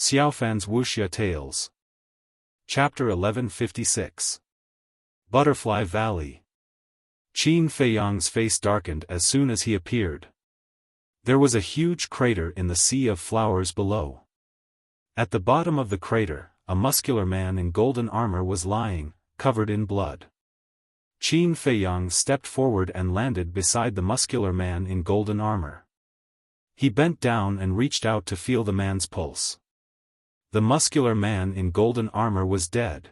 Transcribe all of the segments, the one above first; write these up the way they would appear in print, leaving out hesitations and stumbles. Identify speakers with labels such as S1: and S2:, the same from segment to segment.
S1: Xiaofan's Wuxia Tales. Chapter 1156. Butterfly Valley. Qin Feiyang's face darkened as soon as he appeared. There was a huge crater in the sea of flowers below. At the bottom of the crater, a muscular man in golden armor was lying, covered in blood. Qin Feiyang stepped forward and landed beside the muscular man in golden armor. He bent down and reached out to feel the man's pulse. The muscular man in golden armor was dead.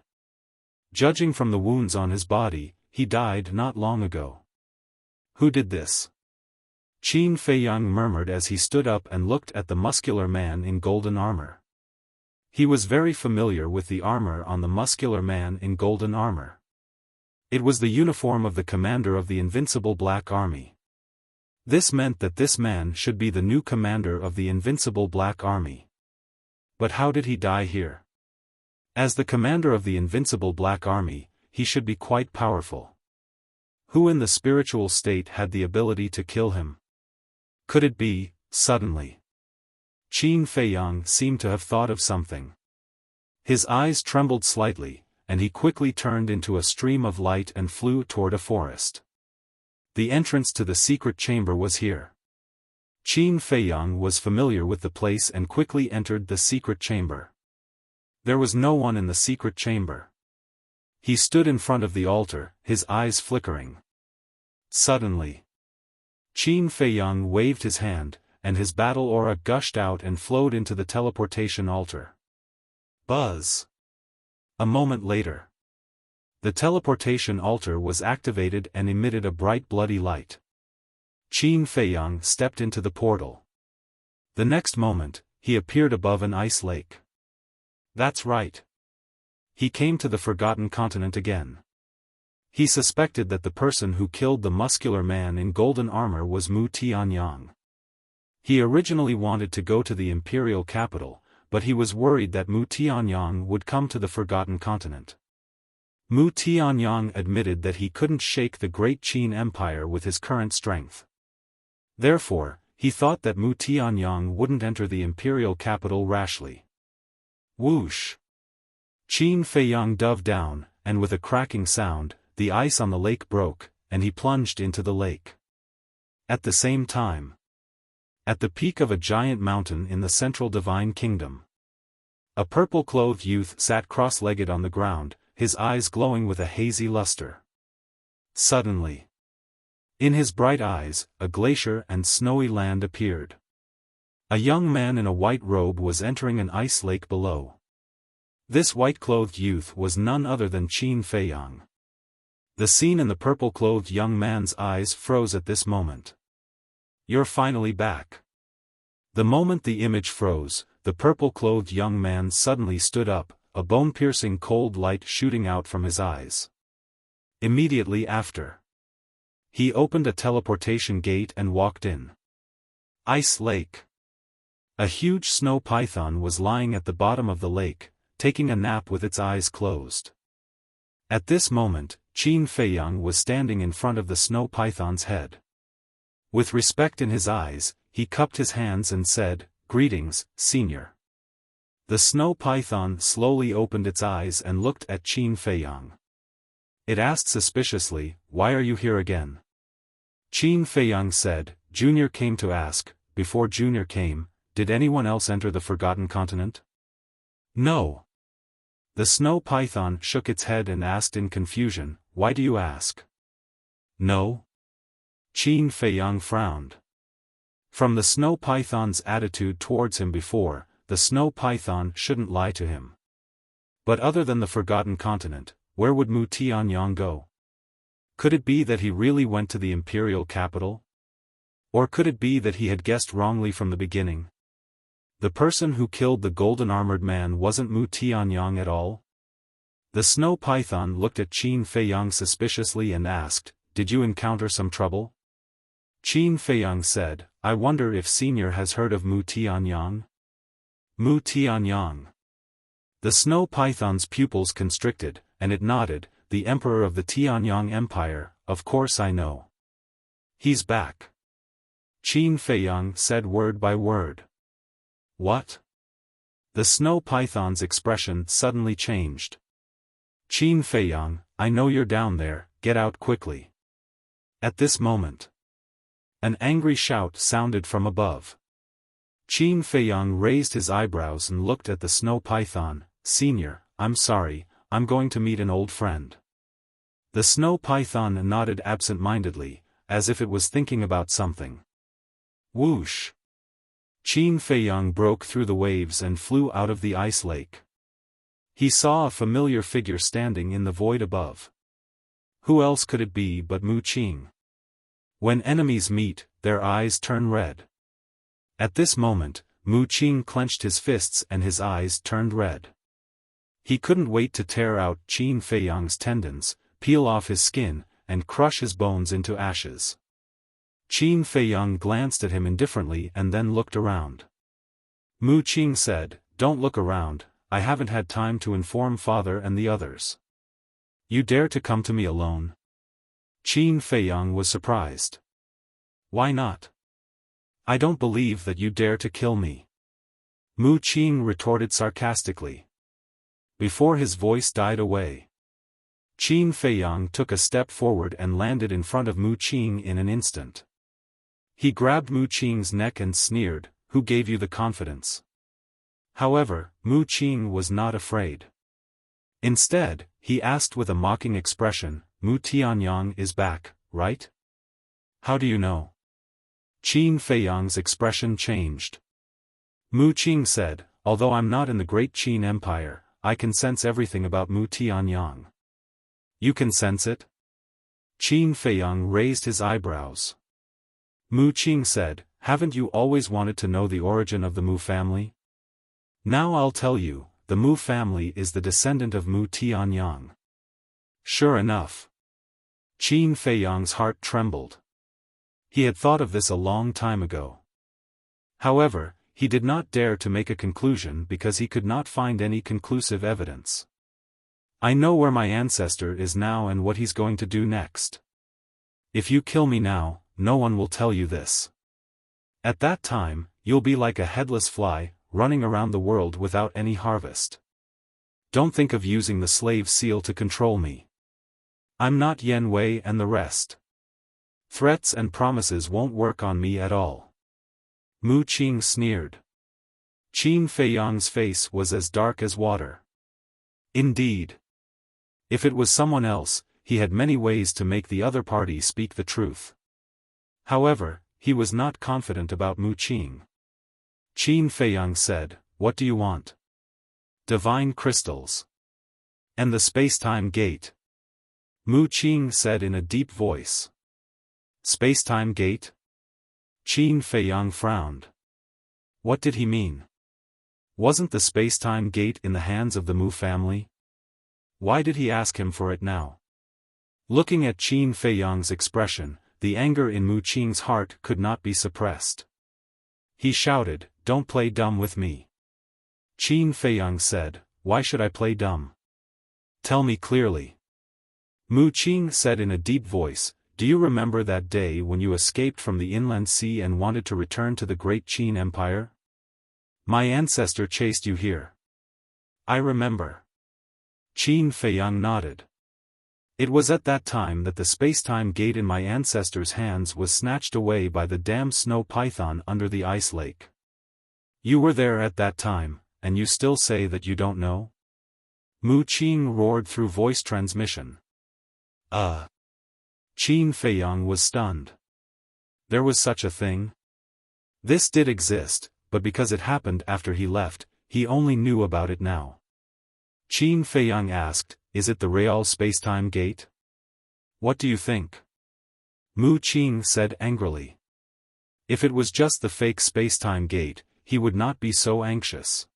S1: Judging from the wounds on his body, he died not long ago. Who did this? Qin Feiyang murmured as he stood up and looked at the muscular man in golden armor. He was very familiar with the armor on the muscular man in golden armor. It was the uniform of the commander of the Invincible Black Army. This meant that this man should be the new commander of the Invincible Black Army. But how did he die here? As the commander of the Invincible Black Army, he should be quite powerful. Who in the spiritual state had the ability to kill him? Could it be, suddenly? Qin Feiyang seemed to have thought of something. His eyes trembled slightly, and he quickly turned into a stream of light and flew toward a forest. The entrance to the secret chamber was here. Qin Feiyang was familiar with the place and quickly entered the secret chamber. There was no one in the secret chamber. He stood in front of the altar, his eyes flickering. Suddenly, Qin Feiyang waved his hand, and his battle aura gushed out and flowed into the teleportation altar. Buzz! A moment later, the teleportation altar was activated and emitted a bright bloody light. Qin Feiyang stepped into the portal. The next moment, he appeared above an ice lake. That's right. He came to the Forgotten Continent again. He suspected that the person who killed the muscular man in golden armor was Mu Tianyang. He originally wanted to go to the imperial capital, but he was worried that Mu Tianyang would come to the Forgotten Continent. Mu Tianyang admitted that he couldn't shake the great Qin Empire with his current strength. Therefore, he thought that Mu Tianyang wouldn't enter the imperial capital rashly. Whoosh! Qin Feiyang dove down, and with a cracking sound, the ice on the lake broke, and he plunged into the lake. At the same time, at the peak of a giant mountain in the central divine kingdom, a purple-clothed youth sat cross-legged on the ground, his eyes glowing with a hazy luster. Suddenly, in his bright eyes, a glacier and snowy land appeared. A young man in a white robe was entering an ice lake below. This white-clothed youth was none other than Qin Feiyang. The scene in the purple-clothed young man's eyes froze at this moment. You're finally back. The moment the image froze, the purple-clothed young man suddenly stood up, a bone-piercing cold light shooting out from his eyes. Immediately after, he opened a teleportation gate and walked in. Ice Lake. A huge snow python was lying at the bottom of the lake, taking a nap with its eyes closed. At this moment, Qin Feiyang was standing in front of the snow python's head. With respect in his eyes, he cupped his hands and said, "Greetings, Senior." The snow python slowly opened its eyes and looked at Qin Feiyang. It asked suspiciously, "Why are you here again?" Qin Feiyang said, "Junior came to ask, before Junior came, did anyone else enter the Forgotten Continent?" "No." The snow python shook its head and asked in confusion, "Why do you ask?" "No?" Qin Feiyang frowned. From the snow python's attitude towards him before, the snow python shouldn't lie to him. But other than the Forgotten Continent, where would Mu Tianyang go? Could it be that he really went to the imperial capital? Or could it be that he had guessed wrongly from the beginning? The person who killed the golden-armored man wasn't Mu Tianyang at all? The snow python looked at Qin Feiyang suspiciously and asked, "Did you encounter some trouble?" Qin Feiyang said, "I wonder if Senior has heard of Mu Tianyang?" Mu Tianyang. The snow python's pupils constricted, and it nodded, "The emperor of the Tianyang Empire, of course I know. He's back." Qin Feiyang said word by word. "What? The snow python's expression suddenly changed. Qin Feiyang, I know you're down there, get out quickly. At this moment, an angry shout sounded from above. Qin Feiyang raised his eyebrows and looked at the snow python. Senior, I'm sorry, I'm going to meet an old friend. The snow python nodded absent-mindedly, as if it was thinking about something. Whoosh! Qin Feiyang broke through the waves and flew out of the ice lake. He saw a familiar figure standing in the void above. Who else could it be but Mu Qing? When enemies meet, their eyes turn red. At this moment, Mu Qing clenched his fists and his eyes turned red. He couldn't wait to tear out Qin Feiyang's tendons, peel off his skin, and crush his bones into ashes. Qin Feiyang glanced at him indifferently and then looked around. Mu Qing said, Don't look around, I haven't had time to inform father and the others. You dare to come to me alone? Qin Feiyang was surprised. Why not? I don't believe that you dare to kill me. Mu Qing retorted sarcastically. Before his voice died away, Qin Feiyang took a step forward and landed in front of Mu Qing in an instant. He grabbed Mu Qing's neck and sneered, Who gave you the confidence? However, Mu Qing was not afraid. Instead, he asked with a mocking expression, Mu Tianyang is back, right? How do you know? Qin Feiyang's expression changed. Mu Qing said, Although I'm not in the Great Qin Empire, I can sense everything about Mu Tianyang. You can sense it? Qin Feiyang raised his eyebrows. Mu Qing said, Haven't you always wanted to know the origin of the Mu family? Now I'll tell you, the Mu family is the descendant of Mu Tianyang. Sure enough. Qin Feiyang's heart trembled. He had thought of this a long time ago. However, he did not dare to make a conclusion because he could not find any conclusive evidence. I know where my ancestor is now and what he's going to do next. If you kill me now, no one will tell you this. At that time, you'll be like a headless fly, running around the world without any harvest. Don't think of using the slave seal to control me. I'm not Yen Wei and the rest. Threats and promises won't work on me at all. Mu Qing sneered. Qin Feiyang's face was as dark as water. Indeed. If it was someone else, he had many ways to make the other party speak the truth. However, he was not confident about Mu Qing. Qin Feiyang said, What do you want? Divine crystals. And the space-time gate. Mu Qing said in a deep voice. Space-time gate? Qin Feiyang frowned. What did he mean? Wasn't the space-time gate in the hands of the Mu family? Why did he ask him for it now? Looking at Qin Feiyang's expression, the anger in Mu Qing's heart could not be suppressed. He shouted, Don't play dumb with me. Qin Feiyang said, Why should I play dumb? Tell me clearly. Mu Qing said in a deep voice, Do you remember that day when you escaped from the inland sea and wanted to return to the Great Qin Empire? My ancestor chased you here. I remember. Qin Feiyang nodded. It was at that time that the space-time gate in my ancestor's hands was snatched away by the damned snow python under the ice lake. You were there at that time, and you still say that you don't know? Mu Qing roared through voice transmission. Qin Feiyang was stunned. There was such a thing? This did exist, but because it happened after he left, he only knew about it now. Qin Feiyang asked, Is it the real space-time gate? What do you think? Mu Qing said angrily. If it was just the fake space-time gate, he would not be so anxious.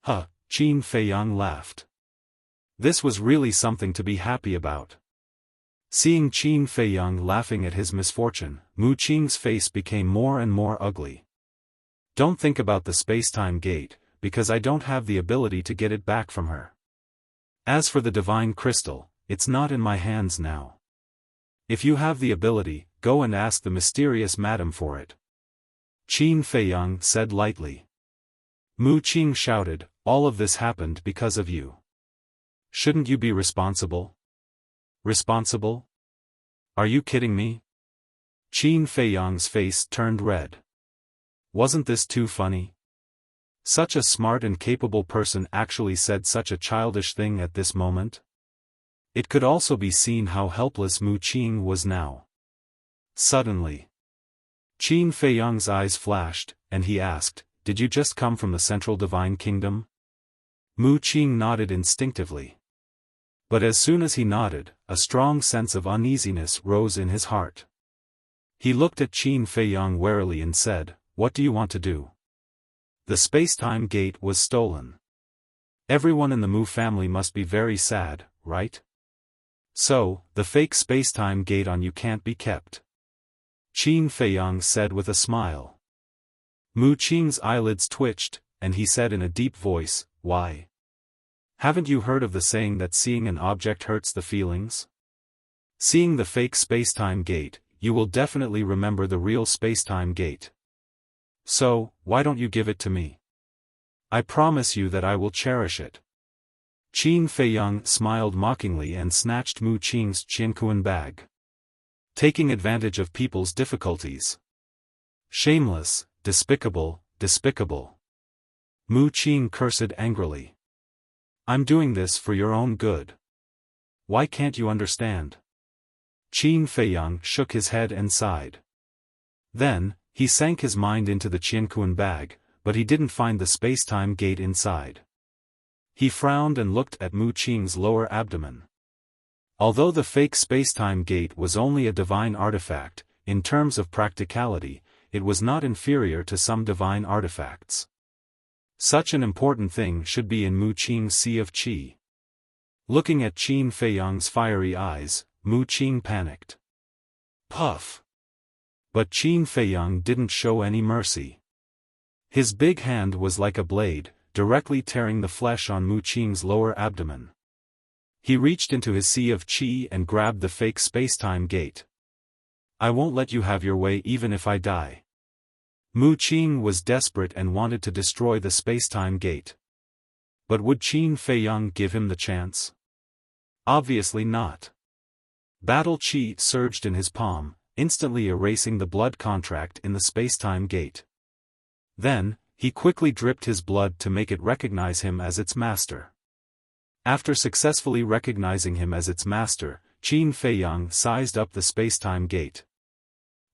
S1: Huh, Qin Feiyang laughed. This was really something to be happy about. Seeing Qin Feiyang laughing at his misfortune, Mu Qing's face became more and more ugly. Don't think about the space-time gate, because I don't have the ability to get it back from her. As for the divine crystal, it's not in my hands now. If you have the ability, go and ask the mysterious madam for it. Qin Feiyang said lightly. Mu Qing shouted, all of this happened because of you. Shouldn't you be responsible? Responsible? Are you kidding me? Qin Feiyang's face turned red. Wasn't this too funny? Such a smart and capable person actually said such a childish thing at this moment? It could also be seen how helpless Mu Qing was now. Suddenly, Qin Feiyang's eyes flashed, and he asked, did you just come from the Central Divine Kingdom? Mu Qing nodded instinctively. But as soon as he nodded, a strong sense of uneasiness rose in his heart. He looked at Qin Feiyang warily and said, what do you want to do? The space-time gate was stolen. Everyone in the Mu family must be very sad, right? So, the fake space-time gate on you can't be kept. Qin Feiyang said with a smile. Mu Qing's eyelids twitched, and he said in a deep voice, why? Haven't you heard of the saying that seeing an object hurts the feelings? Seeing the fake space-time gate, you will definitely remember the real space-time gate. So, why don't you give it to me? I promise you that I will cherish it. Qin Feiyang smiled mockingly and snatched Mu Qing's Qiankuan bag. Taking advantage of people's difficulties. Shameless, despicable, despicable. Mu Qing cursed angrily. I'm doing this for your own good. Why can't you understand? Qin Feiyang shook his head and sighed. Then, he sank his mind into the Qiankuan bag, but he didn't find the space-time gate inside. He frowned and looked at Mu Qing's lower abdomen. Although the fake space-time gate was only a divine artifact, in terms of practicality, it was not inferior to some divine artifacts. Such an important thing should be in Mu Qing's Sea of Qi. Looking at Qin Feiyang's fiery eyes, Mu Qing panicked. Puff! But Qin Feiyang didn't show any mercy. His big hand was like a blade, directly tearing the flesh on Mu Qing's lower abdomen. He reached into his Sea of Qi and grabbed the fake space-time gate. I won't let you have your way even if I die. Mu Qing was desperate and wanted to destroy the space-time gate. But would Qin Feiyang give him the chance? Obviously not. Battle Qi surged in his palm, instantly erasing the blood contract in the space-time gate. Then, he quickly dripped his blood to make it recognize him as its master. After successfully recognizing him as its master, Qin Feiyang sized up the space-time gate.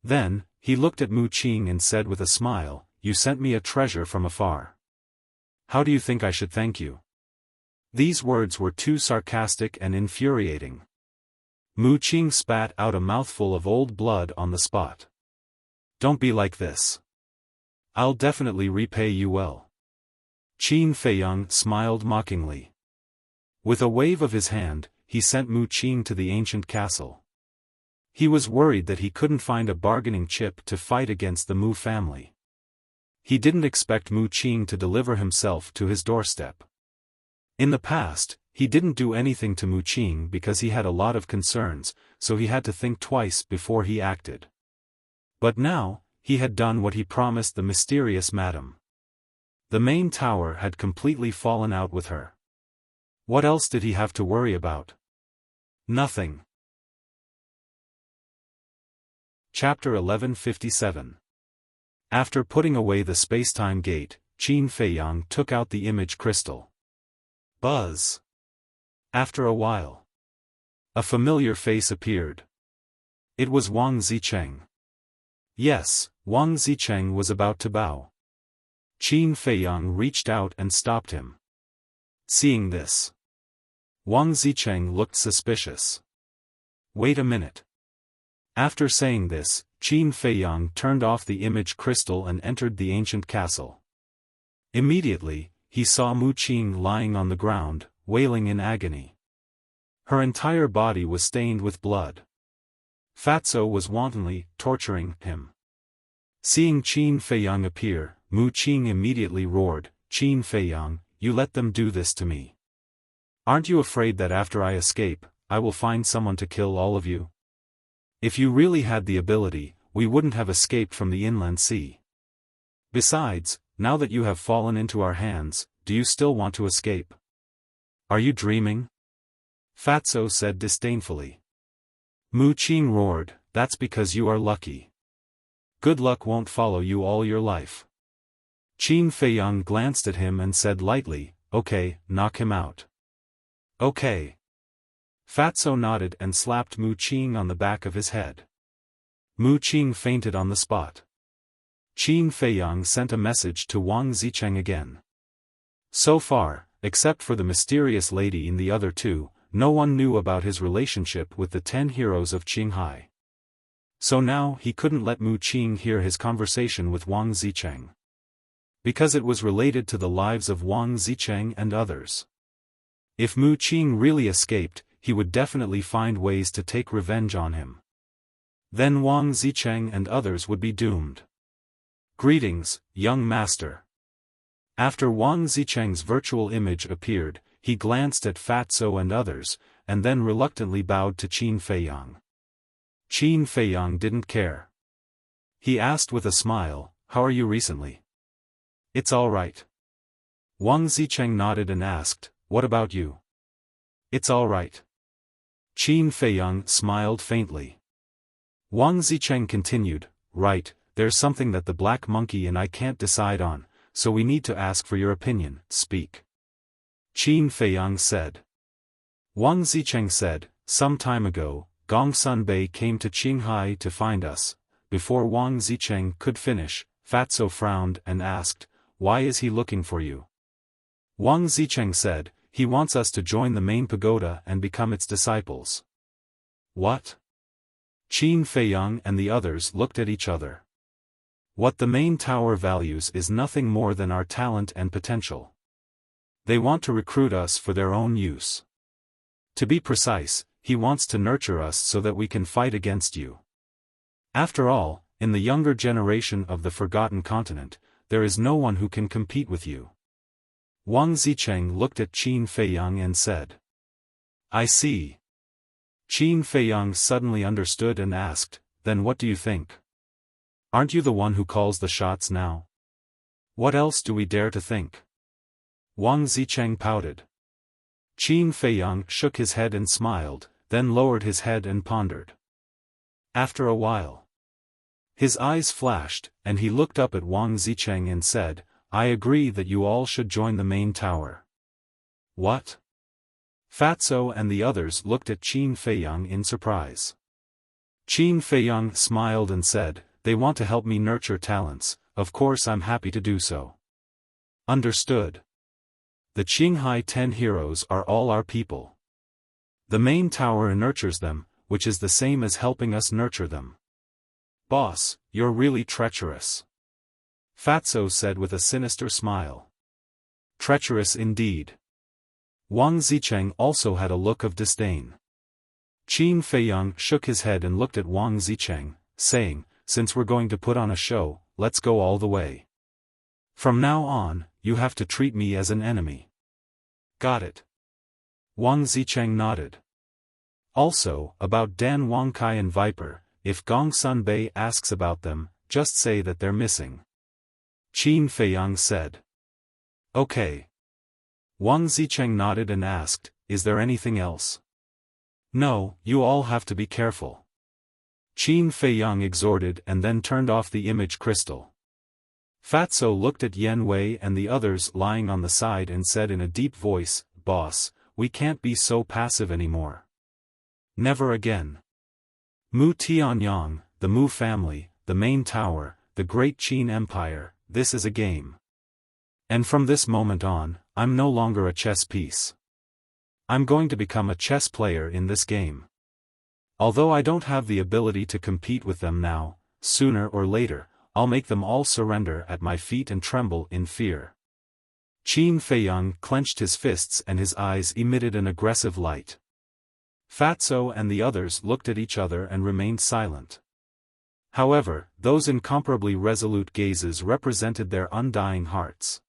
S1: Then, he looked at Mu Qing and said with a smile, you sent me a treasure from afar. How do you think I should thank you? These words were too sarcastic and infuriating. Mu Qing spat out a mouthful of old blood on the spot. Don't be like this. I'll definitely repay you well. Qin Feiyang smiled mockingly. With a wave of his hand, he sent Mu Qing to the ancient castle. He was worried that he couldn't find a bargaining chip to fight against the Mu family. He didn't expect Mu Qing to deliver himself to his doorstep. In the past, he didn't do anything to Mu Qing because he had a lot of concerns, so he had to think twice before he acted. But now, he had done what he promised the mysterious madam. The main tower had completely fallen out with her. What else did he have to worry about? Nothing. Chapter 1157. After putting away the space-time gate, Qin Feiyang took out the image crystal. Buzz. After a while, a familiar face appeared. It was Wang Zicheng. Yes, Wang Zicheng was about to bow. Qin Feiyang reached out and stopped him. Seeing this, Wang Zicheng looked suspicious. Wait a minute. After saying this, Qin Feiyang turned off the image crystal and entered the ancient castle. Immediately, he saw Mu Qing lying on the ground, wailing in agony. Her entire body was stained with blood. Fatso was wantonly torturing him. Seeing Qin Feiyang appear, Mu Qing immediately roared, Qin Feiyang, you let them do this to me. Aren't you afraid that after I escape, I will find someone to kill all of you? If you really had the ability, we wouldn't have escaped from the inland sea. Besides, now that you have fallen into our hands, do you still want to escape? Are you dreaming? Fatso said disdainfully. Mu Qing roared, that's because you are lucky. Good luck won't follow you all your life. Qin Feiyang glanced at him and said lightly, okay, knock him out. Okay. Fatso nodded and slapped Mu Qing on the back of his head. Mu Qing fainted on the spot. Qin Feiyang sent a message to Wang Zicheng again. So far, except for the mysterious lady and the other two, no one knew about his relationship with the 10 heroes of Qinghai. So now he couldn't let Mu Qing hear his conversation with Wang Zicheng. Because it was related to the lives of Wang Zicheng and others. If Mu Qing really escaped, he would definitely find ways to take revenge on him. Then Wang Zicheng and others would be doomed. Greetings, young master. After Wang Zicheng's virtual image appeared, he glanced at Fatso and others, and then reluctantly bowed to Qin Feiyang. Qin Feiyang didn't care. He asked with a smile, how are you recently? It's all right. Wang Zicheng nodded and asked, what about you? It's all right. Qin Feiyang smiled faintly. Wang Zicheng continued, right, there's something that the black monkey and I can't decide on, so we need to ask for your opinion, speak. Qin Feiyang said. Wang Zicheng said, some time ago, Gongsun Bei came to Qinghai to find us. Before Wang Zicheng could finish, Fatso frowned and asked, why is he looking for you? Wang Zicheng said, he wants us to join the main pagoda and become its disciples. What? Qin Feiyang and the others looked at each other. What the main tower values is nothing more than our talent and potential. They want to recruit us for their own use. To be precise, he wants to nurture us so that we can fight against you. After all, in the younger generation of the Forgotten Continent, there is no one who can compete with you. Wang Zicheng looked at Qin Feiyang and said. I see. Qin Feiyang suddenly understood and asked, then what do you think? Aren't you the one who calls the shots now? What else do we dare to think? Wang Zicheng pouted. Qin Feiyang shook his head and smiled, then lowered his head and pondered. After a while, his eyes flashed, and he looked up at Wang Zicheng and said, I agree that you all should join the main tower. What? Fatso and the others looked at Qin Feiyang in surprise. Qin Feiyang smiled and said, they want to help me nurture talents, of course I'm happy to do so. Understood. The Qinghai 10 heroes are all our people. The main tower nurtures them, which is the same as helping us nurture them. Boss, you're really treacherous. Fatso said with a sinister smile. Treacherous indeed. Wang Zicheng also had a look of disdain. Qin Feiyang shook his head and looked at Wang Zicheng, saying, since we're going to put on a show, let's go all the way. From now on, you have to treat me as an enemy. Got it. Wang Zicheng nodded. Also, about Dan Wangkai and Viper, if Gongsun Bei asks about them, just say that they're missing. Qin Feiyang said. Okay. Wang Zicheng nodded and asked, is there anything else? No, you all have to be careful. Qin Feiyang exhorted and then turned off the image crystal. Fatso looked at Yen Wei and the others lying on the side and said in a deep voice, Boss, we can't be so passive anymore. Never again. Mu Tianyang, the Mu family, the main tower, the great Qin Empire, this is a game. And from this moment on, I'm no longer a chess piece. I'm going to become a chess player in this game. Although I don't have the ability to compete with them now, sooner or later, I'll make them all surrender at my feet and tremble in fear. Qin Feiyang clenched his fists and his eyes emitted an aggressive light. Fatso and the others looked at each other and remained silent. However, those incomparably resolute gazes represented their undying hearts.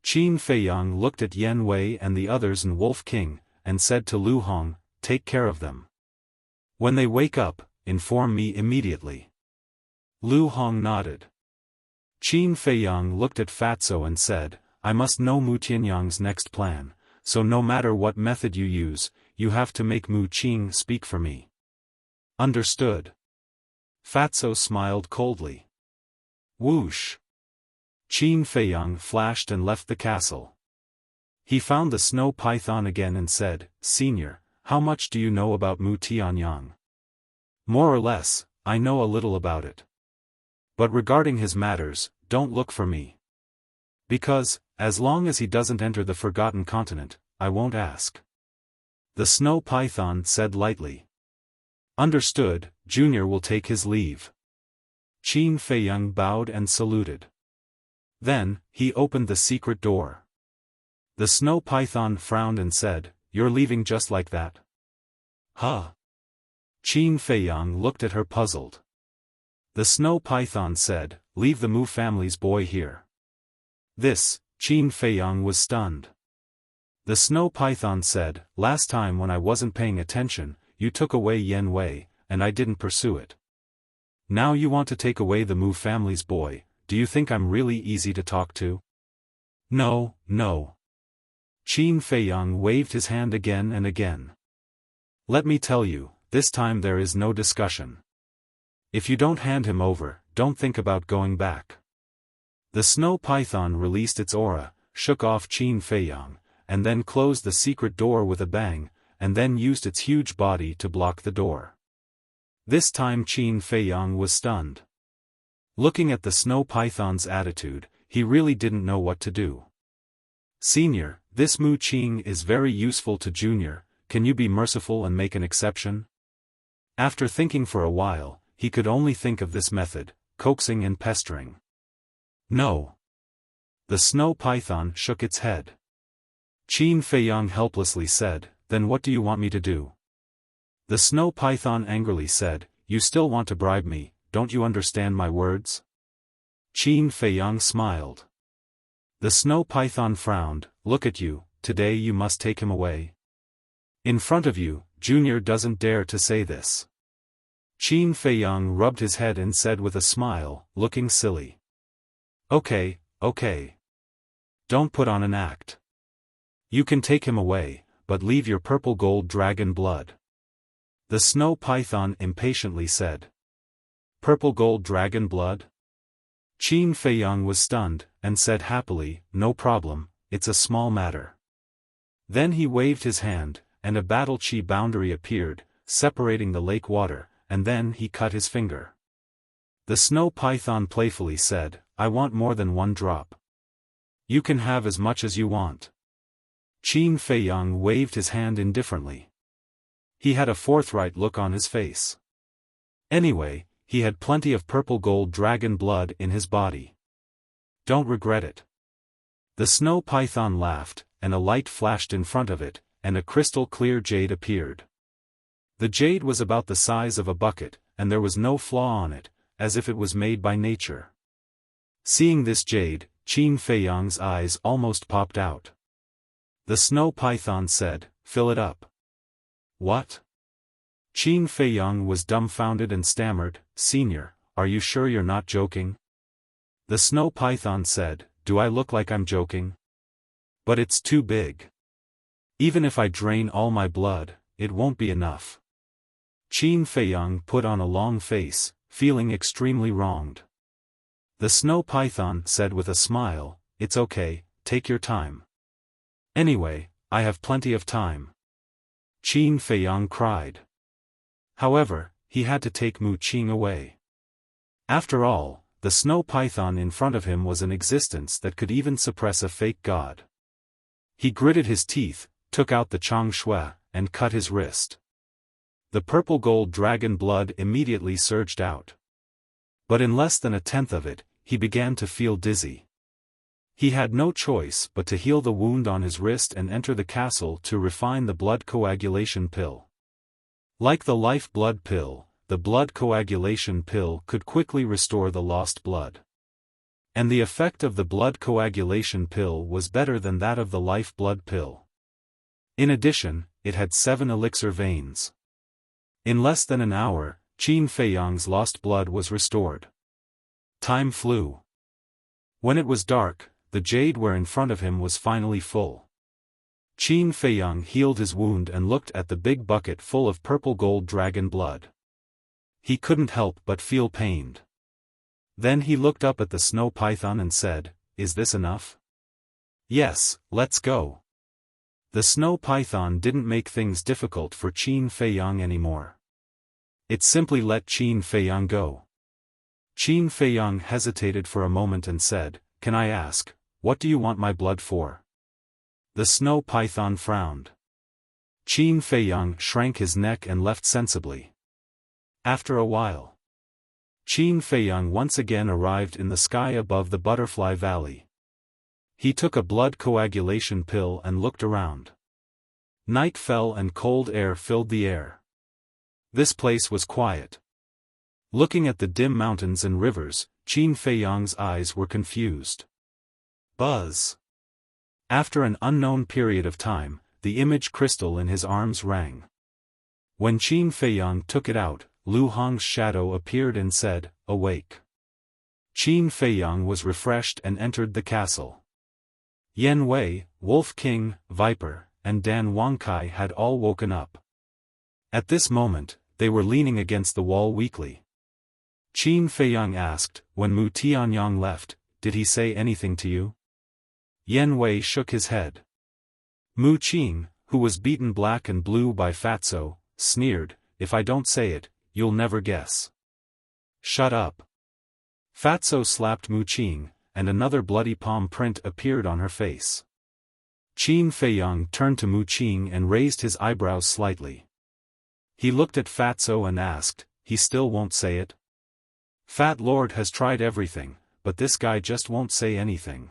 S1: Qin Feiyang looked at Yen Wei and the others and Wolf King, and said to Lu Hong, take care of them. When they wake up, inform me immediately. Lu Hong nodded. Qin Feiyang looked at Fatso and said, I must know Mu Tianyang's next plan, so no matter what method you use, you have to make Mu Qing speak for me. Understood. Fatso smiled coldly. Whoosh! Qin Feiyang flashed and left the castle. He found the snow python again and said, Senior, how much do you know about Mu Tianyang? More or less, I know a little about it. But regarding his matters, don't look for me. Because, as long as he doesn't enter the Forgotten Continent, I won't ask. The snow python said lightly. Understood, Junior will take his leave. Qin Feiyang bowed and saluted. Then, he opened the secret door. The snow python frowned and said, You're leaving just like that? Huh? Qin Feiyang looked at her puzzled. The snow python said, Leave the Mu family's boy here. This, Qin Feiyang was stunned. The snow python said, Last time when I wasn't paying attention, you took away Yen Wei, and I didn't pursue it. Now you want to take away the Mu family's boy, do you think I'm really easy to talk to? No, no. Qin Feiyang waved his hand again and again. Let me tell you, this time there is no discussion. If you don't hand him over, don't think about going back. The snow python released its aura, shook off Qin Feiyang, and then closed the secret door with a bang, and then used its huge body to block the door. This time Qin Feiyang was stunned. Looking at the snow python's attitude, he really didn't know what to do. Senior, this Mu Qing is very useful to Junior, can you be merciful and make an exception? After thinking for a while, he could only think of this method, coaxing and pestering. No. The snow python shook its head. Qin Feiyang helplessly said, Then what do you want me to do? The snow python angrily said, You still want to bribe me, don't you understand my words? Qin Feiyang smiled. The snow python frowned, Look at you, today you must take him away. In front of you, Junior doesn't dare to say this. Qin Feiyang rubbed his head and said with a smile, looking silly. Okay, okay. Don't put on an act. You can take him away, but leave your purple gold dragon blood. The snow python impatiently said. Purple gold dragon blood? Qin Feiyang was stunned, and said happily, No problem, it's a small matter. Then he waved his hand, and a battle chi boundary appeared, separating the lake water, and then he cut his finger. The snow python playfully said, I want more than one drop. You can have as much as you want. Qin Feiyang waved his hand indifferently. He had a forthright look on his face. Anyway, he had plenty of purple gold dragon blood in his body. Don't regret it. The snow python laughed, and a light flashed in front of it, and a crystal clear jade appeared. The jade was about the size of a bucket, and there was no flaw on it, as if it was made by nature. Seeing this jade, Qin Feiyang's eyes almost popped out. The snow python said, Fill it up. What? Qin Feiyang was dumbfounded and stammered, Senior, are you sure you're not joking? The snow python said, Do I look like I'm joking? But it's too big. Even if I drain all my blood, it won't be enough. Qin Feiyang put on a long face, feeling extremely wronged. The snow python said with a smile, It's okay, take your time. Anyway, I have plenty of time. Qin Feiyang cried. However, he had to take Mu Qing away. After all, the snow python in front of him was an existence that could even suppress a fake god. He gritted his teeth, took out the Chang Shui, and cut his wrist. The purple gold dragon blood immediately surged out. But in less than a tenth of it, he began to feel dizzy. He had no choice but to heal the wound on his wrist and enter the castle to refine the blood coagulation pill. Like the life blood pill, the blood coagulation pill could quickly restore the lost blood. And the effect of the blood coagulation pill was better than that of the life blood pill. In addition, it had 7 elixir veins. In less than an hour, Qin Feiyang's lost blood was restored. Time flew. When it was dark, the jadeware in front of him was finally full. Qin Feiyang healed his wound and looked at the big bucket full of purple-gold dragon blood. He couldn't help but feel pained. Then he looked up at the snow python and said, "Is this enough?" "Yes, let's go." The snow python didn't make things difficult for Qin Feiyang anymore. It simply let Qin Feiyang go. Qin Feiyang hesitated for a moment and said, "Can I ask, what do you want my blood for?" The snow python frowned. Qin Feiyang shrank his neck and left sensibly. After a while, Qin Feiyang once again arrived in the sky above the Butterfly Valley. He took a blood coagulation pill and looked around. Night fell and cold air filled the air. This place was quiet. Looking at the dim mountains and rivers, Qin Feiyang's eyes were confused. Buzz. After an unknown period of time, the image crystal in his arms rang. When Qin Feiyang took it out, Lu Hong's shadow appeared and said, "Awake." Qin Feiyang was refreshed and entered the castle. Yan Wei, Wolf King, Viper, and Dan Wangkai had all woken up. At this moment, they were leaning against the wall weakly. Qin Feiyang asked, "When Mu Tianyang left, did he say anything to you?" Yan Wei shook his head. Mu Qing, who was beaten black and blue by Fatso, sneered, "If I don't say it, you'll never guess." "Shut up." Fatso slapped Mu Qing, and another bloody palm print appeared on her face. Qin Feiyang turned to Mu Qing and raised his eyebrows slightly. He looked at Fatso and asked, "He still won't say it?" "Fat Lord has tried everything, but this guy just won't say anything.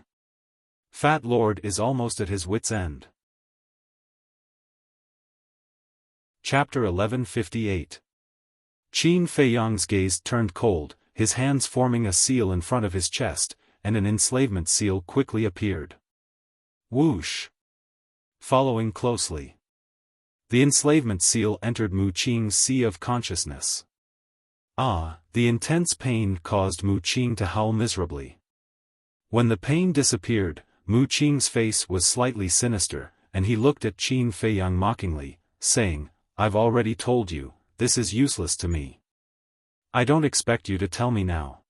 S1: Fat Lord is almost at his wit's end." Chapter 1158. Qin Feiyang's gaze turned cold, his hands forming a seal in front of his chest, and an enslavement seal quickly appeared. Whoosh! Following closely. The enslavement seal entered Mu Qing's sea of consciousness. The intense pain caused Mu Qing to howl miserably. When the pain disappeared, Mu Qing's face was slightly sinister, and he looked at Qin Feiyang mockingly, saying, "I've already told you, this is useless to me. I don't expect you to tell me now."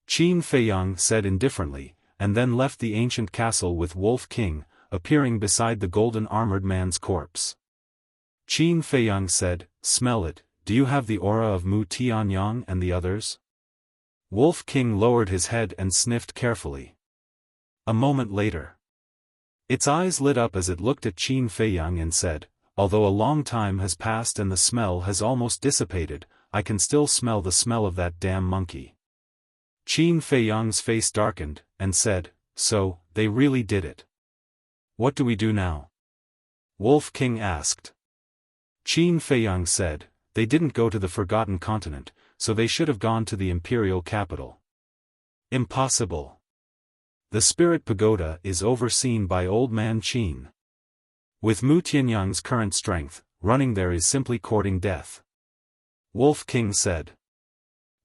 S1: Qin Feiyang said indifferently, and then left the ancient castle with Wolf King, appearing beside the golden-armored man's corpse. Qin Feiyang said, "Smell it, do you have the aura of Mu Tianyang and the others?" Wolf King lowered his head and sniffed carefully. A moment later, its eyes lit up as it looked at Qin Feiyang and said, "Although a long time has passed and the smell has almost dissipated, I can still smell the smell of that damn monkey." Qin Feiyang's face darkened, and said, "So, they really did it. What do we do now?" Wolf King asked. Qin Feiyang said, "They didn't go to the Forgotten Continent, so they should have gone to the imperial capital." "Impossible. The Spirit Pagoda is overseen by Old Man Qin. With Mu Tianyang's current strength, running there is simply courting death." Wolf King said.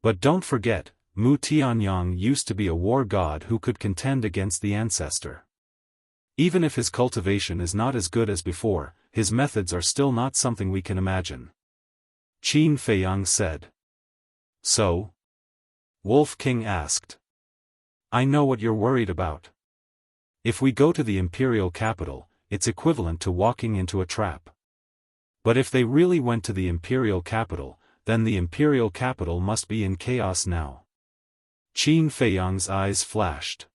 S1: "But don't forget, Mu Tianyang used to be a war god who could contend against the ancestor. Even if his cultivation is not as good as before, his methods are still not something we can imagine." Qin Feiyang said. "So?" Wolf King asked. "I know what you're worried about. If we go to the imperial capital, it's equivalent to walking into a trap. But if they really went to the imperial capital, then the imperial capital must be in chaos now." Qin Feiyang's eyes flashed.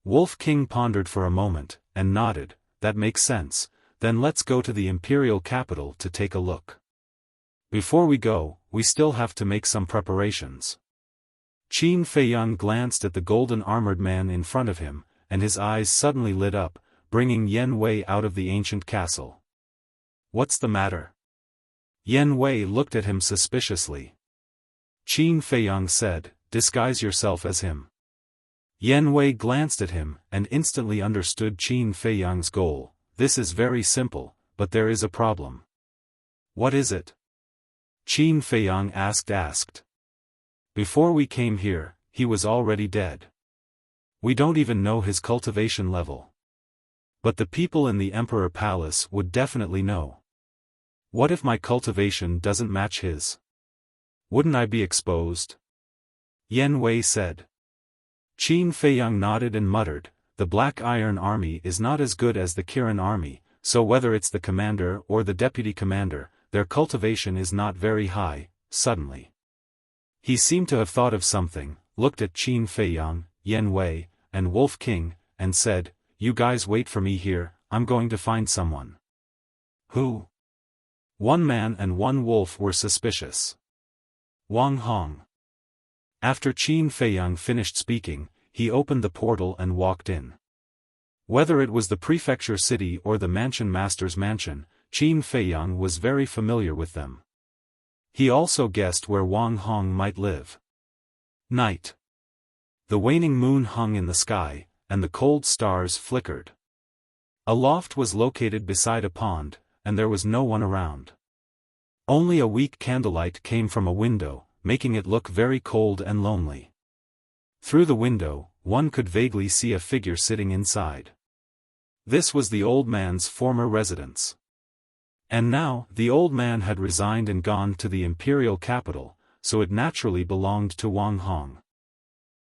S1: Wolf King pondered for a moment, and nodded, "That makes sense, then let's go to the imperial capital to take a look. Before we go, we still have to make some preparations." Qin Feiyang glanced at the golden-armored man in front of him, and his eyes suddenly lit up, bringing Yan Wei out of the ancient castle. "What's the matter?" Yan Wei looked at him suspiciously. Qin Feiyang said, "Disguise yourself as him." Yan Wei glanced at him, and instantly understood Qin Feiyang's goal. "This is very simple, but there is a problem." "What is it?" Qin Feiyang asked. "Before we came here, he was already dead. We don't even know his cultivation level. But the people in the Emperor Palace would definitely know. What if my cultivation doesn't match his? Wouldn't I be exposed? Yan Wei said. Qin Feiyang nodded and muttered, the Black Iron Army is not as good as the Kirin Army, so whether it's the commander or the deputy commander, their cultivation is not very high. Suddenly, he seemed to have thought of something, looked at Qin Feiyang, Yan Wei, and Wolf King, and said, you guys wait for me here, I'm going to find someone. Who? One man and one wolf were suspicious. Wang Hong. After Qin Feiyang finished speaking, he opened the portal and walked in. Whether it was the prefecture city or the mansion master's mansion, Qin Feiyang was very familiar with them. He also guessed where Wang Hong might live. Night. The waning moon hung in the sky, and the cold stars flickered. A loft was located beside a pond, and there was no one around. Only a weak candlelight came from a window, making it look very cold and lonely. Through the window, one could vaguely see a figure sitting inside. This was the old man's former residence. And now, the old man had resigned and gone to the imperial capital, so it naturally belonged to Wang Hong.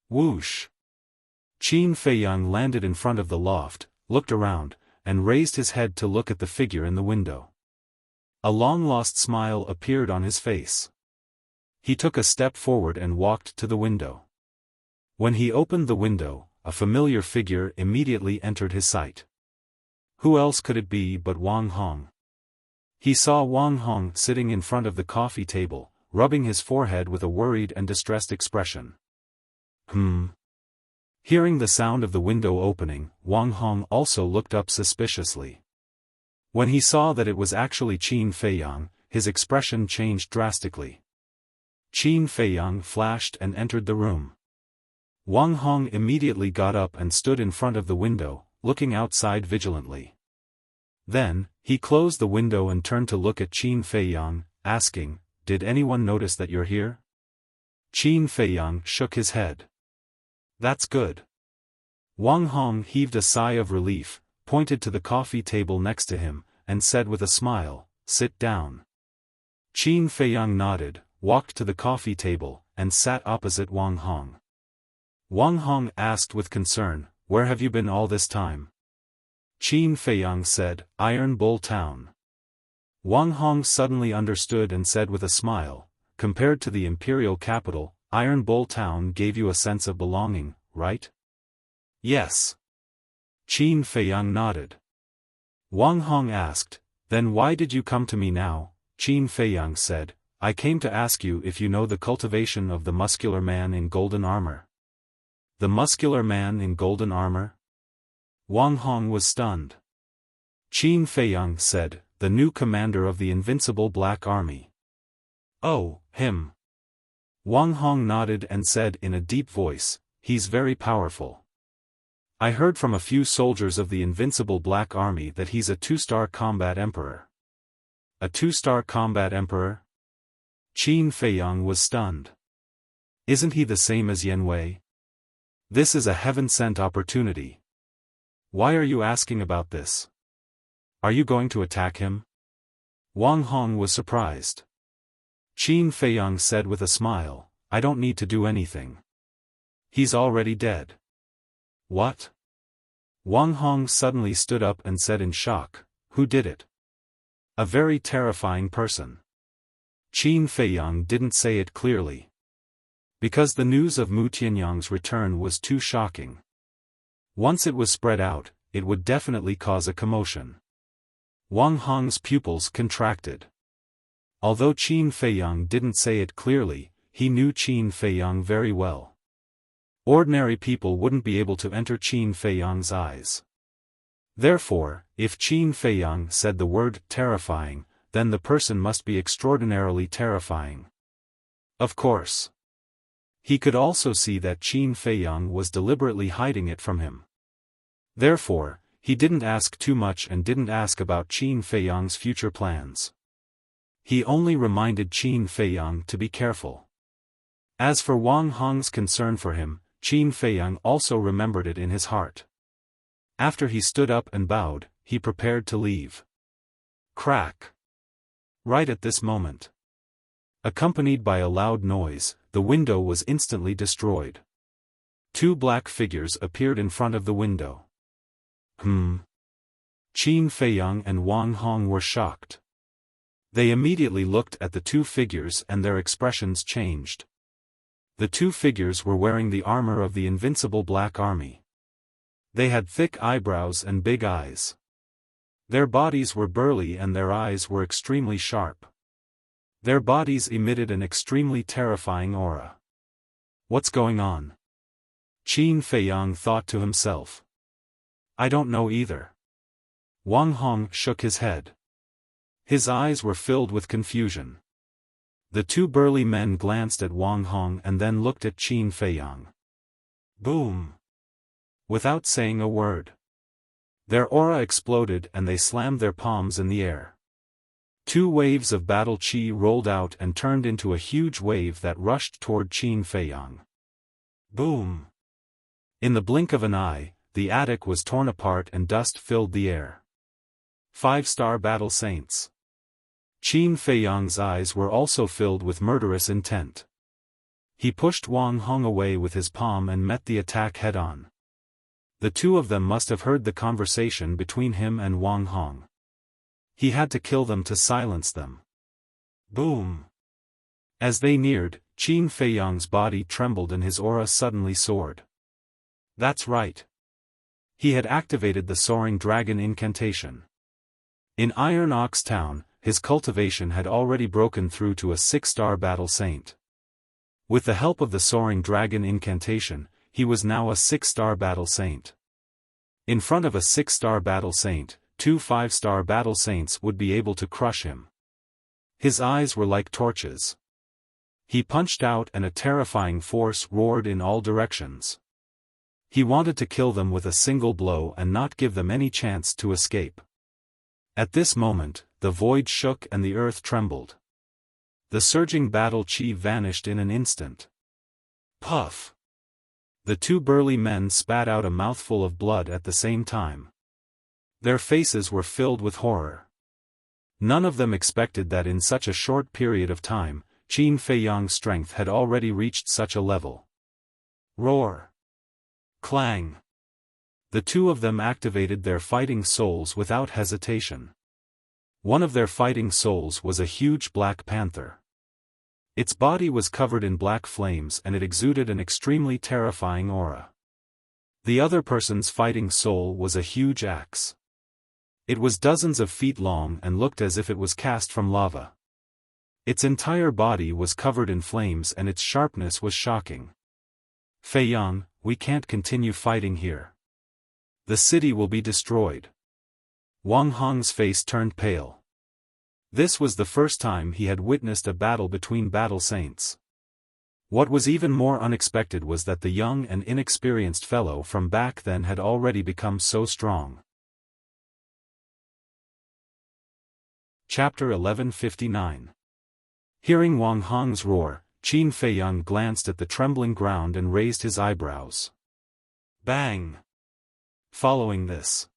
S1: Whoosh! Qin Feiyang landed in front of the loft, looked around, and raised his head to look at the figure in the window. A long-lost smile appeared on his face. He took a step forward and walked to the window. When he opened the window, a familiar figure immediately entered his sight. Who else could it be but Wang Hong? He saw Wang Hong sitting in front of the coffee table, rubbing his forehead with a worried and distressed expression. Hearing the sound of the window opening, Wang Hong also looked up suspiciously. When he saw that it was actually Qin Feiyang, his expression changed drastically. Qin Feiyang flashed and entered the room. Wang Hong immediately got up and stood in front of the window, looking outside vigilantly. Then, he closed the window and turned to look at Qin Feiyang, asking, did anyone notice that you're here? Qin Feiyang shook his head. That's good. Wang Hong heaved a sigh of relief, pointed to the coffee table next to him, and said with a smile, sit down. Qin Feiyang nodded, walked to the coffee table, and sat opposite Wang Hong. Wang Hong asked with concern, where have you been all this time? Qin Feiyang said, Iron Bull Town. Wang Hong suddenly understood and said with a smile, compared to the imperial capital, Iron Bull Town gave you a sense of belonging, right? Yes. Qin Feiyang nodded. Wang Hong asked, then why did you come to me now? Qin Feiyang said, I came to ask you if you know the cultivation of the muscular man in golden armor. The muscular man in golden armor? Wang Hong was stunned. Qin Feiyang said, the new commander of the invincible Black Army. Oh, him. Wang Hong nodded and said in a deep voice, he's very powerful. I heard from a few soldiers of the invincible Black Army that he's a 2-star combat emperor. A 2-star combat emperor? Qin Feiyang was stunned. Isn't he the same as Yan Wei? This is a heaven-sent opportunity. Why are you asking about this? Are you going to attack him? Wang Hong was surprised. Qin Feiyang said with a smile, I don't need to do anything. He's already dead. What? Wang Hong suddenly stood up and said in shock, who did it? A very terrifying person. Qin Feiyang didn't say it clearly. Because the news of Mu Tianyang's return was too shocking. Once it was spread out, it would definitely cause a commotion. Wang Hong's pupils contracted. Although Qin Feiyang didn't say it clearly, he knew Qin Feiyang very well. Ordinary people wouldn't be able to enter Qin Feiyang's eyes. Therefore, if Qin Feiyang said the word terrifying, then the person must be extraordinarily terrifying. Of course. He could also see that Qin Feiyang was deliberately hiding it from him. Therefore, he didn't ask too much and didn't ask about Qin Feiyang's future plans. He only reminded Qin Feiyang to be careful. As for Wang Hong's concern for him, Qin Feiyang also remembered it in his heart. After he stood up and bowed, he prepared to leave. Crack! Right at this moment, accompanied by a loud noise, the window was instantly destroyed. Two black figures appeared in front of the window. Qin Feiyang and Wang Hong were shocked. They immediately looked at the two figures and their expressions changed. The two figures were wearing the armor of the invincible Black Army. They had thick eyebrows and big eyes. Their bodies were burly and their eyes were extremely sharp. Their bodies emitted an extremely terrifying aura. What's going on? Qin Feiyang thought to himself. I don't know either. Wang Hong shook his head. His eyes were filled with confusion. The two burly men glanced at Wang Hong and then looked at Qin Feiyang. Boom! Without saying a word, their aura exploded and they slammed their palms in the air. Two waves of battle chi rolled out and turned into a huge wave that rushed toward Qin Feiyang. Boom! In the blink of an eye, the attic was torn apart and dust filled the air. 5-star battle saints. Qin Feiyang's eyes were also filled with murderous intent. He pushed Wang Hong away with his palm and met the attack head-on. The two of them must have heard the conversation between him and Wang Hong. He had to kill them to silence them. Boom! As they neared, Qin Feiyang's body trembled and his aura suddenly soared. That's right. He had activated the Soaring Dragon incantation. In Iron Ox Town, his cultivation had already broken through to a 6-star battle saint. With the help of the Soaring Dragon incantation, he was now a 6-star battle saint. In front of a 6-star battle saint, 2 5-star battle saints would be able to crush him. His eyes were like torches. He punched out and a terrifying force roared in all directions. He wanted to kill them with a single blow and not give them any chance to escape. At this moment, the void shook and the earth trembled. The surging battle chi vanished in an instant. Puff! The two burly men spat out a mouthful of blood at the same time. Their faces were filled with horror. None of them expected that in such a short period of time, Qin Feiyang's strength had already reached such a level. Roar! Clang! The two of them activated their fighting souls without hesitation. One of their fighting souls was a huge black panther. Its body was covered in black flames and it exuded an extremely terrifying aura. The other person's fighting soul was a huge axe. It was dozens of feet long and looked as if it was cast from lava. Its entire body was covered in flames and its sharpness was shocking. Feiyang, we can't continue fighting here. The city will be destroyed. Wang Hong's face turned pale. This was the first time he had witnessed a battle between battle saints. What was even more unexpected was that the young and inexperienced fellow from back then had already become so strong. Chapter 1159. Hearing Wang Hong's roar, Qin Feiyang glanced at the trembling ground and raised his eyebrows. Bang! Following this,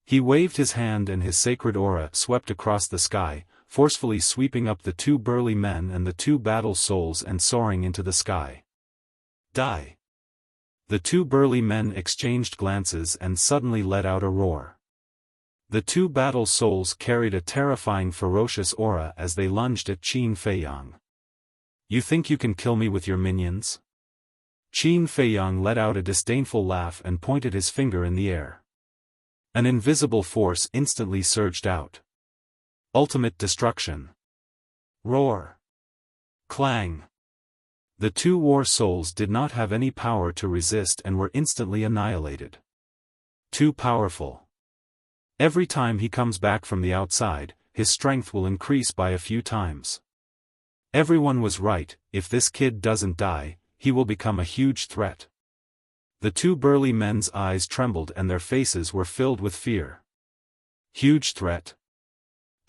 S1: he waved his hand and his sacred aura swept across the sky, forcefully sweeping up the two burly men and the two battle souls and soaring into the sky. Die! The two burly men exchanged glances and suddenly let out a roar. The two battle souls carried a terrifying ferocious aura as they lunged at Qin Feiyang. You think you can kill me with your minions? Qin Feiyang let out a disdainful laugh and pointed his finger in the air. An invisible force instantly surged out. Ultimate destruction. Roar. Clang. The two war souls did not have any power to resist and were instantly annihilated. Too powerful. Every time he comes back from the outside, his strength will increase by a few times. Everyone was right, if this kid doesn't die, he will become a huge threat. The two burly men's eyes trembled and their faces were filled with fear. Huge threat.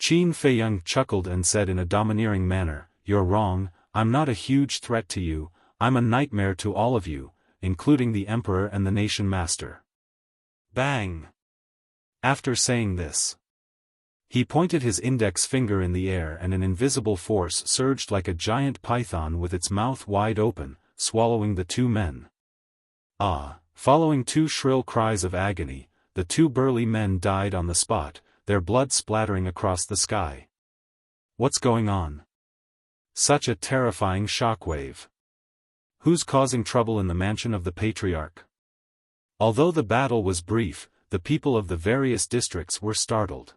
S1: Qin Feiyang chuckled and said in a domineering manner, "You're wrong, I'm not a huge threat to you, I'm a nightmare to all of you, including the emperor and the nation master. Bang! After saying this, he pointed his index finger in the air and an invisible force surged like a giant python with its mouth wide open, swallowing the two men. Ah! Following two shrill cries of agony, the two burly men died on the spot, their blood splattering across the sky. What's going on? Such a terrifying shockwave. Who's causing trouble in the mansion of the patriarch? Although the battle was brief, the people of the various districts were startled.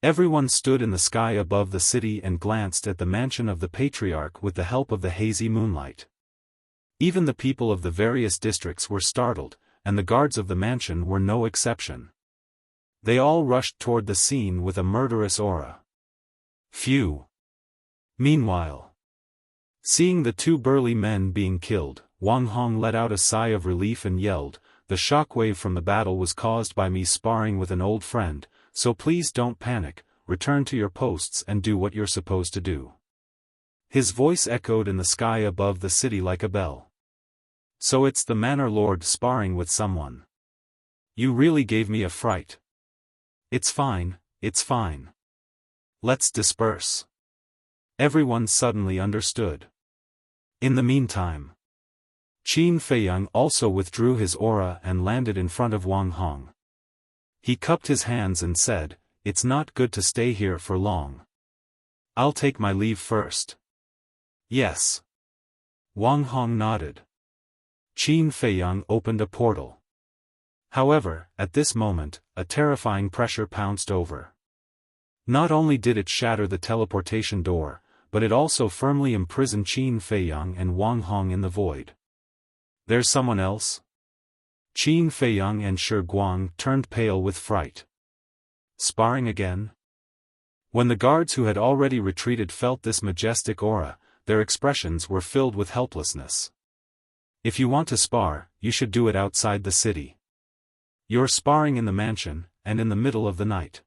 S1: Everyone stood in the sky above the city and glanced at the mansion of the patriarch with the help of the hazy moonlight. Even the people of the various districts were startled, and the guards of the mansion were no exception. They all rushed toward the scene with a murderous aura. Phew! Meanwhile, seeing the two burly men being killed, Wang Hong let out a sigh of relief and yelled, "The shockwave from the battle was caused by me sparring with an old friend, so please don't panic, return to your posts and do what you're supposed to do." His voice echoed in the sky above the city like a bell. So it's the manor lord sparring with someone. You really gave me a fright. It's fine, it's fine. Let's disperse. Everyone suddenly understood. In the meantime, Qin Feiyang also withdrew his aura and landed in front of Wang Hong. He cupped his hands and said, "It's not good to stay here for long. I'll take my leave first." Yes. Wang Hong nodded. Qin Feiyang opened a portal. However, at this moment, a terrifying pressure pounced over. Not only did it shatter the teleportation door, but it also firmly imprisoned Qin Feiyang and Wang Hong in the void. There's someone else? Qin Feiyang and Shi Guang turned pale with fright. Sparring again? When the guards who had already retreated felt this majestic aura, their expressions were filled with helplessness. If you want to spar, you should do it outside the city. You're sparring in the mansion, and in the middle of the night.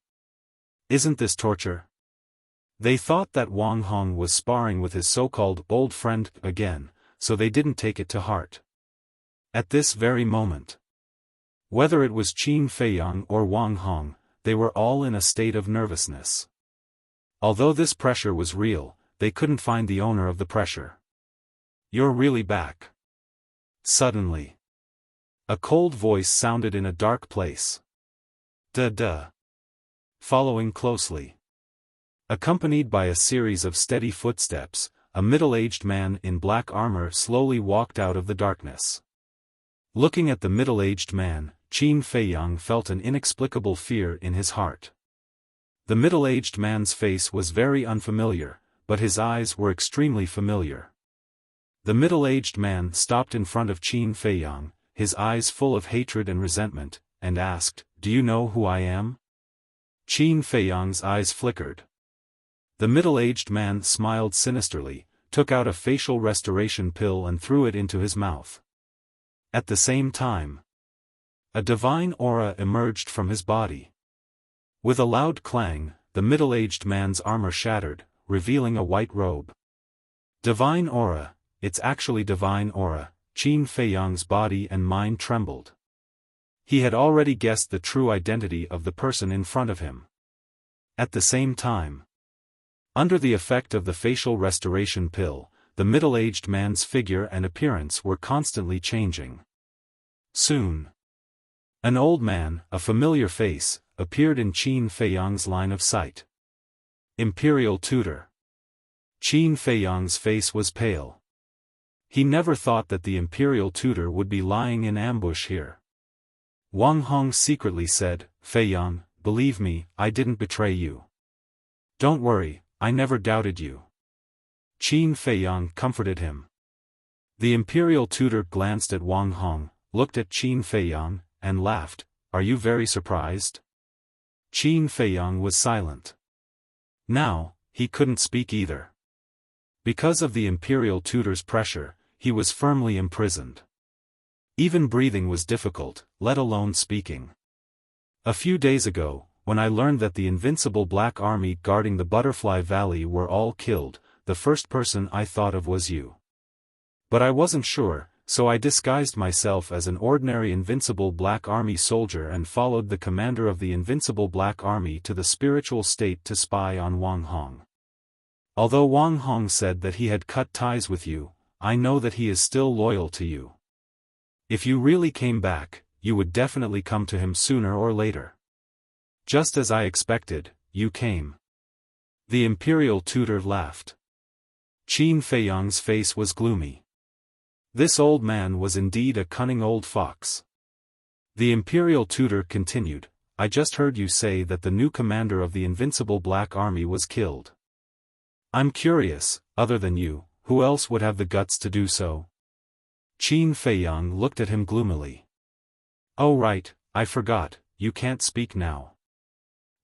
S1: Isn't this torture? They thought that Wang Hong was sparring with his so-called old friend again, so they didn't take it to heart. At this very moment, whether it was Qin Feiyang or Wang Hong, they were all in a state of nervousness. Although this pressure was real, they couldn't find the owner of the pressure. You're really back. Suddenly, a cold voice sounded in a dark place. Duh. Following closely, accompanied by a series of steady footsteps, a middle-aged man in black armor slowly walked out of the darkness. Looking at the middle-aged man, Qin Feiyang felt an inexplicable fear in his heart. The middle-aged man's face was very unfamiliar, but his eyes were extremely familiar. The middle-aged man stopped in front of Qin Feiyang, his eyes full of hatred and resentment, and asked, "Do you know who I am?" Qin Feiyang's eyes flickered. The middle-aged man smiled sinisterly, took out a facial restoration pill and threw it into his mouth. At the same time, a divine aura emerged from his body. With a loud clang, the middle-aged man's armor shattered, revealing a white robe. Divine aura, it's actually divine aura. Qin Feiyang's body and mind trembled. He had already guessed the true identity of the person in front of him. At the same time, under the effect of the facial restoration pill, the middle-aged man's figure and appearance were constantly changing. Soon, an old man, a familiar face, appeared in Qin Feiyang's line of sight. Imperial Tutor. Qin Feiyang's face was pale. He never thought that the Imperial Tutor would be lying in ambush here. Wang Hong secretly said, "Feiyang, believe me, I didn't betray you. Don't worry, I never doubted you." Qin Feiyang comforted him. The Imperial Tutor glanced at Wang Hong, looked at Qin Feiyang, and laughed. "Are you very surprised?" Qin Feiyang was silent. Now, he couldn't speak either. Because of the Imperial Tutor's pressure, he was firmly imprisoned. Even breathing was difficult, let alone speaking. A few days ago, when I learned that the invincible Black Army guarding the Butterfly Valley were all killed, the first person I thought of was you. But I wasn't sure so I disguised myself as an ordinary Invincible Black Army soldier and followed the commander of the Invincible Black Army to the spiritual state to spy on Wang Hong. Although Wang Hong said that he had cut ties with you, I know that he is still loyal to you. If you really came back, you would definitely come to him sooner or later. Just as I expected, you came." The imperial tutor laughed. Qin Feiyang's face was gloomy. This old man was indeed a cunning old fox. The imperial tutor continued, "I just heard you say that the new commander of the Invincible Black Army was killed. I'm curious, other than you, who else would have the guts to do so?" Qin Feiyang looked at him gloomily. "Oh right, I forgot, you can't speak now."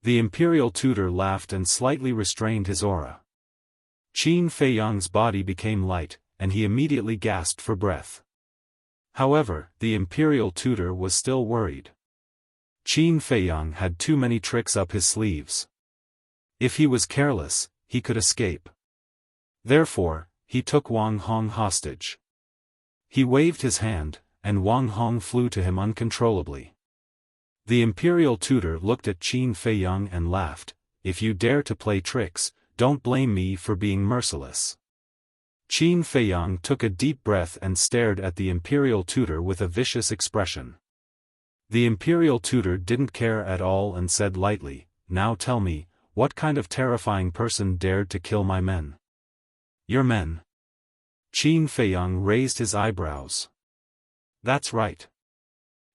S1: The imperial tutor laughed and slightly restrained his aura. Qin Feiyang's body became light, and he immediately gasped for breath. However, the imperial tutor was still worried. Qin Feiyang had too many tricks up his sleeves. If he was careless, he could escape. Therefore, he took Wang Hong hostage. He waved his hand, and Wang Hong flew to him uncontrollably. The imperial tutor looked at Qin Feiyang and laughed, "If you dare to play tricks, don't blame me for being merciless." Qin Feiyang took a deep breath and stared at the imperial tutor with a vicious expression. The imperial tutor didn't care at all and said lightly, "Now tell me, what kind of terrifying person dared to kill my men?" "Your men." Qin Feiyang raised his eyebrows. "That's right.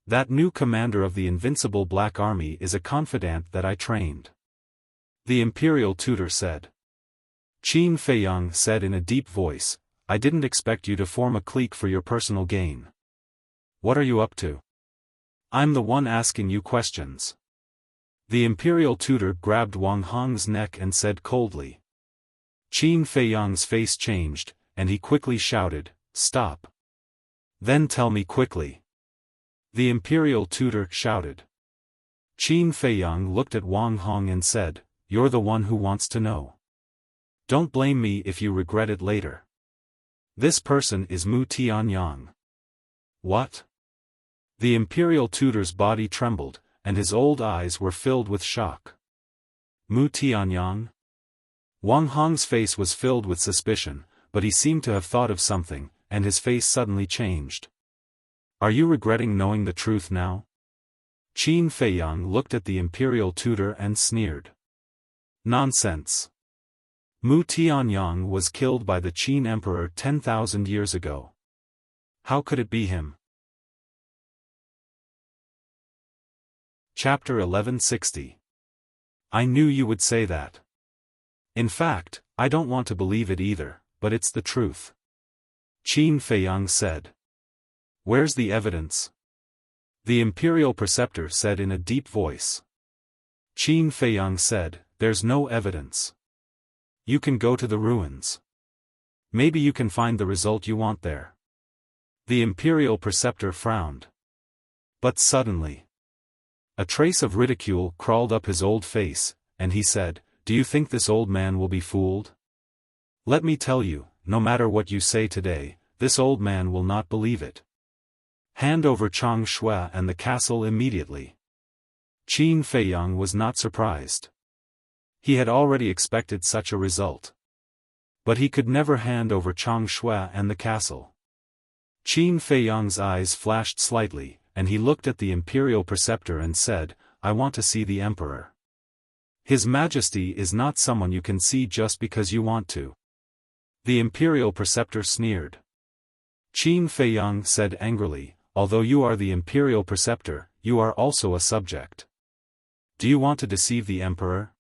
S1: That new commander of the Invincible Black Army is a confidant that I trained," the imperial tutor said. Qin Feiyang said in a deep voice, "I didn't expect you to form a clique for your personal gain. What are you up to? I'm the one asking you questions." The imperial tutor grabbed Wang Hong's neck and said coldly. Qin Feiyang's face changed, and he quickly shouted, "Stop. Then tell me quickly." The imperial tutor shouted. Qin Feiyang looked at Wang Hong and said, "You're the one who wants to know. Don't blame me if you regret it later. This person is Mu Tianyang." "What?" The imperial tutor's body trembled, and his old eyes were filled with shock. "Mu Tianyang?" Wang Hong's face was filled with suspicion, but he seemed to have thought of something, and his face suddenly changed. "Are you regretting knowing the truth now?" Qin Feiyang looked at the imperial tutor and sneered. "Nonsense. Mu Tianyang was killed by the Qin Emperor 10,000 years ago. How could it be him?" Chapter 1160. I knew you would say that. In fact, I don't want to believe it either, but it's the truth. Qin Feiyang said. "Where's the evidence?" The imperial preceptor said in a deep voice. Qin Feiyang said, "There's no evidence. You can go to the ruins. Maybe you can find the result you want there." The imperial preceptor frowned. But suddenly, a trace of ridicule crawled up his old face, and he said, "Do you think this old man will be fooled? Let me tell you, no matter what you say today, this old man will not believe it. Hand over Chang Shui and the castle immediately." Qin Feiyang was not surprised. He had already expected such a result. But he could never hand over Chang Shui and the castle. Qin Feiyang's eyes flashed slightly, and he looked at the imperial preceptor and said, "I want to see the emperor. His Majesty is not someone you can see just because you want to." The imperial preceptor sneered. Qin Feiyang said angrily, "Although you are the imperial preceptor, you are also a subject. Do you want to deceive the emperor?"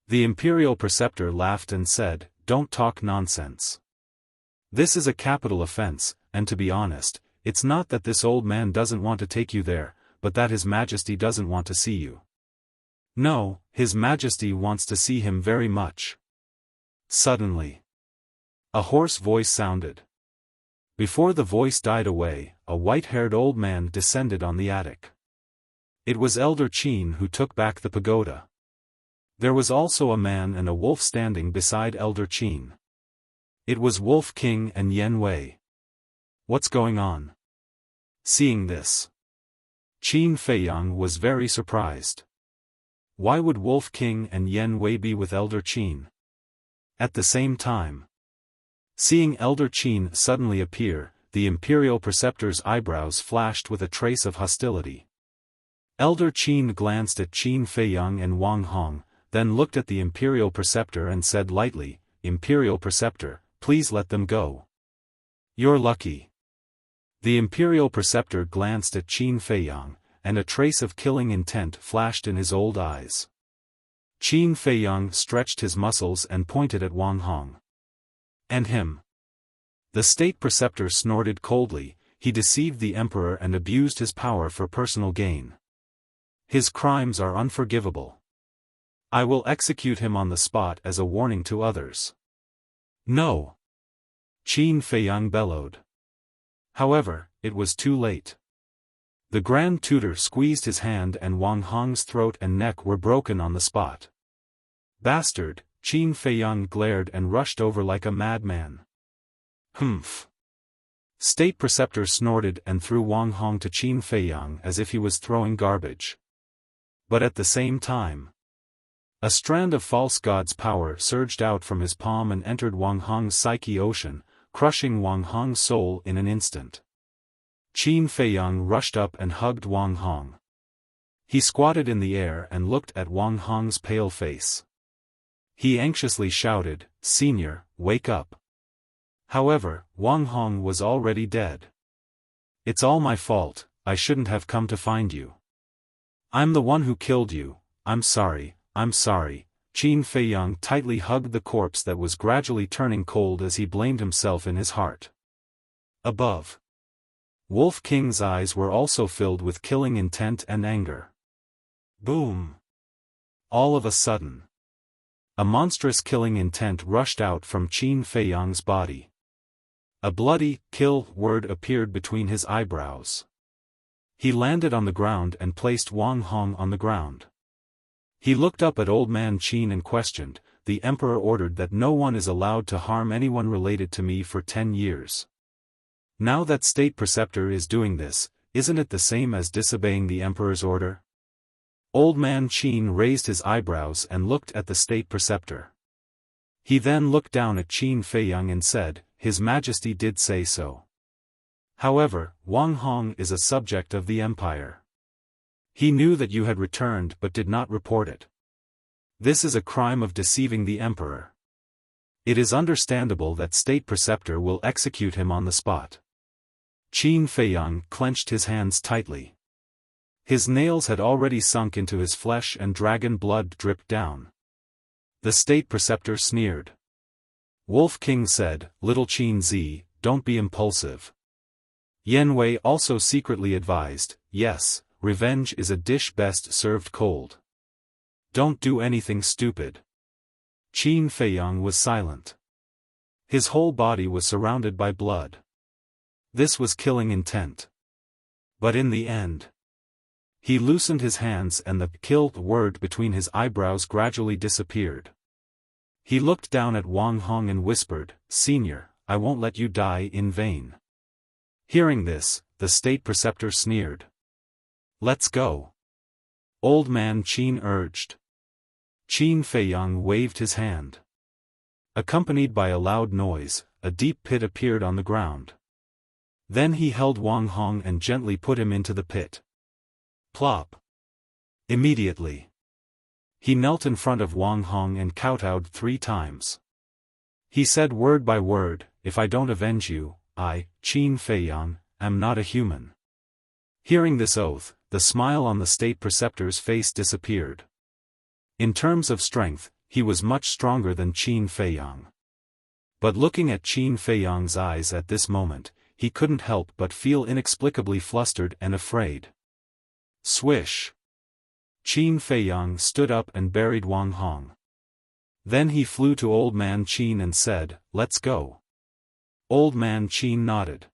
S1: The imperial preceptor laughed and said, "Don't talk nonsense. This is a capital offense, and to be honest, it's not that this old man doesn't want to take you there, but that His Majesty doesn't want to see you. No, His Majesty wants to see him very much." Suddenly, a hoarse voice sounded. Before the voice died away, a white-haired old man descended on the attic. It was Elder Qin who took back the pagoda. There was also a man and a wolf standing beside Elder Qin. It was Wolf King and Yen Wei. What's going on? Seeing this, Qin Feiyang was very surprised. Why would Wolf King and Yan Wei be with Elder Qin? At the same time, seeing Elder Qin suddenly appear, the Imperial Preceptor's eyebrows flashed with a trace of hostility. Elder Qin glanced at Qin Feiyang and Wang Hong, then looked at the Imperial Preceptor and said lightly, "Imperial Preceptor, please let them go." "You're lucky." The Imperial Preceptor glanced at Qin Feiyang, and a trace of killing intent flashed in his old eyes. Qin Feiyang stretched his muscles and pointed at Wang Hong. "And him?" The State Preceptor snorted coldly. "He deceived the Emperor and abused his power for personal gain. His crimes are unforgivable. I will execute him on the spot as a warning to others." "No!" Qin Feiyang bellowed. However, it was too late. The Grand Tutor squeezed his hand and Wang Hong's throat and neck were broken on the spot. "Bastard!" Qin Feiyang glared and rushed over like a madman. "Humph!" State Preceptor snorted and threw Wang Hong to Qin Feiyang as if he was throwing garbage. But at the same time, a strand of false god's power surged out from his palm and entered Wang Hong's psyche ocean, crushing Wang Hong's soul in an instant. Qin Feiyang rushed up and hugged Wang Hong. He squatted in the air and looked at Wang Hong's pale face. He anxiously shouted, "Senior, wake up." However, Wang Hong was already dead. "It's all my fault, I shouldn't have come to find you. I'm the one who killed you, I'm sorry. Qin Feiyang tightly hugged the corpse that was gradually turning cold as he blamed himself in his heart. Above, Wolf King's eyes were also filled with killing intent and anger. Boom! All of a sudden, a monstrous killing intent rushed out from Qin Feiyang's body. A bloody, kill word appeared between his eyebrows. He landed on the ground and placed Wang Hong on the ground. He looked up at Old Man Qin and questioned, "The Emperor ordered that no one is allowed to harm anyone related to me for 10 years. Now that State Preceptor is doing this, isn't it the same as disobeying the Emperor's order?" Old Man Qin raised his eyebrows and looked at the State Preceptor. He then looked down at Qin Feiyang and said, "His Majesty did say so. However, Wang Hong is a subject of the Empire. He knew that you had returned but did not report it. This is a crime of deceiving the Emperor. It is understandable that State Preceptor will execute him on the spot." Qin Feiyang clenched his hands tightly. His nails had already sunk into his flesh and dragon blood dripped down. The State Preceptor sneered. Wolf King said, "Little Qin Zi, don't be impulsive." Yan Wei also secretly advised, "Yes, revenge is a dish best served cold. Don't do anything stupid." Qin Feiyang was silent. His whole body was surrounded by blood. This was killing intent. But in the end, he loosened his hands and the kill word between his eyebrows gradually disappeared. He looked down at Wang Hong and whispered, "Senior, I won't let you die in vain." Hearing this, the State Preceptor sneered. "Let's go," Old Man Qin urged. Qin Feiyang waved his hand. Accompanied by a loud noise, a deep pit appeared on the ground. Then he held Wang Hong and gently put him into the pit. Plop! Immediately, he knelt in front of Wang Hong and kowtowed 3 times. He said word by word, "If I don't avenge you, I, Qin Feiyang, am not a human." Hearing this oath, the smile on the State Preceptor's face disappeared. In terms of strength, he was much stronger than Qin Feiyang. But looking at Qin Feiyang's eyes at this moment, he couldn't help but feel inexplicably flustered and afraid. Swish! Qin Feiyang stood up and buried Wang Hong. Then he flew to Old Man Qin and said, "Let's go." Old Man Qin nodded.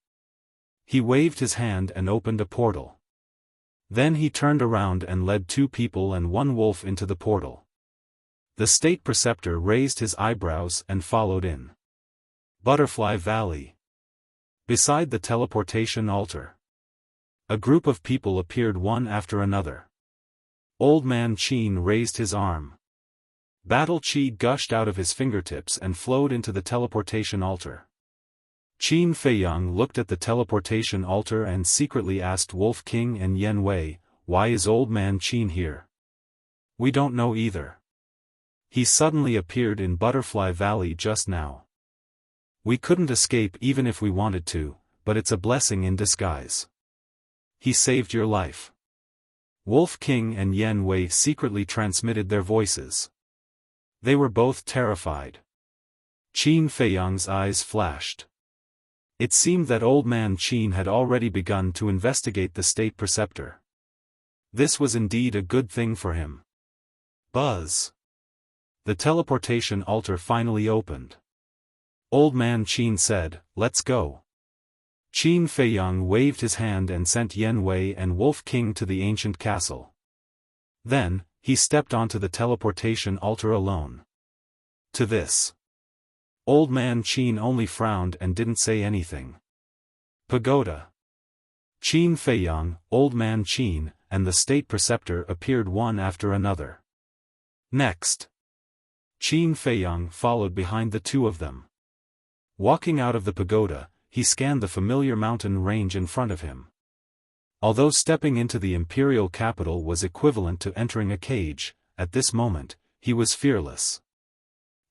S1: He waved his hand and opened a portal. Then he turned around and led 2 people and 1 wolf into the portal. The State Preceptor raised his eyebrows and followed in. Butterfly Valley. Beside the teleportation altar, a group of people appeared one after another. Old Man Qin raised his arm. Battle Qi gushed out of his fingertips and flowed into the teleportation altar. Qin Feiyang looked at the teleportation altar and secretly asked Wolf King and Yen Wei, "Why is Old Man Qin here?" "We don't know either. He suddenly appeared in Butterfly Valley just now. We couldn't escape even if we wanted to, but it's a blessing in disguise. He saved your life." Wolf King and Yen Wei secretly transmitted their voices. They were both terrified. Qin Feiyang's eyes flashed. It seemed that Old Man Qin had already begun to investigate the state preceptor. This was indeed a good thing for him. Buzz. The teleportation altar finally opened. Old Man Qin said, "Let's go." Qin Feiyang waved his hand and sent Yen Wei and Wolf King to the ancient castle. Then, he stepped onto the teleportation altar alone. To this, Old Man Qin only frowned and didn't say anything. Pagoda. Qin Feiyang, Old Man Qin, and the state preceptor appeared one after another. Next, Qin Feiyang followed behind the two of them. Walking out of the pagoda, he scanned the familiar mountain range in front of him. Although stepping into the imperial capital was equivalent to entering a cage, at this moment, he was fearless.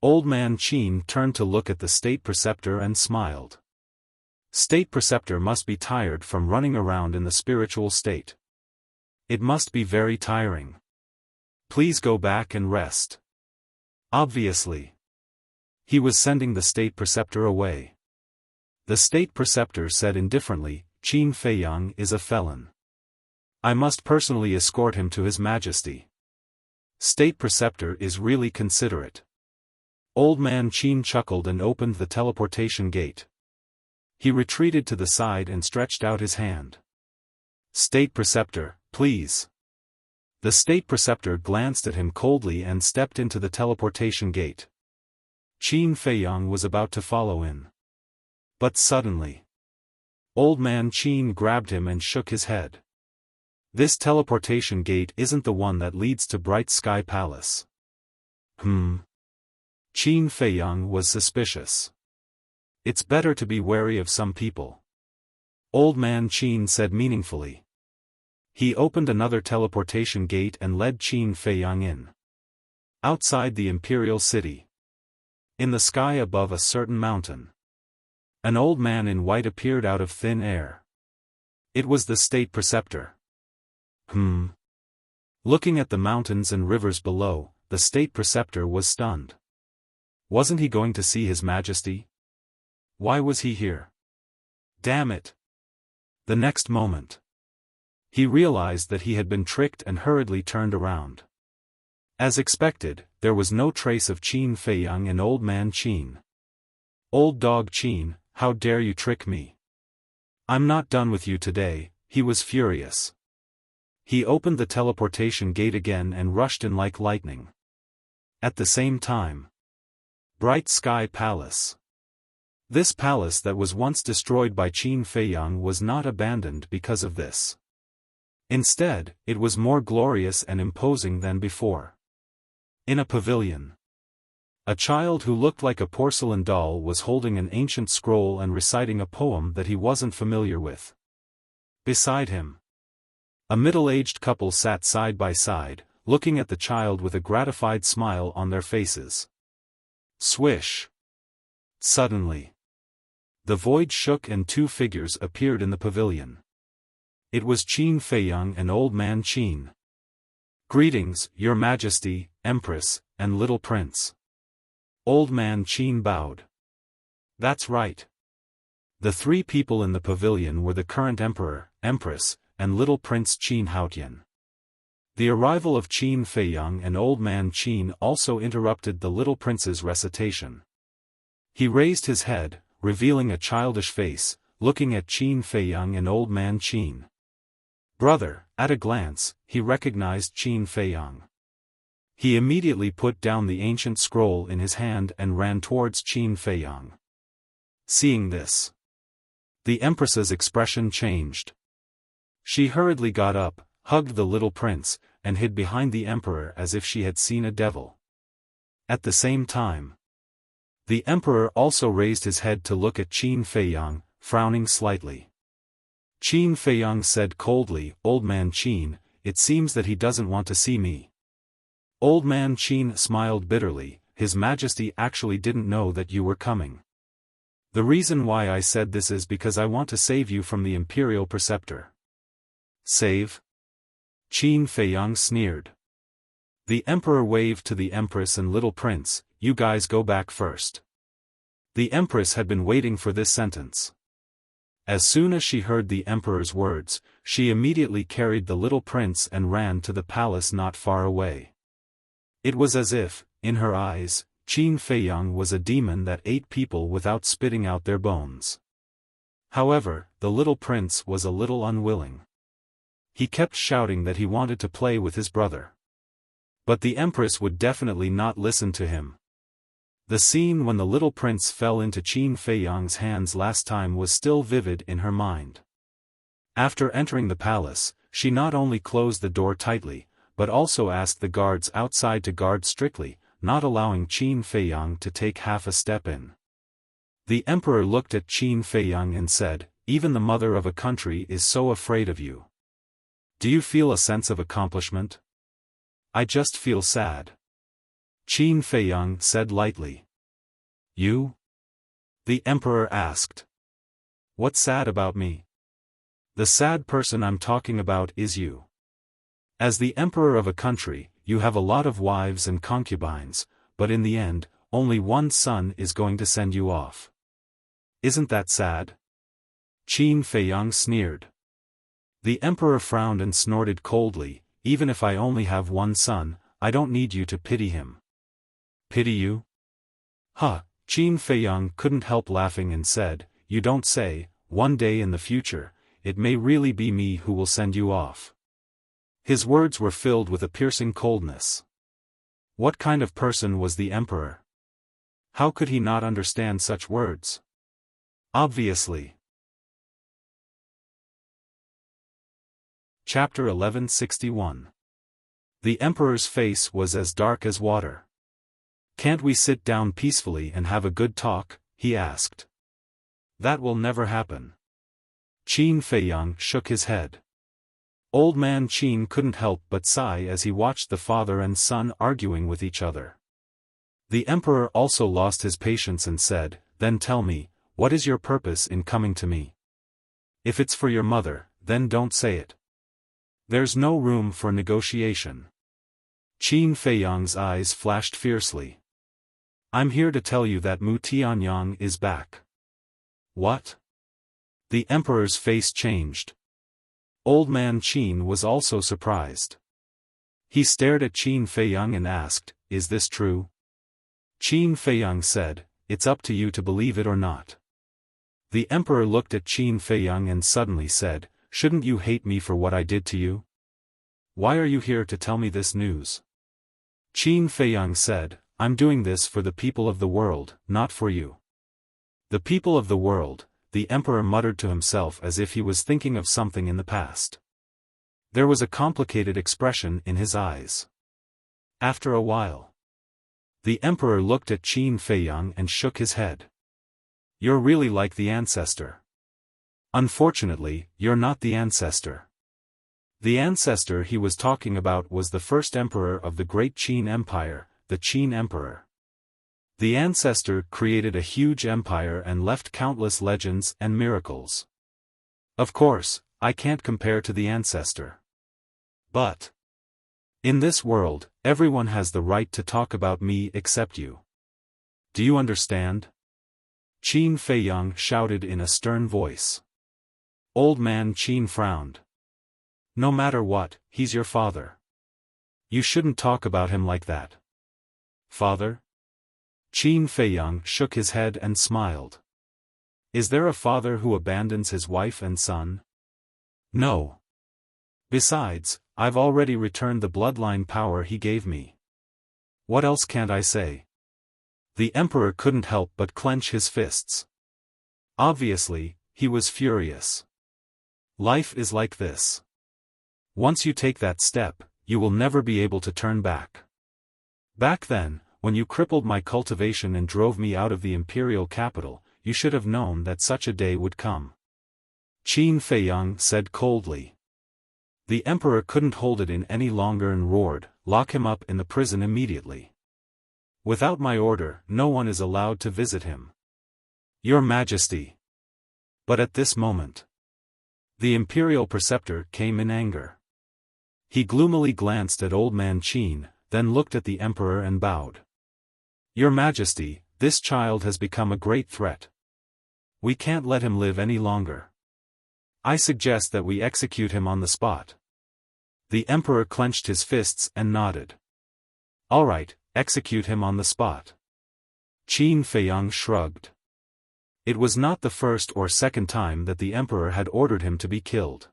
S1: Old Man Qin turned to look at the state preceptor and smiled. State preceptor must be tired from running around in the spiritual state. It must be very tiring. Please go back and rest. Obviously, he was sending the state preceptor away. The state preceptor said indifferently, "Qin Feiyang is a felon. I must personally escort him to His Majesty." State preceptor is really considerate. Old Man Qin chuckled and opened the teleportation gate. He retreated to the side and stretched out his hand. "State preceptor, please." The state preceptor glanced at him coldly and stepped into the teleportation gate. Qin Feiyang was about to follow in. But suddenly, Old Man Qin grabbed him and shook his head. "This teleportation gate isn't the one that leads to Bright Sky Palace." Qin Feiyang was suspicious. "It's better to be wary of some people," Old Man Qin said meaningfully. He opened another teleportation gate and led Qin Feiyang in. Outside the imperial city, in the sky above a certain mountain, an old man in white appeared out of thin air. It was the state preceptor. Looking at the mountains and rivers below, the state preceptor was stunned. Wasn't he going to see His Majesty? Why was he here? Damn it! The next moment, he realized that he had been tricked and hurriedly turned around. As expected, there was no trace of Qin Feiyang and Old Man Qin. "Old dog Qin, how dare you trick me? I'm not done with you today," he was furious. He opened the teleportation gate again and rushed in like lightning. At the same time, Bright Sky Palace. This palace that was once destroyed by Qin Feiyang was not abandoned because of this. Instead, it was more glorious and imposing than before. In a pavilion, a child who looked like a porcelain doll was holding an ancient scroll and reciting a poem that he wasn't familiar with. Beside him, a middle-aged couple sat side by side, looking at the child with a gratified smile on their faces. Swish! Suddenly, the void shook and two figures appeared in the pavilion. It was Qin Feiyang and Old Man Qin. "Greetings, Your Majesty, Empress, and Little Prince." Old Man Qin bowed. That's right. The three people in the pavilion were the current Emperor, Empress, and Little Prince Qin Haotian. The arrival of Qin Feiyang and Old Man Qin also interrupted the little prince's recitation. He raised his head, revealing a childish face, looking at Qin Feiyang and Old Man Qin. Brother, at a glance, he recognized Qin Feiyang. He immediately put down the ancient scroll in his hand and ran towards Qin Feiyang. Seeing this, The Empress's expression changed. She hurriedly got up, hugged the little prince, and hid behind the emperor as if she had seen a devil. At the same time, the emperor also raised his head to look at Qin Feiyang, frowning slightly. Qin Feiyang said coldly, "Old man Qin, it seems that he doesn't want to see me." Old man Qin smiled bitterly, "His Majesty actually didn't know that you were coming. The reason why I said this is because I want to save you from the imperial preceptor." "Save?" Qin Feiyang sneered. The emperor waved to the empress and little prince, "You guys go back first." The empress had been waiting for this sentence. As soon as she heard the emperor's words, she immediately carried the little prince and ran to the palace not far away. It was as if, in her eyes, Qin Feiyang was a demon that ate people without spitting out their bones. However, the little prince was a little unwilling. He kept shouting that he wanted to play with his brother. But the empress would definitely not listen to him. The scene when the little prince fell into Qin Feiyang's hands last time was still vivid in her mind. After entering the palace, she not only closed the door tightly, but also asked the guards outside to guard strictly, not allowing Qin Feiyang to take half a step in. The emperor looked at Qin Feiyang and said, "Even the mother of a country is so afraid of you. Do you feel a sense of accomplishment?" "I just feel sad," Qin Feiyang said lightly. "You?" the emperor asked. "What's sad about me?" "The sad person I'm talking about is you. As the emperor of a country, you have a lot of wives and concubines, but in the end, only one son is going to send you off. Isn't that sad?" Qin Feiyang sneered. The emperor frowned and snorted coldly, "Even if I only have one son, I don't need you to pity him." "Pity you?" "Huh." Qin Feiyang couldn't help laughing and said, "You don't say. One day in the future, it may really be me who will send you off." His words were filled with a piercing coldness. What kind of person was the emperor? How could he not understand such words? Obviously. Chapter 1161. The emperor's face was as dark as water. "Can't we sit down peacefully and have a good talk?" he asked. "That will never happen." Qin Feiyang shook his head. Old man Qin couldn't help but sigh as he watched the father and son arguing with each other. The emperor also lost his patience and said, "Then tell me, what is your purpose in coming to me? If it's for your mother, then don't say it. There's no room for negotiation." Qin Feiyang's eyes flashed fiercely. "I'm here to tell you that Mu Tianyang is back." "What?" The emperor's face changed. Old man Qin was also surprised. He stared at Qin Feiyang and asked, "Is this true?" Qin Feiyang said, "It's up to you to believe it or not." The emperor looked at Qin Feiyang and suddenly said, "Shouldn't you hate me for what I did to you? Why are you here to tell me this news?" Qin Feiyang said, "I'm doing this for the people of the world, not for you." "The people of the world," the emperor muttered to himself as if he was thinking of something in the past. There was a complicated expression in his eyes. After a while, the emperor looked at Qin Feiyang and shook his head. "You're really like the ancestor. Unfortunately, you're not the ancestor." The ancestor he was talking about was the first emperor of the Great Qin Empire, the Qin Emperor. The ancestor created a huge empire and left countless legends and miracles. Of course, I can't compare to the ancestor. But in this world, everyone has the right to talk about me except you. Do you understand?" Qin Feiyang shouted in a stern voice. Old man Qin frowned. "No matter what, he's your father. You shouldn't talk about him like that." "Father?" Qin Feiyang shook his head and smiled. "Is there a father who abandons his wife and son? No. Besides, I've already returned the bloodline power he gave me. What else can't I say?" The emperor couldn't help but clench his fists. Obviously, He was furious. Life is like this. Once you take that step, you will never be able to turn back. Back then, when you crippled my cultivation and drove me out of the imperial capital, you should have known that such a day would come. Qin Feiyang said coldly. The emperor couldn't hold it in any longer and roared, "Lock him up in the prison immediately. Without my order, no one is allowed to visit him. Your Majesty." But at this moment, the imperial preceptor came in anger. He gloomily glanced at old man Qin, then looked at the emperor and bowed. "Your Majesty, this child has become a great threat. We can't let him live any longer. I suggest that we execute him on the spot." The emperor clenched his fists and nodded. "All right, execute him on the spot." Qin Feiyang shrugged. It was not the first or second time that the emperor had ordered him to be killed.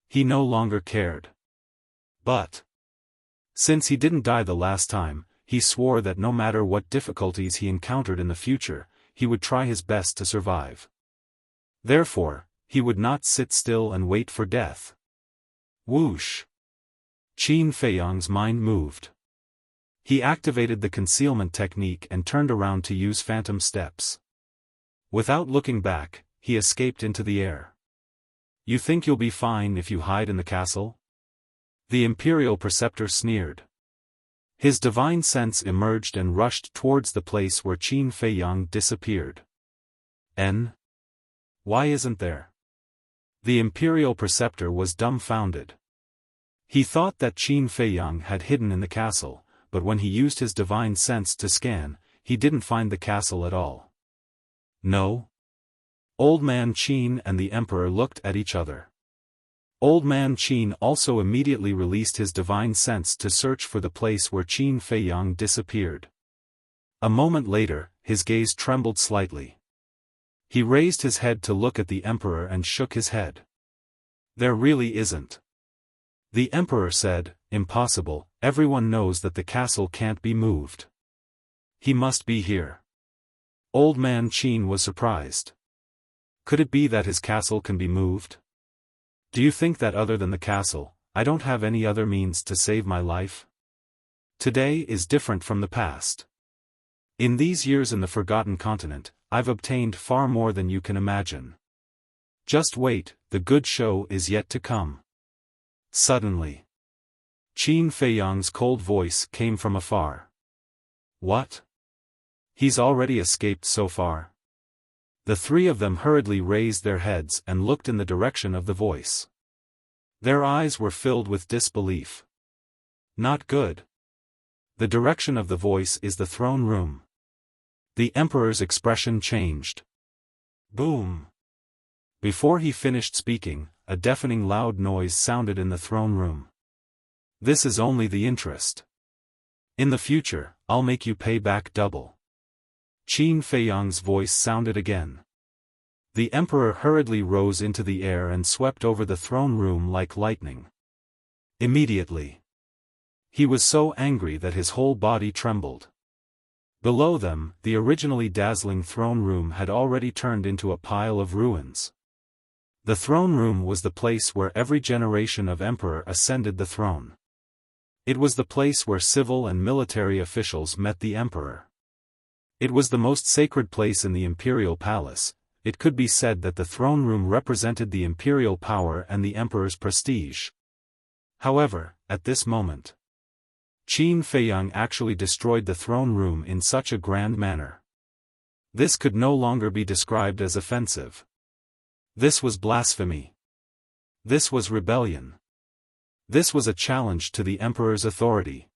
S1: He no longer cared. But since he didn't die the last time, he swore that no matter what difficulties he encountered in the future, he would try his best to survive. Therefore, he would not sit still and wait for death. Whoosh! Qin Feiyang's mind moved. He activated the concealment technique and turned around to use phantom steps. Without looking back, he escaped into the air. "You think you'll be fine if you hide in the castle?" The imperial preceptor sneered. His divine sense emerged and rushed towards the place where Qin Feiyang disappeared. Why isn't there?" The imperial preceptor was dumbfounded. He thought that Qin Feiyang had hidden in the castle, but when he used his divine sense to scan, he didn't find the castle at all. No? Old man Qin and the emperor looked at each other. Old man Qin also immediately released his divine sense to search for the place where Qin Feiyang disappeared. A moment later, his gaze trembled slightly. He raised his head to look at the emperor and shook his head. "There really isn't." The emperor said, "Impossible, everyone knows that the castle can't be moved. He must be here." Old man Qin was surprised. Could it be that his castle can be moved? "Do you think that other than the castle, I don't have any other means to save my life? Today is different from the past. In these years in the Forgotten Continent, I've obtained far more than you can imagine. Just wait, the good show is yet to come." Suddenly, Qin Feiyang's cold voice came from afar. "What? He's already escaped so far?" The three of them hurriedly raised their heads and looked in the direction of the voice. Their eyes were filled with disbelief. "Not good. The direction of the voice is the throne room." The emperor's expression changed. Boom! Before he finished speaking, a deafening loud noise sounded in the throne room. "This is only the interest. In the future, I'll make you pay back double." Qin Feiyang's voice sounded again. The emperor hurriedly rose into the air and swept over the throne room like lightning. Immediately, he was so angry that his whole body trembled. Below them, the originally dazzling throne room had already turned into a pile of ruins. The throne room was the place where every generation of emperor ascended the throne. It was the place where civil and military officials met the emperor. It was the most sacred place in the imperial palace. It could be said that the throne room represented the imperial power and the emperor's prestige. However, at this moment, Qin Feiyang actually destroyed the throne room in such a grand manner. This could no longer be described as offensive. This was blasphemy. This was rebellion. This was a challenge to the emperor's authority.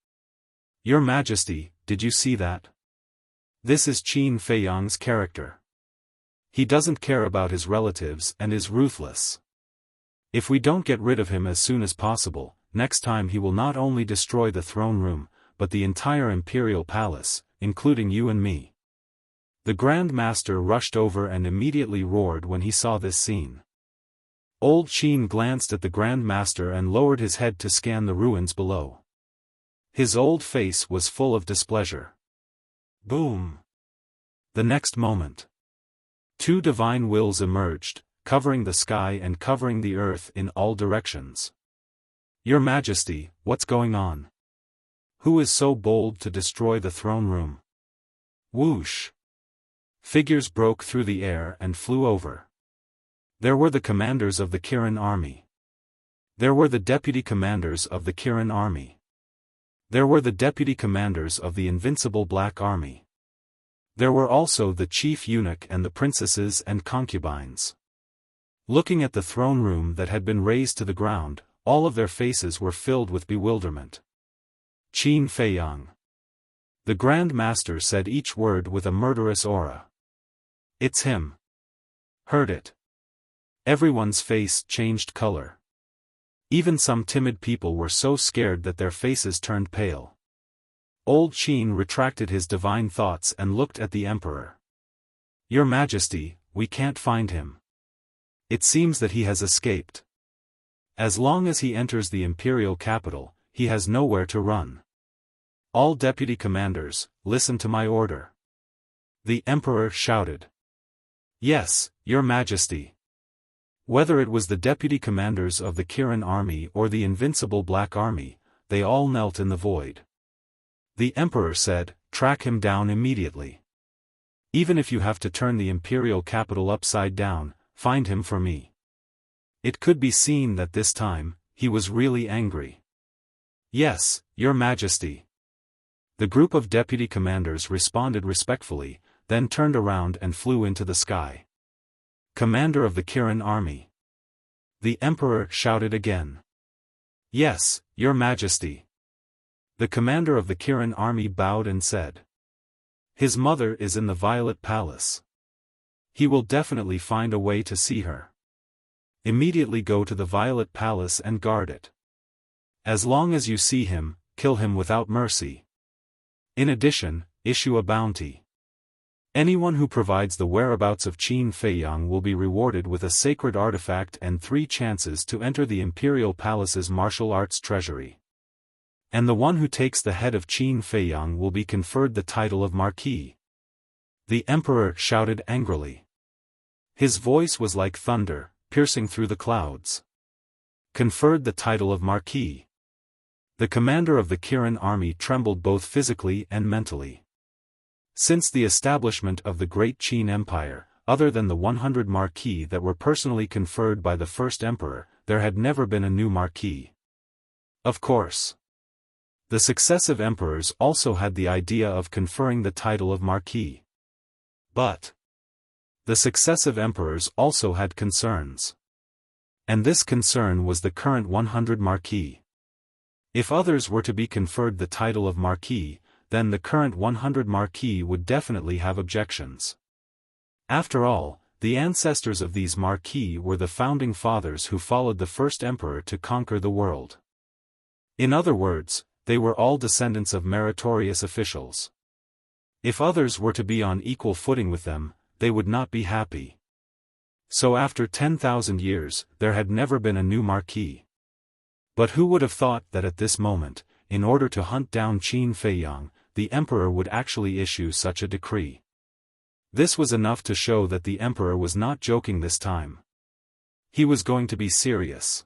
S1: "Your Majesty, did you see that? This is Qin Feiyang's character. He doesn't care about his relatives and is ruthless. If we don't get rid of him as soon as possible, next time he will not only destroy the throne room, but the entire imperial palace, including you and me." The Grand Master rushed over and immediately roared when he saw this scene. Old Qin glanced at the Grand Master and lowered his head to scan the ruins below. His old face was full of displeasure. Boom! The next moment, Two divine wills emerged, covering the sky and covering the earth in all directions. Your Majesty, what's going on? Who is so bold to destroy the throne room? Whoosh! Figures broke through the air and flew over. There were the commanders of the Kirin army. There were the deputy commanders of the Kirin army. There were the deputy commanders of the invincible Black Army. There were also the chief eunuch and the princesses and concubines. Looking at the throne room that had been razed to the ground, all of their faces were filled with bewilderment. Qin Feiyang. The Grand Master said each word with a murderous aura. It's him. Heard it. Everyone's face changed color. Even some timid people were so scared that their faces turned pale. Old Qin retracted his divine thoughts and looked at the Emperor. Your Majesty, we can't find him. It seems that he has escaped. As long as he enters the imperial capital, he has nowhere to run. All deputy commanders, listen to my order. The Emperor shouted. Yes, Your Majesty. Whether it was the deputy commanders of the Kirin army or the invincible Black Army, they all knelt in the void. The Emperor said, track him down immediately. Even if you have to turn the imperial capital upside down, find him for me. It could be seen that this time, he was really angry. Yes, Your Majesty. The group of deputy commanders responded respectfully, then turned around and flew into the sky. Commander of the Kirin army. The Emperor shouted again. Yes, Your Majesty. The commander of the Kirin army bowed and said. His mother is in the Violet Palace. He will definitely find a way to see her. Immediately go to the Violet Palace and guard it. As long as you see him, kill him without mercy. In addition, issue a bounty. Anyone who provides the whereabouts of Qin Feiyang will be rewarded with a sacred artifact and 3 chances to enter the Imperial Palace's martial arts treasury. And the one who takes the head of Qin Feiyang will be conferred the title of Marquis. The Emperor shouted angrily. His voice was like thunder, piercing through the clouds. Conferred the title of Marquis. The commander of the Kirin army trembled both physically and mentally. Since the establishment of the Great Qin Empire, other than the 100 Marquis that were personally conferred by the first emperor, there had never been a new Marquis. Of course. The successive emperors also had the idea of conferring the title of Marquis. But the successive emperors also had concerns. And this concern was the current 100 Marquis. If others were to be conferred the title of Marquis, then the current 100 Marquis would definitely have objections. After all, the ancestors of these Marquis were the founding fathers who followed the first emperor to conquer the world. In other words, they were all descendants of meritorious officials. If others were to be on equal footing with them, they would not be happy. So after 10,000 years, there had never been a new Marquis. But who would have thought that at this moment, in order to hunt down Qin Feiyang, the emperor would actually issue such a decree? This was enough to show that the emperor was not joking this time. He was going to be serious.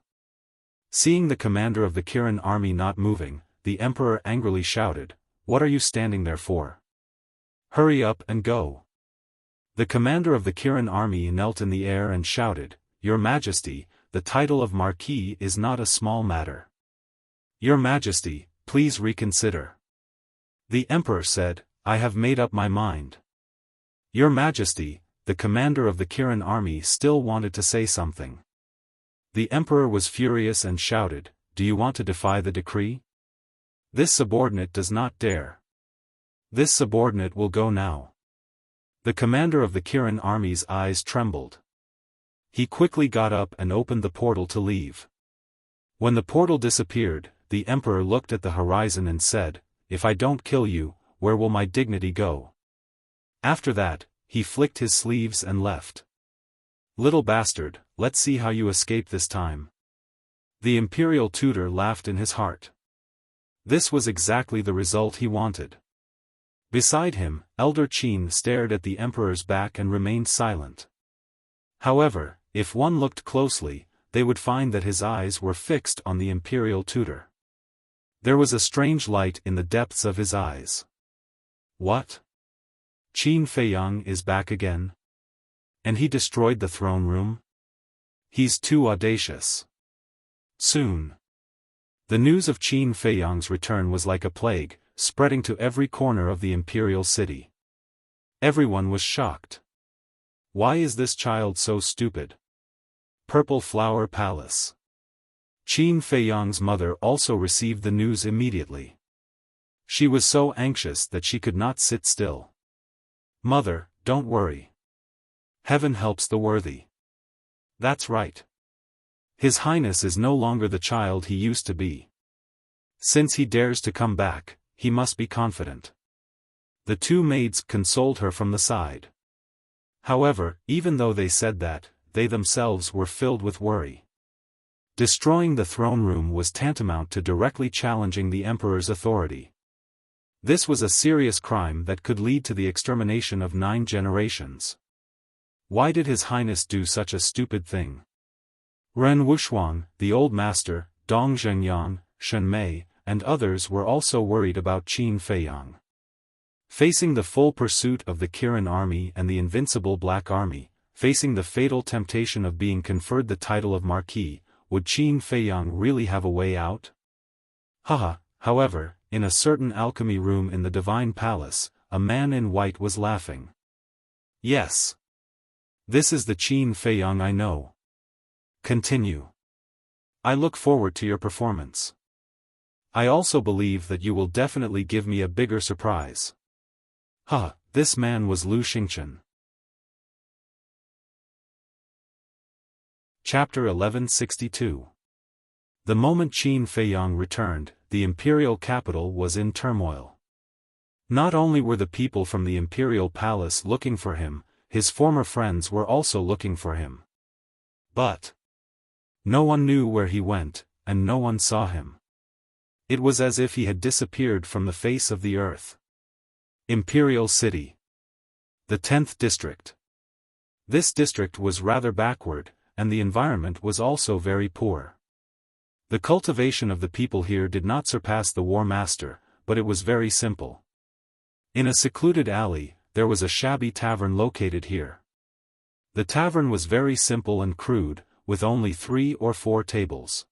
S1: Seeing the commander of the Kirin army not moving, the emperor angrily shouted, "What are you standing there for? Hurry up and go." The commander of the Kirin army knelt in the air and shouted, "Your Majesty, the title of Marquis is not a small matter. Your Majesty, please reconsider." The emperor said, "I have made up my mind." Your Majesty, the commander of the Kirin army still wanted to say something. The emperor was furious and shouted, "Do you want to defy the decree? This subordinate does not dare. This subordinate will go now." The commander of the Kirin army's eyes trembled. He quickly got up and opened the portal to leave. When the portal disappeared, the emperor looked at the horizon and said, "If I don't kill you, where will my dignity go?" After that, he flicked his sleeves and left. "Little bastard, let's see how you escape this time." The imperial tutor laughed in his heart. This was exactly the result he wanted. Beside him, Elder Qin stared at the emperor's back and remained silent. However, if one looked closely, they would find that his eyes were fixed on the imperial tutor. There was a strange light in the depths of his eyes. What? Qin Feiyang is back again? And he destroyed the throne room? He's too audacious. Soon. The news of Qin Feiyang's return was like a plague, spreading to every corner of the imperial city. Everyone was shocked. Why is this child so stupid? Purple Flower Palace. Qin Feiyang's mother also received the news immediately. She was so anxious that she could not sit still. Mother, don't worry. Heaven helps the worthy. That's right. His Highness is no longer the child he used to be. Since he dares to come back, he must be confident. The two maids consoled her from the side. However, even though they said that, they themselves were filled with worry. Destroying the throne room was tantamount to directly challenging the emperor's authority. This was a serious crime that could lead to the extermination of 9 generations. Why did His Highness do such a stupid thing? Ren Wuxuang, the old master, Dong Zhengyang, Shen Mei, and others were also worried about Qin Feiyang. Facing the full pursuit of the Kirin army and the invincible Black Army, facing the fatal temptation of being conferred the title of Marquis, would Qin Feiyang really have a way out? Haha, however, in a certain alchemy room in the Divine Palace, a man in white was laughing. Yes. This is the Qin Feiyang I know. Continue. I look forward to your performance. I also believe that you will definitely give me a bigger surprise. This man was Lu Xingchen. Chapter 1162. The moment Qin Feiyang returned, the imperial capital was in turmoil. Not only were the people from the imperial palace looking for him, his former friends were also looking for him. But no one knew where he went, and no one saw him. It was as if he had disappeared from the face of the earth. Imperial City. The 10th District. This district was rather backward, and the environment was also very poor. The cultivation of the people here did not surpass the War Master, but it was very simple. In a secluded alley, there was a shabby tavern located here. The tavern was very simple and crude, with only 3 or 4 tables.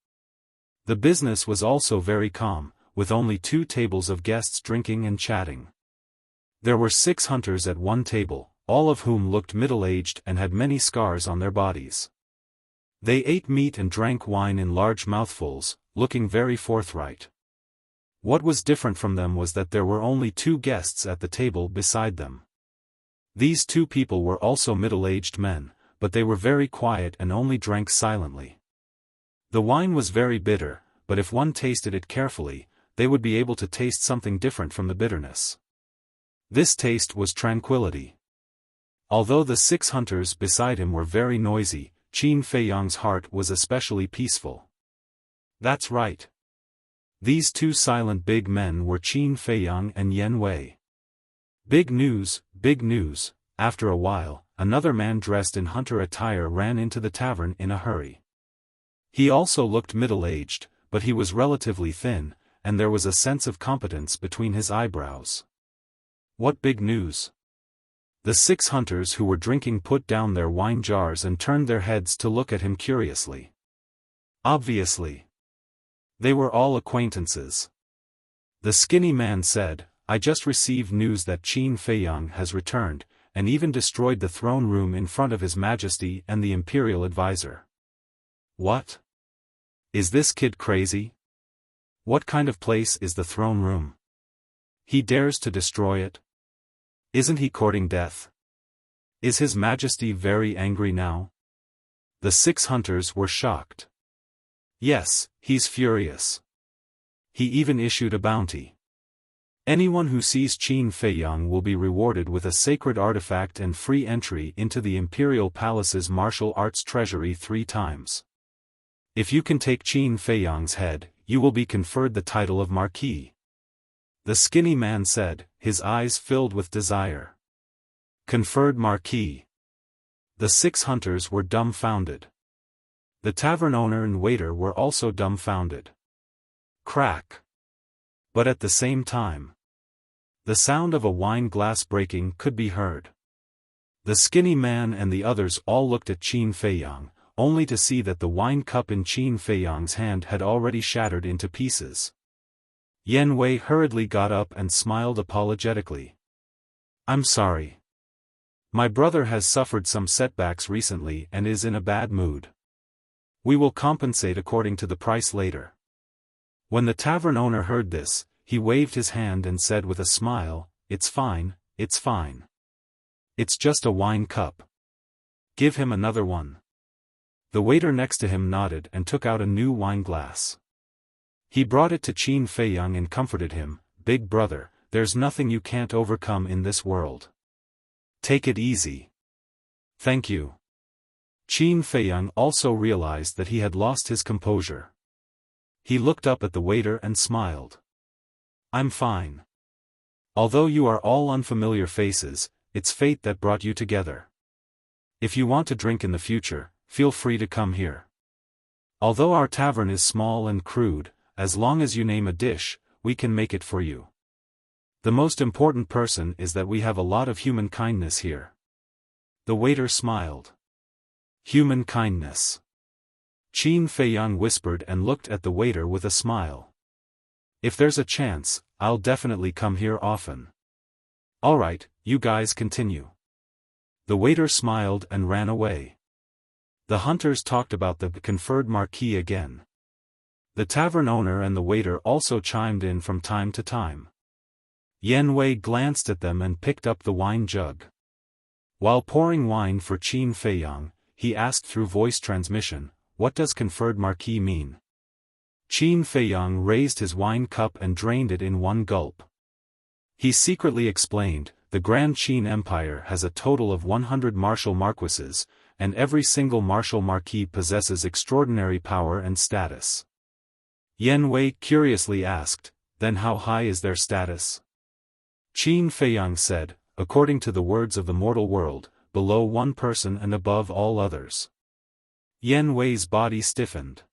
S1: The business was also very calm, with only 2 tables of guests drinking and chatting. There were 6 hunters at one table, all of whom looked middle-aged and had many scars on their bodies. They ate meat and drank wine in large mouthfuls, looking very forthright. What was different from them was that there were only 2 guests at the table beside them. These 2 people were also middle-aged men, but they were very quiet and only drank silently. The wine was very bitter, but if one tasted it carefully, they would be able to taste something different from the bitterness. This taste was tranquility. Although the 6 hunters beside him were very noisy, Qin Feiyang's heart was especially peaceful. That's right. These 2 silent big men were Qin Feiyang and Yen Wei. Big news, big news. After a while, another man dressed in hunter attire ran into the tavern in a hurry. He also looked middle-aged, but he was relatively thin, and there was a sense of competence between his eyebrows. What big news? The 6 hunters who were drinking put down their wine jars and turned their heads to look at him curiously. Obviously. They were all acquaintances. The skinny man said, I just received news that Qin Feiyang has returned, and even destroyed the throne room in front of His Majesty and the Imperial Advisor. What? Is this kid crazy? What kind of place is the throne room? He dares to destroy it? Isn't he courting death? Is His Majesty very angry now? The 6 hunters were shocked. Yes, he's furious. He even issued a bounty. Anyone who sees Qin Feiyang will be rewarded with a sacred artifact and free entry into the Imperial Palace's martial arts treasury 3 times. If you can take Qin Feiyang's head, you will be conferred the title of Marquis. The skinny man said, his eyes filled with desire. Conferred Marquis. The 6 hunters were dumbfounded. The tavern owner and waiter were also dumbfounded. Crack. But at the same time, the sound of a wine glass breaking could be heard. The skinny man and the others all looked at Qin Feiyang, only to see that the wine cup in Qin Feiyang's hand had already shattered into pieces. Yan Wei hurriedly got up and smiled apologetically. "I'm sorry. My brother has suffered some setbacks recently and is in a bad mood. We will compensate according to the price later." When the tavern owner heard this, he waved his hand and said with a smile, "It's fine, it's fine. It's just a wine cup. Give him another one." The waiter next to him nodded and took out a new wine glass. He brought it to Qin Feiyang and comforted him, "Big brother, there's nothing you can't overcome in this world. Take it easy." "Thank you." Qin Feiyang also realized that he had lost his composure. He looked up at the waiter and smiled. "I'm fine. Although you are all unfamiliar faces, it's fate that brought you together. If you want to drink in the future, feel free to come here. Although our tavern is small and crude, as long as you name a dish, we can make it for you. The most important person is that we have a lot of human kindness here." The waiter smiled. "Human kindness." Qin Feiyang whispered and looked at the waiter with a smile. "If there's a chance, I'll definitely come here often." "Alright, you guys continue." The waiter smiled and ran away. The hunters talked about the conferred marquis again. The tavern owner and the waiter also chimed in from time to time. Yan Wei glanced at them and picked up the wine jug. While pouring wine for Qin Feiyang, he asked through voice transmission, "What does conferred marquis mean?" Qin Feiyang raised his wine cup and drained it in one gulp. He secretly explained, "The Grand Qin Empire has a total of 100 martial marquises, and every single martial marquis possesses extraordinary power and status." Yan Wei curiously asked, "Then how high is their status?" Qin Feiyang said, "According to the words of the mortal world, below one person and above all others." Yan Wei's body stiffened.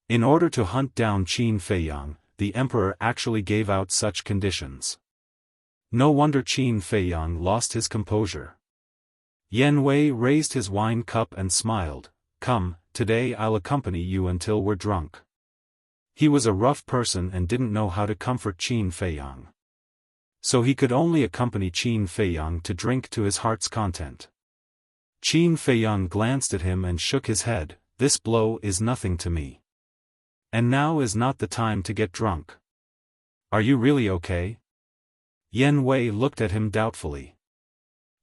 S1: In order to hunt down Qin Feiyang, the emperor actually gave out such conditions. No wonder Qin Feiyang lost his composure. Yan Wei raised his wine cup and smiled, "Come, today I'll accompany you until we're drunk." He was a rough person and didn't know how to comfort Qin Feiyang. So he could only accompany Qin Feiyang to drink to his heart's content. Qin Feiyang glanced at him and shook his head, "This blow is nothing to me. And now is not the time to get drunk. Are you really okay?" Yan Wei looked at him doubtfully.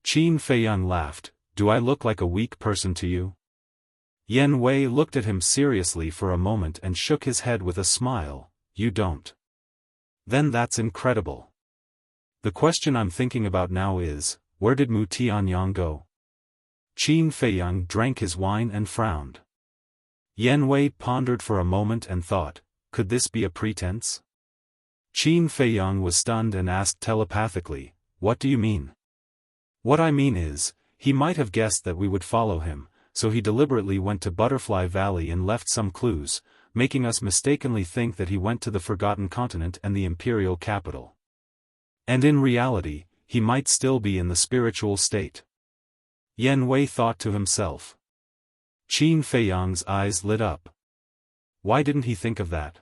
S1: Qin Feiyang laughed, "Do I look like a weak person to you?" Yan Wei looked at him seriously for a moment and shook his head with a smile, "You don't. Then that's incredible. The question I'm thinking about now is, where did Mu Tianyang go?" Qin Feiyang drank his wine and frowned. Yan Wei pondered for a moment and thought, could this be a pretense? Qin Feiyang was stunned and asked telepathically, "What do you mean?" "What I mean is, he might have guessed that we would follow him, so he deliberately went to Butterfly Valley and left some clues, making us mistakenly think that he went to the Forgotten Continent and the imperial capital. And in reality, he might still be in the spiritual state." Yan Wei thought to himself. Qin Feiyang's eyes lit up. Why didn't he think of that?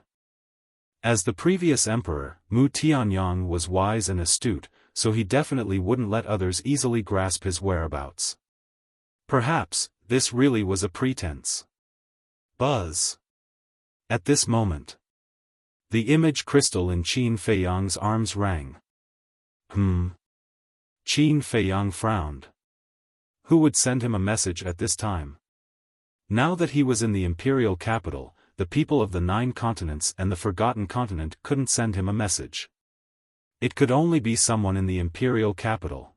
S1: As the previous emperor, Mu Tianyang was wise and astute, so he definitely wouldn't let others easily grasp his whereabouts. Perhaps, this really was a pretense. Buzz. At this moment, the image crystal in Qin Feiyang's arms rang. Qin Feiyang frowned. Who would send him a message at this time? Now that he was in the imperial capital, the people of the 9 continents and the Forgotten Continent couldn't send him a message. It could only be someone in the imperial capital.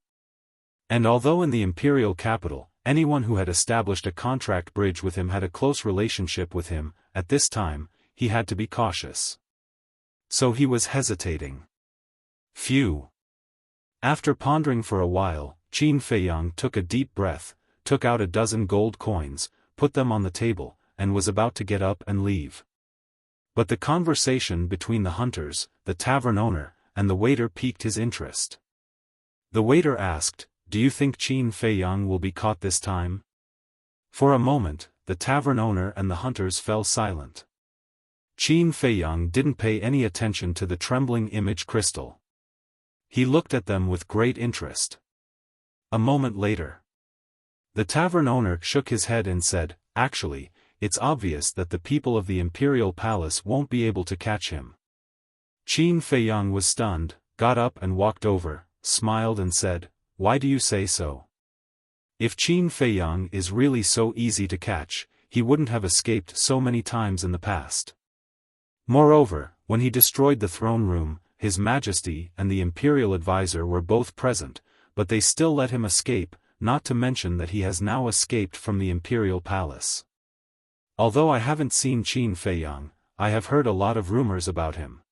S1: And although in the imperial capital, anyone who had established a contract bridge with him had a close relationship with him, at this time, he had to be cautious. So he was hesitating. Phew. After pondering for a while, Qin Feiyang took a deep breath, took out a dozen gold coins, put them on the table, and was about to get up and leave. But the conversation between the hunters, the tavern owner, and the waiter piqued his interest. The waiter asked, "Do you think Qin Feiyang will be caught this time?" For a moment, the tavern owner and the hunters fell silent. Qin Feiyang didn't pay any attention to the trembling image crystal. He looked at them with great interest. A moment later, the tavern owner shook his head and said, "Actually, it's obvious that the people of the Imperial Palace won't be able to catch him." Qin Feiyang was stunned, got up and walked over, smiled and said, "Why do you say so? If Qin Feiyang is really so easy to catch, he wouldn't have escaped so many times in the past. Moreover, when he destroyed the throne room, His Majesty and the Imperial Advisor were both present, but they still let him escape, not to mention that he has now escaped from the Imperial Palace. Although I haven't seen Qin Feiyang, I have heard a lot of rumors about him.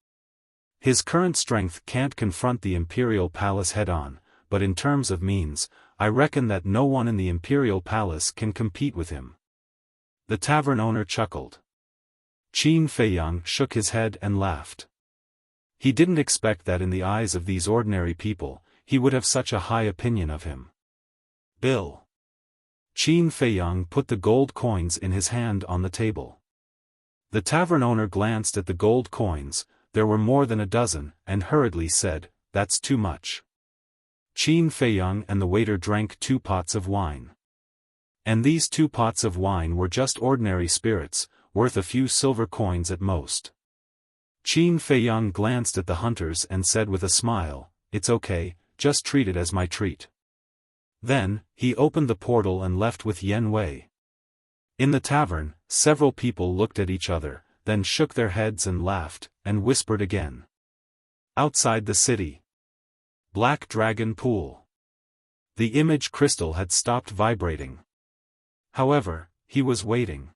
S1: His current strength can't confront the Imperial Palace head-on, but in terms of means, I reckon that no one in the Imperial Palace can compete with him." The tavern owner chuckled. Qin Feiyang shook his head and laughed. He didn't expect that in the eyes of these ordinary people, he would have such a high opinion of him. "Bill." Qin Feiyang put the gold coins in his hand on the table. The tavern owner glanced at the gold coins, there were more than a dozen, and hurriedly said, "That's too much." Qin Feiyang and the waiter drank 2 pots of wine. And these 2 pots of wine were just ordinary spirits, worth a few silver coins at most. Qin Feiyang glanced at the hunters and said with a smile, "It's okay, just treat it as my treat." Then, he opened the portal and left with Yen Wei. In the tavern, several people looked at each other, then shook their heads and laughed, and whispered again. Outside the city. Black Dragon Pool. The image crystal had stopped vibrating. However, he was waiting.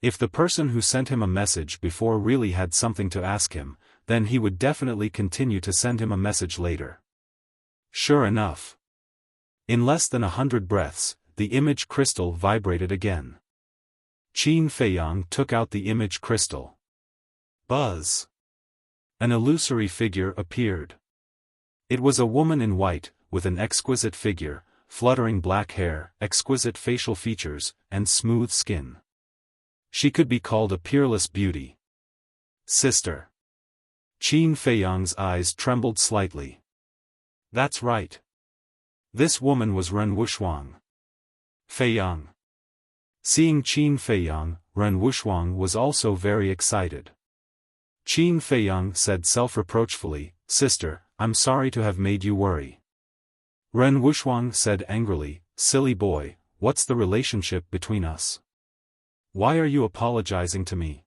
S1: If the person who sent him a message before really had something to ask him, then he would definitely continue to send him a message later. Sure enough. In less than 100 breaths, the image crystal vibrated again. Qin Feiyang took out the image crystal. Buzz! An illusory figure appeared. It was a woman in white, with an exquisite figure, fluttering black hair, exquisite facial features, and smooth skin. She could be called a peerless beauty. "Sister." Qin Feiyang's eyes trembled slightly. That's right. This woman was Ren Wuxia. Feiyang. Seeing Qin Feiyang, Ren Wuxia was also very excited. Qin Feiyang said self-reproachfully, "Sister, I'm sorry to have made you worry." Ren Wuxia said angrily, "Silly boy, what's the relationship between us? Why are you apologizing to me?"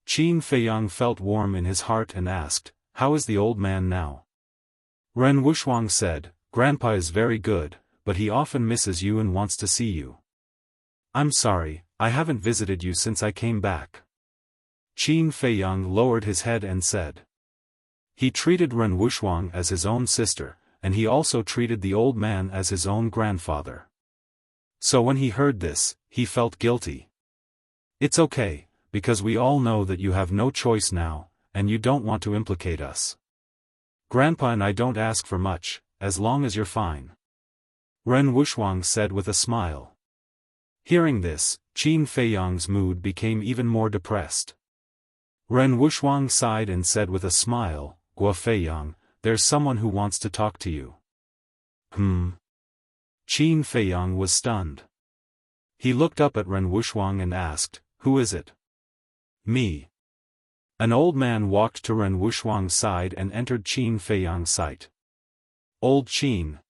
S1: Qin Feiyang felt warm in his heart and asked, "How is the old man now?" Ren Wuxia said, "Grandpa is very good, but he often misses you and wants to see you." "I'm sorry, I haven't visited you since I came back." Qin Feiyang lowered his head and said. He treated Ren Wuxia as his own sister, and he also treated the old man as his own grandfather. So when he heard this, he felt guilty. "It's okay, because we all know that you have no choice now, and you don't want to implicate us. Grandpa and I don't ask for much, as long as you're fine." Ren Wuxia said with a smile. Hearing this, Qin Feiyang's mood became even more depressed. Ren Wuxia sighed and said with a smile, "Gua Feiyang, there's someone who wants to talk to you." Qin Feiyang was stunned. He looked up at Ren Wuxia and asked, "Who is it?" "Me." An old man walked to Ren Wuxia's side and entered Qin Feiyang's sight. "Old Qin."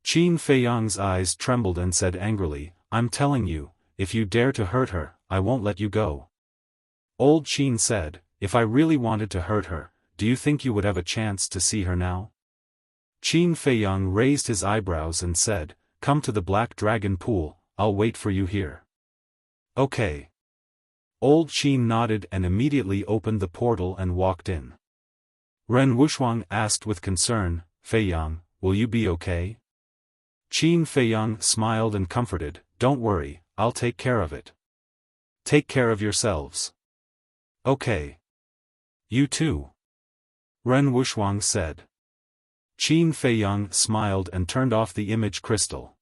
S1: Qin Feiyang's eyes trembled and said angrily, "I'm telling you, if you dare to hurt her, I won't let you go." Old Qin said, "If I really wanted to hurt her, do you think you would have a chance to see her now?" Qin Feiyang raised his eyebrows and said, "Come to the Black Dragon Pool, I'll wait for you here." "Okay." Old Qin nodded and immediately opened the portal and walked in. Ren Wuxia asked with concern, Feiyang, will you be okay? Qin Feiyang smiled and comforted, don't worry, I'll take care of it. Take care of yourselves. Okay. You too. Ren Wuxuang said. Qin Feiyang smiled and turned off the image crystal.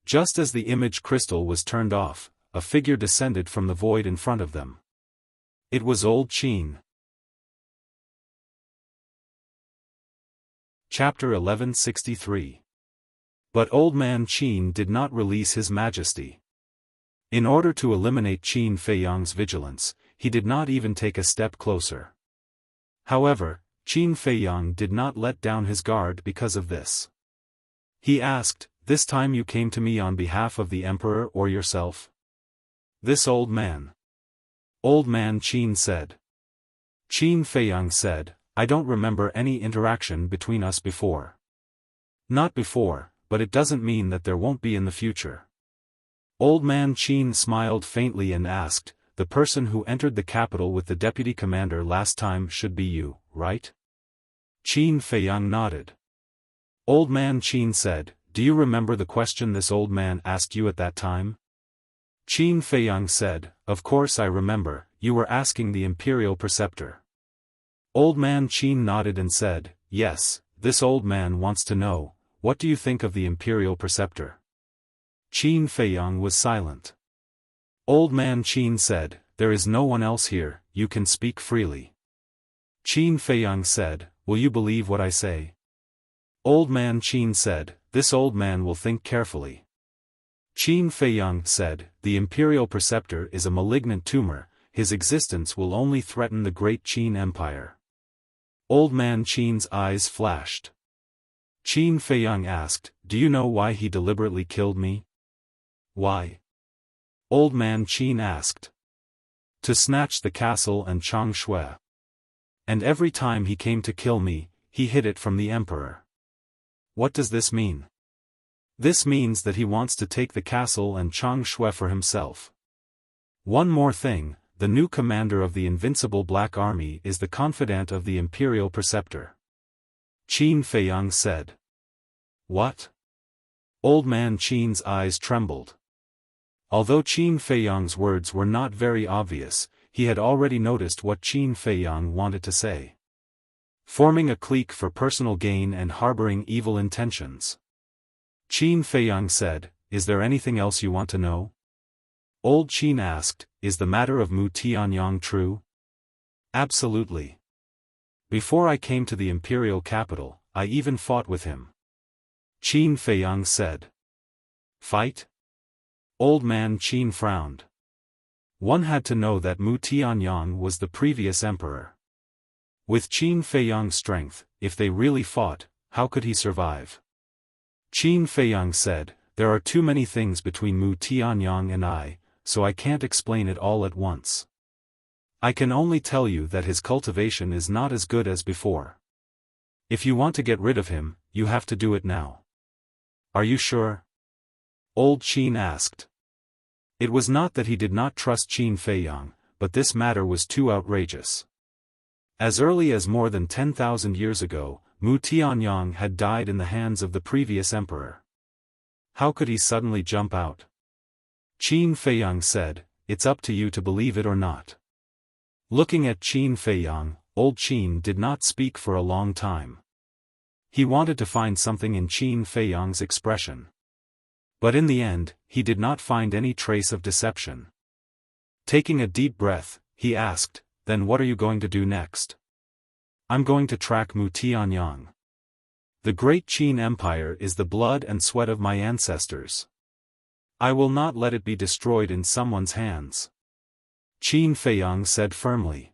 S1: Just as the image crystal was turned off, a figure descended from the void in front of them. It was old Qin. Chapter 1163. But old man Qin did not release his majesty. In order to eliminate Qin Feiyang's vigilance, he did not even take a step closer. However, Qin Feiyang did not let down his guard because of this. He asked, this time you came to me on behalf of the emperor or yourself? This old man. Old man Qin said. Qin Feiyang said, I don't remember any interaction between us before. Not before, but it doesn't mean that there won't be in the future. Old man Qin smiled faintly and asked, the person who entered the capital with the deputy commander last time should be you, right? Qin Feiyang nodded. Old man Qin said, do you remember the question this old man asked you at that time? Qin Feiyang said, of course I remember, you were asking the imperial preceptor. Old man Qin nodded and said, yes, this old man wants to know, what do you think of the imperial preceptor? Qin Feiyang was silent. Old man Qin said, there is no one else here, you can speak freely. Qin Feiyang said, will you believe what I say? Old man Qin said, this old man will think carefully. Qin Feiyang said, the imperial preceptor is a malignant tumor, his existence will only threaten the great Qin Empire. Old man Qin's eyes flashed. Qin Feiyang asked, do you know why he deliberately killed me? Why? Old man Qin asked. To snatch the castle and Changshui. And every time he came to kill me, he hid it from the emperor. What does this mean? This means that he wants to take the castle and Changshui for himself. One more thing, the new commander of the invincible Black Army is the confidant of the imperial preceptor. Qin Feiyang said. What? Old man Qin's eyes trembled. Although Qin Feiyang's words were not very obvious, he had already noticed what Qin Feiyang wanted to say. Forming a clique for personal gain and harboring evil intentions. Qin Feiyang said, is there anything else you want to know? Old Qin asked, is the matter of Mu Tianyang true? Absolutely. Before I came to the imperial capital, I even fought with him. Qin Feiyang said. Fight? Old man Qin frowned. One had to know that Mu Tianyang was the previous emperor. With Qin Feiyang's strength, if they really fought, how could he survive? Qin Feiyang said, there are too many things between Mu Tianyang and I, so I can't explain it all at once. I can only tell you that his cultivation is not as good as before. If you want to get rid of him, you have to do it now. Are you sure? Old Qin asked. It was not that he did not trust Qin Feiyang, but this matter was too outrageous. As early as more than 10,000 years ago, Mu Tianyang had died in the hands of the previous emperor. How could he suddenly jump out? Qin Feiyang said, it's up to you to believe it or not. Looking at Qin Feiyang, old Qin did not speak for a long time. He wanted to find something in Qin Feiyang's expression. But in the end, he did not find any trace of deception. Taking a deep breath, he asked, then what are you going to do next? I'm going to track Mu Tianyang. The great Qin Empire is the blood and sweat of my ancestors. I will not let it be destroyed in someone's hands. Qin Feiyang said firmly.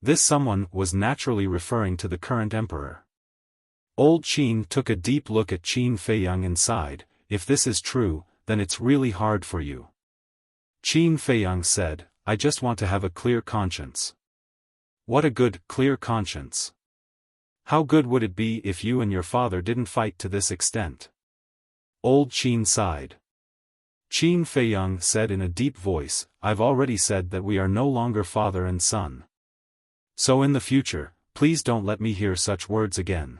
S1: This someone was naturally referring to the current emperor. Old Qin took a deep look at Qin Feiyang and sighed, if this is true, then it's really hard for you. Qin Feiyang said, I just want to have a clear conscience. What a good, clear conscience. How good would it be if you and your father didn't fight to this extent? Old Qin sighed. Qin Feiyang said in a deep voice, I've already said that we are no longer father and son. So in the future, please don't let me hear such words again.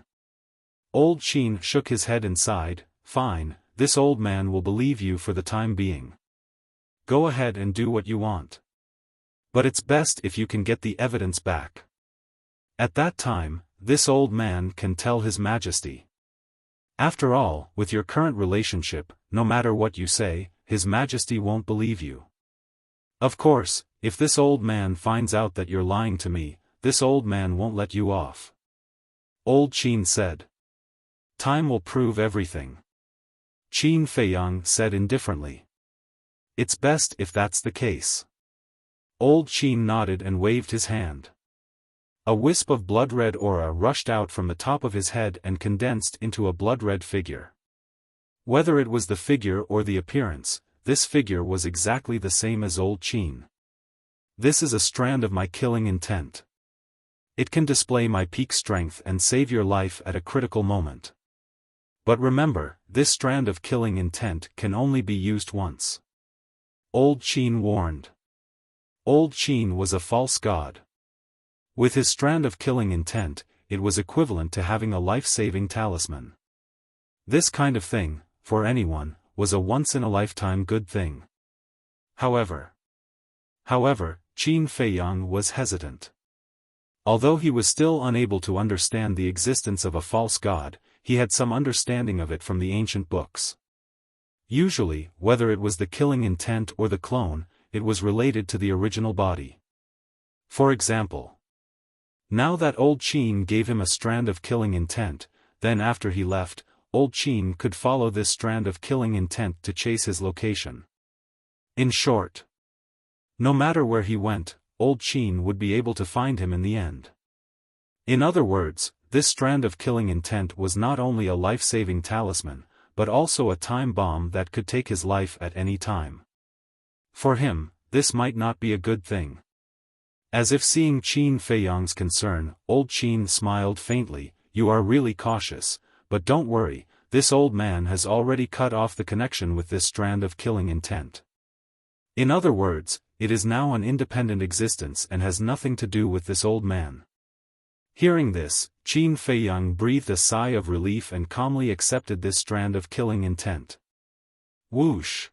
S1: Old Qin shook his head and sighed, "Fine, this old man will believe you for the time being. Go ahead and do what you want. But it's best if you can get the evidence back. At that time, this old man can tell His Majesty. After all, with your current relationship, no matter what you say, His Majesty won't believe you. Of course, if this old man finds out that you're lying to me, this old man won't let you off." Old Qin said. "Time will prove everything," Qin Feiyang said indifferently. "It's best if that's the case." Old Qin nodded and waved his hand. A wisp of blood-red aura rushed out from the top of his head and condensed into a blood-red figure. Whether it was the figure or the appearance, this figure was exactly the same as Old Qin. "This is a strand of my killing intent. It can display my peak strength and save your life at a critical moment. But remember, this strand of killing intent can only be used once," Old Qin warned. Old Qin was a false god. With his strand of killing intent, it was equivalent to having a life-saving talisman. This kind of thing, for anyone, was a once-in-a-lifetime good thing. However, Qin Feiyang was hesitant. Although he was still unable to understand the existence of a false god, he had some understanding of it from the ancient books. Usually, whether it was the killing intent or the clone, it was related to the original body. For example, now that Old Qin gave him a strand of killing intent, then after he left, Old Qin could follow this strand of killing intent to chase his location. In short, no matter where he went, Old Qin would be able to find him in the end. In other words, this strand of killing intent was not only a life-saving talisman, but also a time bomb that could take his life at any time. For him, this might not be a good thing. As if seeing Qin Feiyang's concern, Old Qin smiled faintly, "You are really cautious, but don't worry, this old man has already cut off the connection with this strand of killing intent. In other words, it is now an independent existence and has nothing to do with this old man." Hearing this, Qin Feiyang breathed a sigh of relief and calmly accepted this strand of killing intent. Whoosh!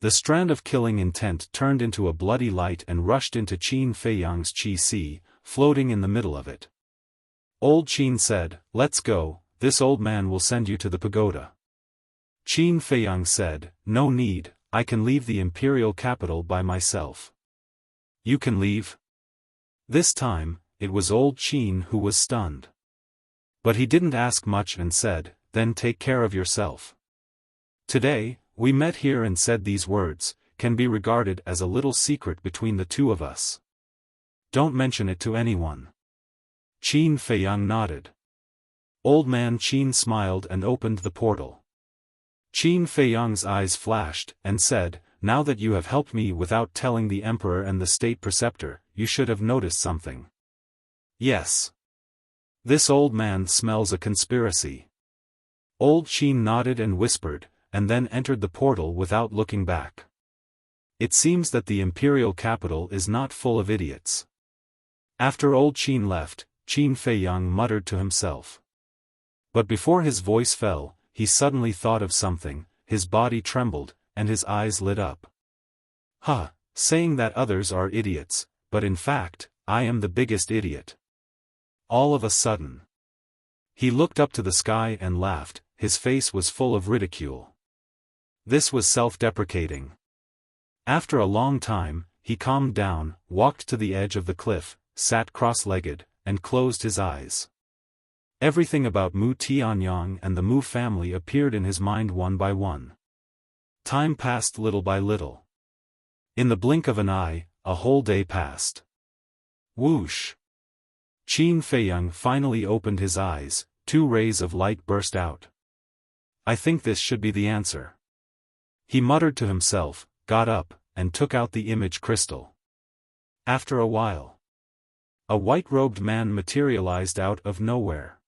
S1: The strand of killing intent turned into a bloody light and rushed into Qin Feiyang's Qi, floating in the middle of it. Old Qin said, "Let's go, this old man will send you to the pagoda." Qin Feiyang said, "No need, I can leave the imperial capital by myself." "You can leave?" This time, it was Old Qin who was stunned. But he didn't ask much and said, "Then take care of yourself. Today, we met here and said these words, can be regarded as a little secret between the two of us. Don't mention it to anyone." Qin Feiyang nodded. Old man Qin smiled and opened the portal. Qin Feiyang's eyes flashed, and said, "Now that you have helped me without telling the emperor and the state preceptor, you should have noticed something." "Yes. This old man smells a conspiracy." Old Qin nodded and whispered, and then entered the portal without looking back. It seems that the imperial capital is not full of idiots. After Old Qin left, Qin Feiyang muttered to himself. But before his voice fell, he suddenly thought of something, his body trembled, and his eyes lit up. Saying that others are idiots, but in fact, I am the biggest idiot. All of a sudden, he looked up to the sky and laughed, his face was full of ridicule. This was self-deprecating. After a long time, he calmed down, walked to the edge of the cliff, sat cross-legged, and closed his eyes. Everything about Mu Tianyang and the Mu family appeared in his mind one by one. Time passed little by little. In the blink of an eye, a whole day passed. Whoosh! Qin Feiyang finally opened his eyes, 2 rays of light burst out. "I think this should be the answer." He muttered to himself, got up, and took out the image crystal. After a while, a white-robed man materialized out of nowhere.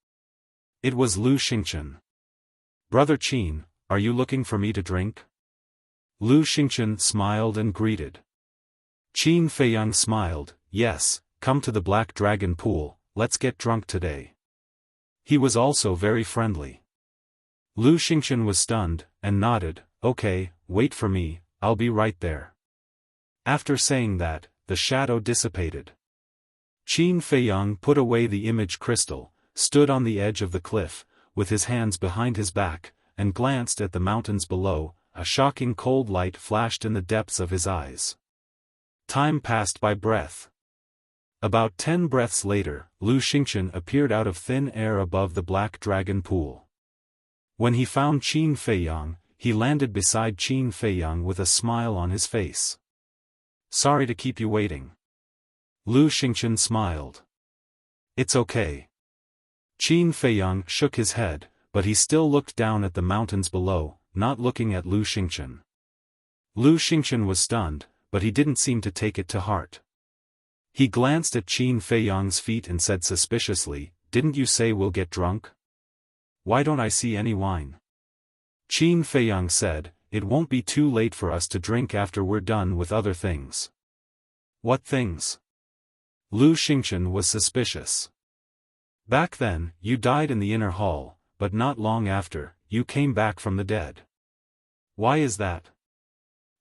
S1: It was Lu Xingchen. "Brother Qin, are you looking for me to drink?" Lu Xingchen smiled and greeted. Qin Feiyang smiled, "Yes, come to the Black Dragon Pool, let's get drunk today." He was also very friendly. Lu Xingchen was stunned, and nodded, "Okay, wait for me, I'll be right there." After saying that, the shadow dissipated. Qin Feiyang put away the image crystal, stood on the edge of the cliff, with his hands behind his back, and glanced at the mountains below. A shocking cold light flashed in the depths of his eyes. Time passed by breath. About 10 breaths later, Lu Xingchen appeared out of thin air above the black dragon pool. When he found Qin Feiyang, he landed beside Qin Feiyang with a smile on his face. "Sorry to keep you waiting." Lu Xingchen smiled. "It's okay." Qin Feiyang shook his head, but he still looked down at the mountains below, not looking at Lu Xingchen. Lu Xingchen was stunned, but he didn't seem to take it to heart. He glanced at Qin Feiyang's feet and said suspiciously, "Didn't you say we'll get drunk? Why don't I see any wine?" Qin Feiyang said, "It won't be too late for us to drink after we're done with other things." "What things?" Lu Xingchen was suspicious. "Back then, you died in the inner hall, but not long after, you came back from the dead." "Why is that?"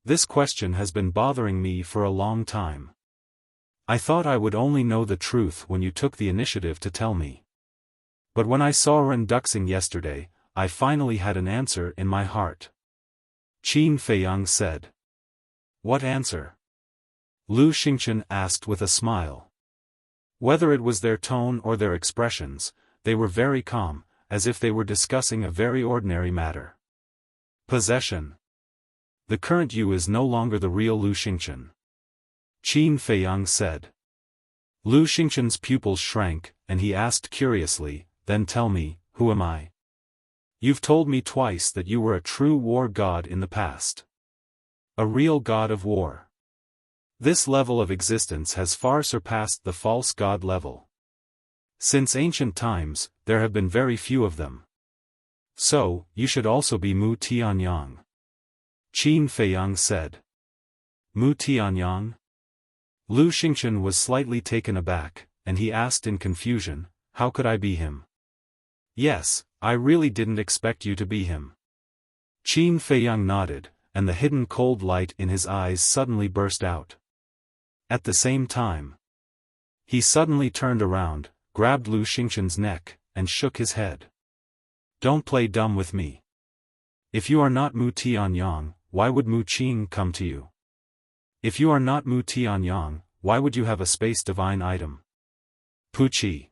S1: "This question has been bothering me for a long time. I thought I would only know the truth when you took the initiative to tell me. But when I saw Ren Duxing yesterday, I finally had an answer in my heart." Qin Feiyang said. "What answer?" Lu Xingchen asked with a smile. Whether it was their tone or their expressions, they were very calm, as if they were discussing a very ordinary matter. "Possession. The current you is no longer the real Lu Xingchen," Qin Feiyang said. Lu Xingchen's pupils shrank, and he asked curiously, "Then tell me, who am I? You've told me twice that you were a true war god in the past. A real god of war. This level of existence has far surpassed the false god level. Since ancient times, there have been very few of them. So, you should also be Mu Tianyang," Qin Feiyang said. "Mu Tianyang?" Lu Xingchen was slightly taken aback, and he asked in confusion, "How could I be him?" "Yes, I really didn't expect you to be him." Qin Feiyang nodded, and the hidden cold light in his eyes suddenly burst out. At the same time, he suddenly turned around, grabbed Lu Xingchen's neck, and shook his head. "Don't play dumb with me. If you are not Mu Tianyang, why would Mu Qing come to you? If you are not Mu Tianyang, why would you have a space divine item? Puqi."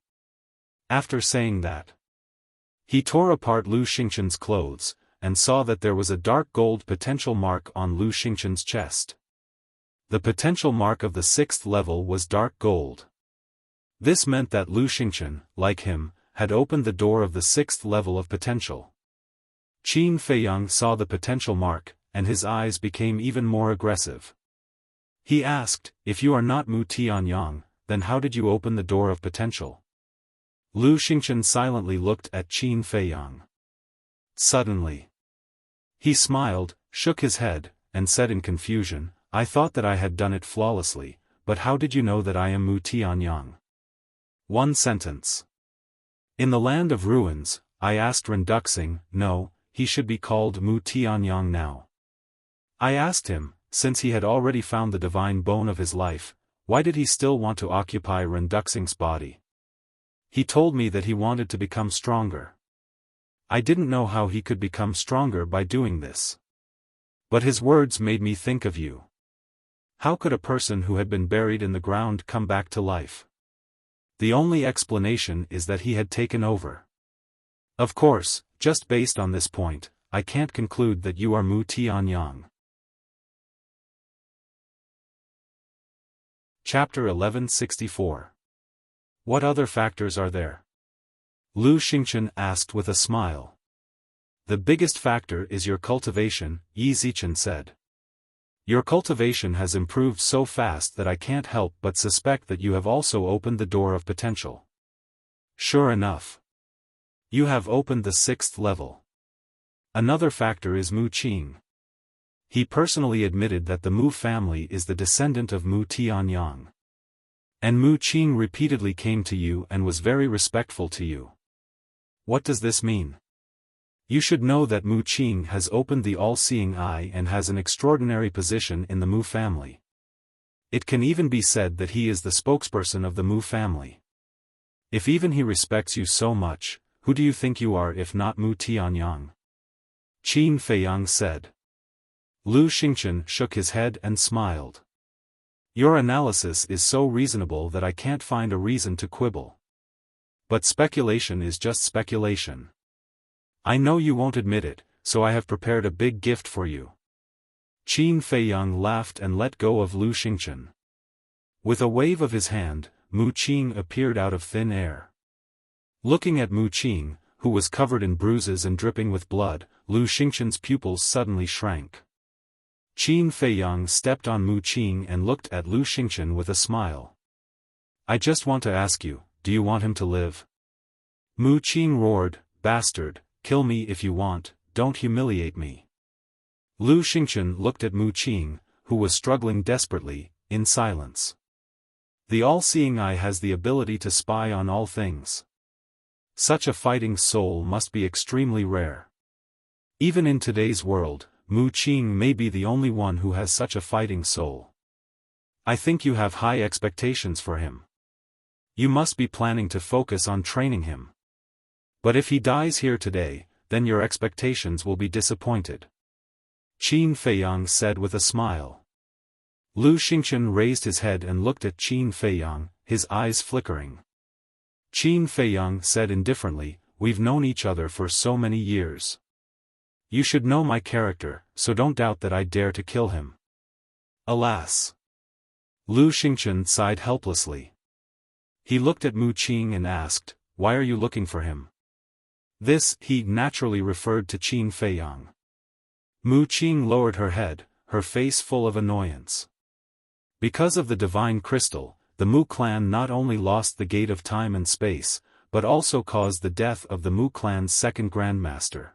S1: After saying that, he tore apart Lu Xingchen's clothes, and saw that there was a dark gold potential mark on Lu Xingchen's chest. The potential mark of the 6th level was dark gold. This meant that Lu Xingchen, like him, had opened the door of the 6th level of potential. Qin Feiyang saw the potential mark, and his eyes became even more aggressive. He asked, "If you are not Mu Tianyang, then how did you open the door of potential?" Lu Xingchen silently looked at Qin Feiyang. Suddenly, he smiled, shook his head, and said in confusion, "I thought that I had done it flawlessly, but how did you know that I am Mu Tianyang?" One sentence. In the land of ruins, I asked Ren Duxing, no, he should be called Mu Tianyang now. I asked him, since he had already found the divine bone of his life, why did he still want to occupy Ren Duxing's body? He told me that he wanted to become stronger. I didn't know how he could become stronger by doing this. But his words made me think of you. How could a person who had been buried in the ground come back to life? The only explanation is that he had taken over. Of course, just based on this point, I can't conclude that you are Mu Tianyang. Chapter 1164. What other factors are there? Lu Xingchen asked with a smile. The biggest factor is your cultivation, Yi Zichen said. Your cultivation has improved so fast that I can't help but suspect that you have also opened the door of potential. Sure enough. You have opened the 6th level. Another factor is Mu Qing. He personally admitted that the Mu family is the descendant of Mu Tianyang. And Mu Qing repeatedly came to you and was very respectful to you. What does this mean? You should know that Mu Qing has opened the all-seeing eye and has an extraordinary position in the Mu family. It can even be said that he is the spokesperson of the Mu family. If even he respects you so much, who do you think you are if not Mu Tianyang? Qin Feiyang said. Lu Xingchen shook his head and smiled. Your analysis is so reasonable that I can't find a reason to quibble. But speculation is just speculation. I know you won't admit it, so I have prepared a big gift for you. Qin Feiyang laughed and let go of Lu Xingchen. With a wave of his hand, Mu Qing appeared out of thin air. Looking at Mu Qing, who was covered in bruises and dripping with blood, Lu Xingchen's pupils suddenly shrank. Qin Feiyang stepped on Mu Qing and looked at Lu Xingchen with a smile. I just want to ask you, do you want him to live? Mu Qing roared, Bastard, kill me if you want, don't humiliate me. Lu Xingchen looked at Mu Qing, who was struggling desperately, in silence. The all-seeing eye has the ability to spy on all things. Such a fighting soul must be extremely rare. Even in today's world, Mu Qing may be the only one who has such a fighting soul. I think you have high expectations for him. You must be planning to focus on training him. But if he dies here today, then your expectations will be disappointed. Qin Feiyang said with a smile. Lu Xingchen raised his head and looked at Qin Feiyang, his eyes flickering. Qin Feiyang said indifferently, We've known each other for so many years. You should know my character, so don't doubt that I dare to kill him. Alas! Lu Xingchen sighed helplessly. He looked at Mu Qing and asked, Why are you looking for him? This, he naturally referred to Qin Feiyang. Mu Qing lowered her head, her face full of annoyance. Because of the divine crystal, the Mu clan not only lost the gate of time and space, but also caused the death of the Mu clan's second grandmaster.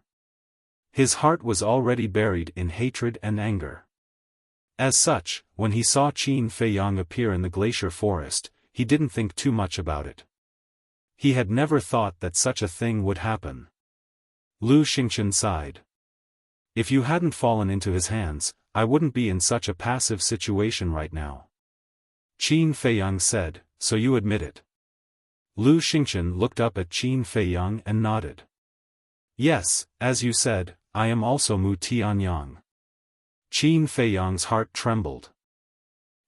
S1: His heart was already buried in hatred and anger. As such, when he saw Qin Feiyang appear in the glacier forest, he didn't think too much about it. He had never thought that such a thing would happen. Lu Xingchen sighed. If you hadn't fallen into his hands, I wouldn't be in such a passive situation right now. Qin Feiyang said, So you admit it. Lu Xingchen looked up at Qin Feiyang and nodded. Yes, as you said, I am also Mu Tianyang. Qin Feiyang's heart trembled.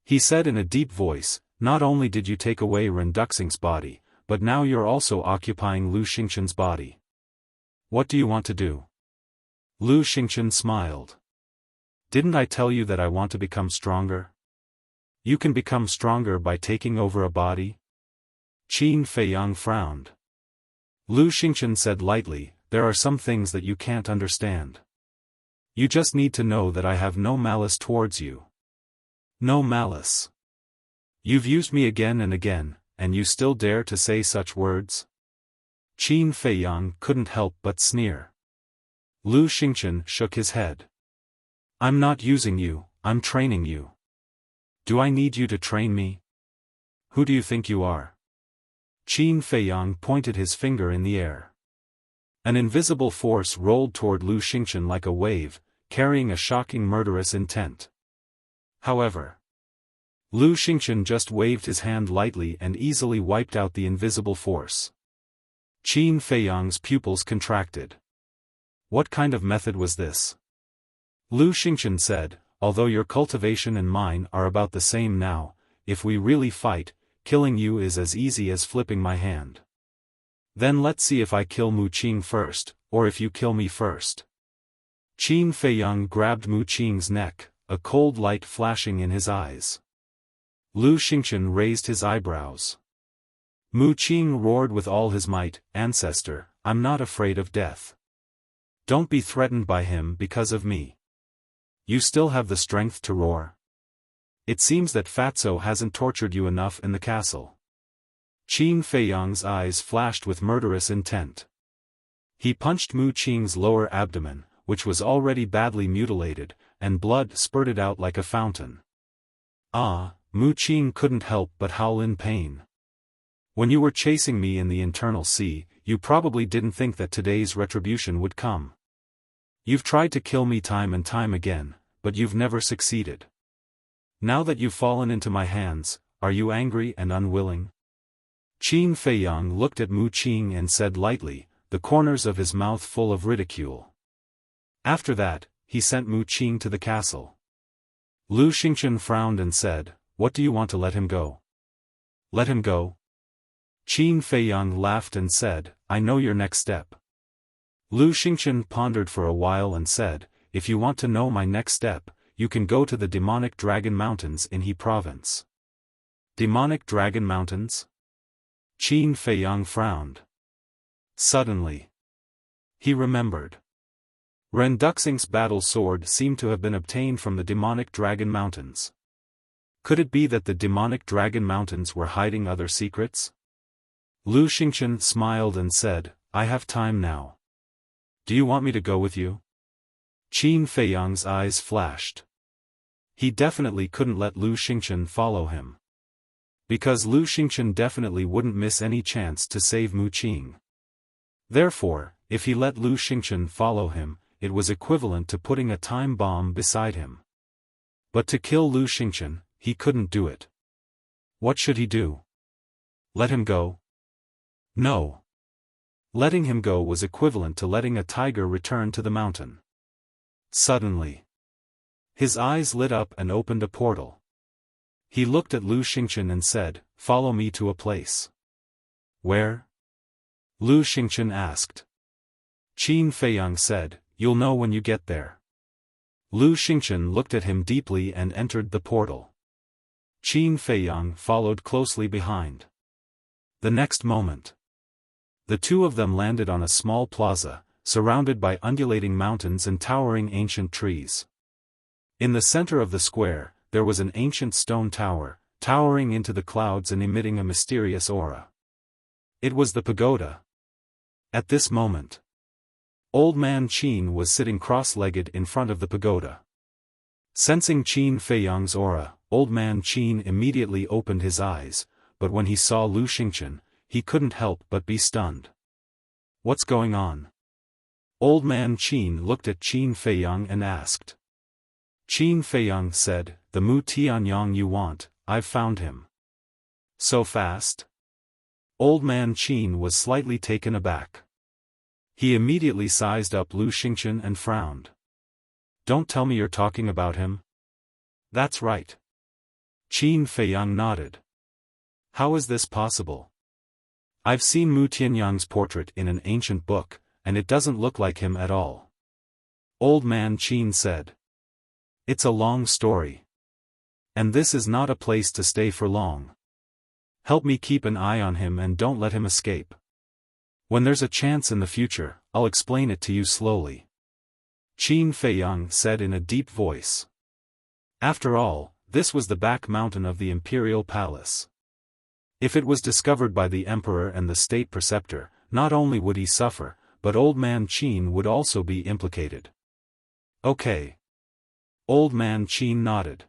S1: He said in a deep voice, Not only did you take away Ren Duxing's body, but now you're also occupying Lu Xingchen's body. What do you want to do? Lu Xingchen smiled. Didn't I tell you that I want to become stronger? You can become stronger by taking over a body? Qin Feiyang frowned. Lu Xingchen said lightly, There are some things that you can't understand. You just need to know that I have no malice towards you. No malice. You've used me again and again, and you still dare to say such words? Qin Feiyang couldn't help but sneer. Lu Xingchen shook his head. I'm not using you, I'm training you. Do I need you to train me? Who do you think you are? Qin Feiyang pointed his finger in the air. An invisible force rolled toward Lu Xingchen like a wave, carrying a shocking murderous intent. However, Lu Xingchen just waved his hand lightly and easily wiped out the invisible force. Qin Feiyang's pupils contracted. What kind of method was this? Lu Xingchen said, Although your cultivation and mine are about the same now, if we really fight, killing you is as easy as flipping my hand. Then let's see if I kill Mu Qing first, or if you kill me first. Qin Feiyang grabbed Mu Qing's neck, a cold light flashing in his eyes. Lu Xingchen raised his eyebrows. Mu Qing roared with all his might, Ancestor, I'm not afraid of death. Don't be threatened by him because of me. You still have the strength to roar. It seems that Fatso hasn't tortured you enough in the castle. Qin Feiyang's eyes flashed with murderous intent. He punched Mu Qing's lower abdomen, which was already badly mutilated, and blood spurted out like a fountain. Ah, Mu Qing couldn't help but howl in pain. When you were chasing me in the internal sea, you probably didn't think that today's retribution would come. You've tried to kill me time and time again, but you've never succeeded. Now that you've fallen into my hands, are you angry and unwilling? Qin Feiyang looked at Mu Qing and said lightly, the corners of his mouth full of ridicule. After that, he sent Mu Qing to the castle. Lu Xingchen frowned and said, what do you want to let him go? Let him go? Qin Feiyang laughed and said, I know your next step. Lu Xingchen pondered for a while and said, if you want to know my next step, you can go to the demonic dragon mountains in He province. Demonic dragon mountains? Qin Feiyang frowned. Suddenly, he remembered. Ren Duxing's battle sword seemed to have been obtained from the demonic dragon mountains. Could it be that the demonic dragon mountains were hiding other secrets? Lu Xingchen smiled and said, I have time now. Do you want me to go with you? Qin Feiyang's eyes flashed. He definitely couldn't let Lu Xingchen follow him. Because Lu Xingchen definitely wouldn't miss any chance to save Mu Qing. Therefore, if he let Lu Xingchen follow him, it was equivalent to putting a time bomb beside him. But to kill Lu Xingchen, he couldn't do it. What should he do? Let him go? No. Letting him go was equivalent to letting a tiger return to the mountain. Suddenly, his eyes lit up and opened a portal. He looked at Lu Xingchen and said, follow me to a place. Where? Lu Xingchen asked. Qin Feiyang said, you'll know when you get there. Lu Xingchen looked at him deeply and entered the portal. Qin Feiyang followed closely behind. The next moment, the two of them landed on a small plaza, surrounded by undulating mountains and towering ancient trees. In the center of the square, there was an ancient stone tower, towering into the clouds and emitting a mysterious aura. It was the pagoda. At this moment, Old Man Qin was sitting cross-legged in front of the pagoda. Sensing Qin Feiyang's aura, Old Man Qin immediately opened his eyes, but when he saw Lu Xingchen, he couldn't help but be stunned. What's going on? Old Man Qin looked at Qin Feiyang and asked. Qin Feiyang said, the Mu Tianyang you want, I've found him. So fast? Old Man Qin was slightly taken aback. He immediately sized up Lu Xingchen and frowned. Don't tell me you're talking about him? That's right. Qin Feiyang nodded. How is this possible? I've seen Mu Tianyang's portrait in an ancient book, and it doesn't look like him at all. Old Man Qin said. It's a long story. And this is not a place to stay for long. Help me keep an eye on him and don't let him escape. When there's a chance in the future, I'll explain it to you slowly. Qin Feiyang said in a deep voice. After all, this was the back mountain of the imperial palace. If it was discovered by the emperor and the state preceptor, not only would he suffer, but Old Man Qin would also be implicated. Okay. Old Man Qin nodded.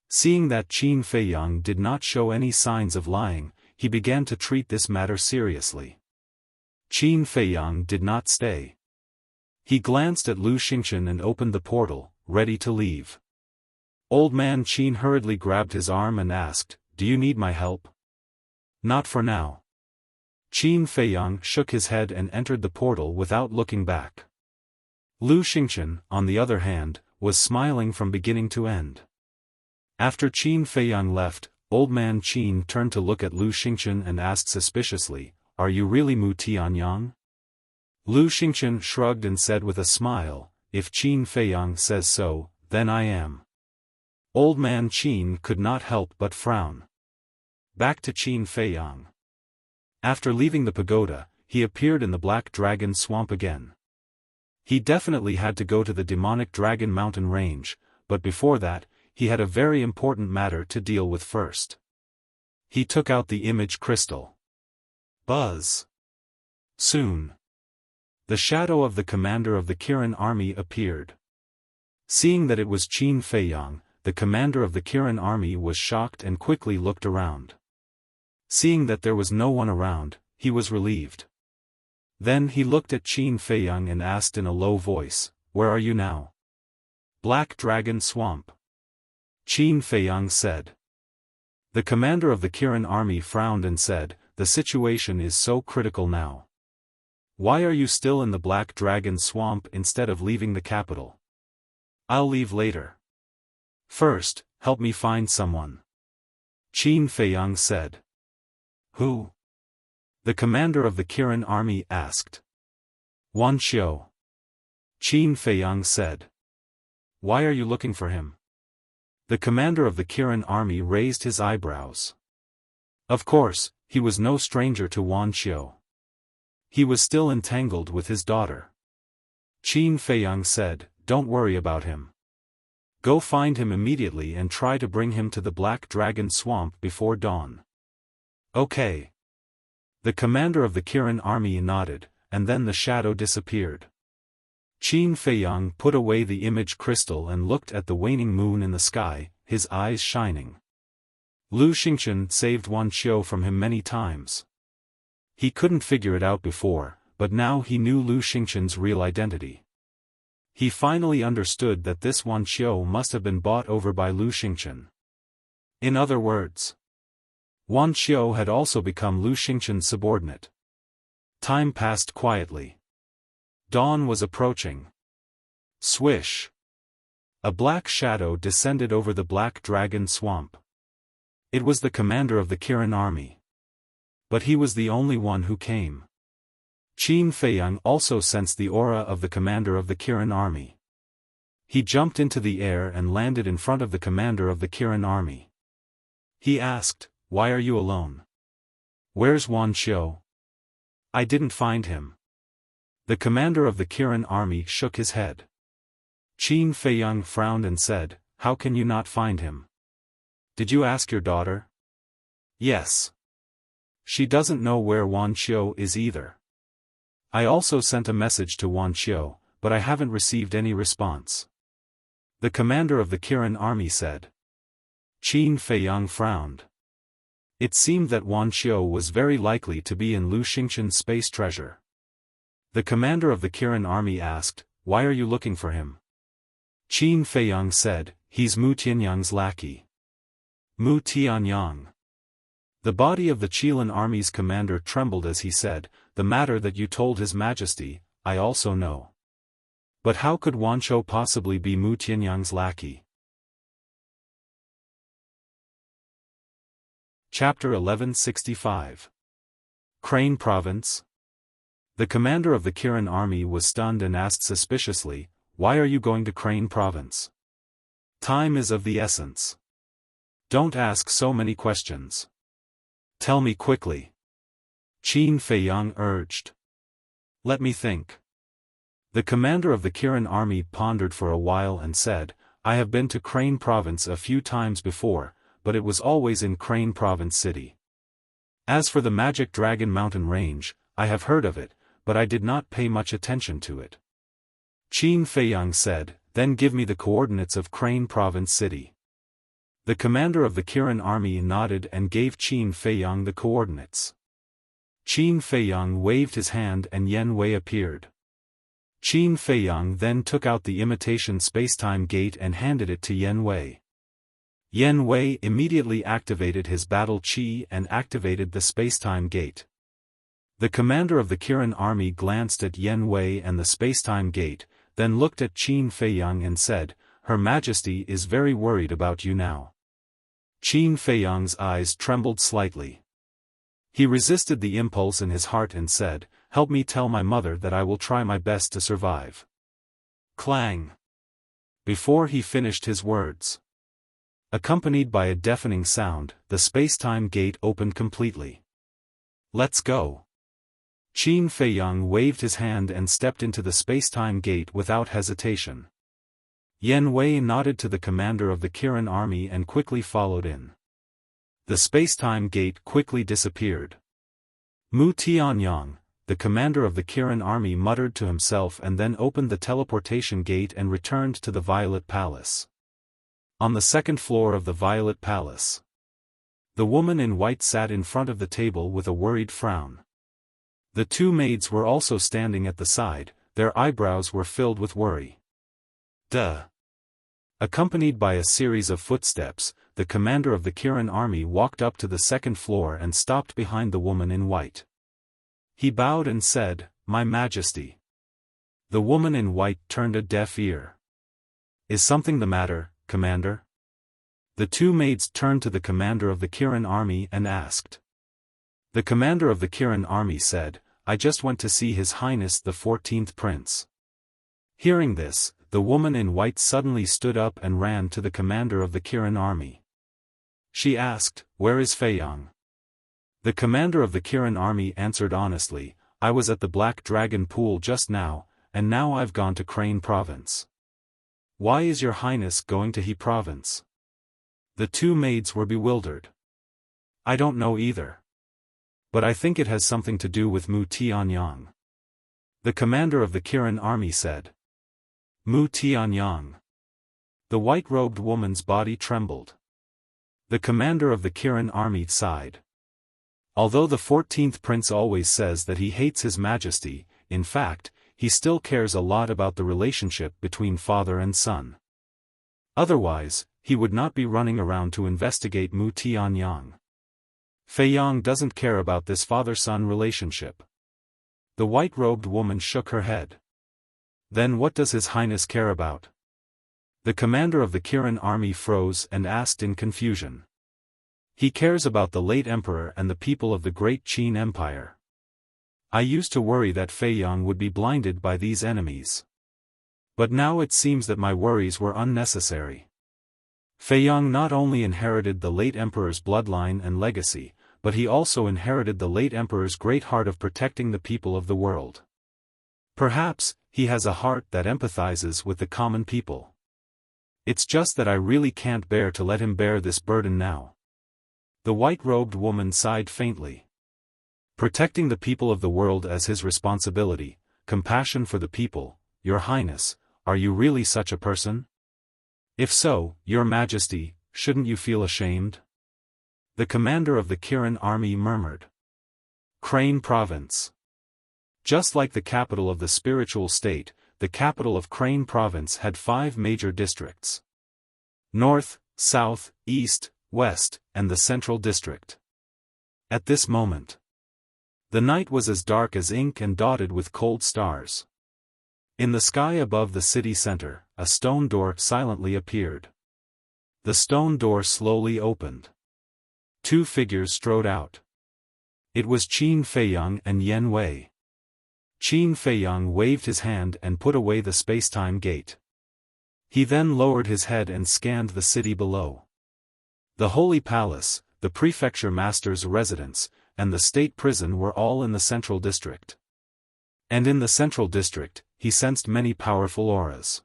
S1: Seeing that Qin Feiyang did not show any signs of lying, he began to treat this matter seriously. Qin Feiyang did not stay. He glanced at Lu Xingchen and opened the portal, ready to leave. Old Man Qin hurriedly grabbed his arm and asked, do you need my help? Not for now. Qin Feiyang shook his head and entered the portal without looking back. Lu Xingchen, on the other hand, was smiling from beginning to end. After Qin Feiyang left, Old Man Qin turned to look at Lu Xingchen and asked suspiciously, are you really Mu Tianyang? Lu Xingchen shrugged and said with a smile, if Qin Feiyang says so, then I am. Old Man Qin could not help but frown. Back to Qin Feiyang. After leaving the pagoda, he appeared in the Black Dragon Swamp again. He definitely had to go to the demonic dragon mountain range, but before that, he had a very important matter to deal with first. He took out the image crystal. Buzz. Soon, the shadow of the commander of the Kirin army appeared. Seeing that it was Qin Feiyang, the commander of the Kirin army was shocked and quickly looked around. Seeing that there was no one around, he was relieved. Then he looked at Qin Feiyang and asked in a low voice, "Where are you now?" "Black Dragon Swamp," Qin Feiyang said. The commander of the Kirin army frowned and said, "The situation is so critical now. Why are you still in the Black Dragon Swamp instead of leaving the capital?" "I'll leave later. First, help me find someone," Qin Feiyang said. "Who?" the commander of the Kirin army asked. "Wan Xiu," Qin Feiyang said. "Why are you looking for him?" The commander of the Kirin army raised his eyebrows. Of course, he was no stranger to Wan Xiu. He was still entangled with his daughter. Qin Feiyang said, "Don't worry about him. Go find him immediately and try to bring him to the Black Dragon Swamp before dawn." "Okay." The commander of the Kirin army nodded, and then the shadow disappeared. Qin Feiyang put away the image crystal and looked at the waning moon in the sky, his eyes shining. Lu Xingchen saved Wan Xiu from him many times. He couldn't figure it out before, but now he knew Lu Xingchen's real identity. He finally understood that this Wan Xiu must have been bought over by Lu Xingchen. In other words, Wan Xiu had also become Lu Xingchen's subordinate. Time passed quietly. Dawn was approaching. Swish! A black shadow descended over the Black Dragon Swamp. It was the commander of the Kirin army. But he was the only one who came. Qin Feiyang also sensed the aura of the commander of the Kirin army. He jumped into the air and landed in front of the commander of the Kirin army. He asked, "Why are you alone? Where's Wan Xiu?" "I didn't find him." The commander of the Kirin army shook his head. Qin Feiyang frowned and said, "How can you not find him? Did you ask your daughter?" "Yes. She doesn't know where Wan Xiu is either. I also sent a message to Wan Xiu, but I haven't received any response." The commander of the Kirin army said. Qin Feiyang frowned. It seemed that Wan Xiu was very likely to be in Lu Xingchen's space treasure. The commander of the Kirin army asked, "Why are you looking for him?" Qin Feiyang said, "He's Mu Tianyang's lackey." Mu Tianyang. The body of the Qilin army's commander trembled as he said, "The matter that you told His Majesty, I also know. But how could Wan Xiu possibly be Mu Tianyang's lackey?" Chapter 1165. Crane Province. The commander of the Kirin army was stunned and asked suspiciously, "Why are you going to Crane Province? Time is of the essence. Don't ask so many questions. Tell me quickly." Qin Feiyang urged. "Let me think." The commander of the Kirin army pondered for a while and said, "I have been to Crane Province a few times before, but it was always in Crane Province City. As for the Magic Dragon Mountain Range, I have heard of it, but I did not pay much attention to it." Qin Feiyang said, "Then give me the coordinates of Crane Province City." The commander of the Kirin army nodded and gave Qin Feiyang the coordinates. Qin Feiyang waved his hand and Yen Wei appeared. Qin Feiyang then took out the imitation spacetime gate and handed it to Yen Wei. Yen Wei immediately activated his battle chi and activated the spacetime gate. The commander of the Kirin army glanced at Yen Wei and the spacetime gate, then looked at Qin Feiyang and said, "Her Majesty is very worried about you now." Qin Feiyang's eyes trembled slightly. He resisted the impulse in his heart and said, "Help me tell my mother that I will try my best to survive." Clang! Before he finished his words, accompanied by a deafening sound, the spacetime gate opened completely. "Let's go." Qin Feiyang waved his hand and stepped into the spacetime gate without hesitation. Yen Wei nodded to the commander of the Kirin army and quickly followed in. The spacetime gate quickly disappeared. Mu Tianyang, the commander of the Kirin army, muttered to himself and then opened the teleportation gate and returned to the Violet Palace. On the second floor of the Violet Palace, the woman in white sat in front of the table with a worried frown. The two maids were also standing at the side, their eyebrows were filled with worry. Duh. Accompanied by a series of footsteps, the commander of the Kirin army walked up to the second floor and stopped behind the woman in white. He bowed and said, "My Majesty." The woman in white turned a deaf ear. "Is something the matter, Commander?" The two maids turned to the commander of the Kirin army and asked. The commander of the Kirin army said, "I just went to see His Highness the 14th Prince." Hearing this, the woman in white suddenly stood up and ran to the commander of the Kirin army. She asked, "Where is Feiyang?" The commander of the Kirin army answered honestly, "I was at the Black Dragon Pool just now, and now I've gone to Crane Province." "Why is your highness going to He Province?" The two maids were bewildered. "I don't know either. But I think it has something to do with Mu Tianyang." The commander of the Kirin army said. "Mu Tianyang." The white-robed woman's body trembled. The commander of the Kirin army sighed. Although the 14th prince always says that he hates His Majesty, in fact, he still cares a lot about the relationship between father and son. Otherwise, he would not be running around to investigate Mu Tianyang. Feiyang doesn't care about this father-son relationship. The white-robed woman shook her head. Then what does His Highness care about? The commander of the Kirin army froze and asked in confusion. He cares about the late emperor and the people of the great Qin Empire. I used to worry that Feiyang would be blinded by these enemies. But now it seems that my worries were unnecessary. Feiyang not only inherited the late emperor's bloodline and legacy, but he also inherited the late emperor's great heart of protecting the people of the world. Perhaps, he has a heart that empathizes with the common people. It's just that I really can't bear to let him bear this burden now. The white-robed woman sighed faintly. Protecting the people of the world as his responsibility, compassion for the people, Your Highness, are you really such a person? If so, Your Majesty, shouldn't you feel ashamed? The commander of the Kirin army murmured. Crane Province. Just like the capital of the spiritual state, the capital of Crane Province had 5 major districts. North, South, East, West, and the Central District. At this moment, the night was as dark as ink and dotted with cold stars. In the sky above the city center, a stone door silently appeared. The stone door slowly opened. 2 figures strode out. It was Qin Feiyang and Yen Wei. Qin Feiyang waved his hand and put away the space-time gate. He then lowered his head and scanned the city below. The Holy Palace, the Prefecture Master's residence, and the State Prison were all in the Central District. And in the Central District, he sensed many powerful auras.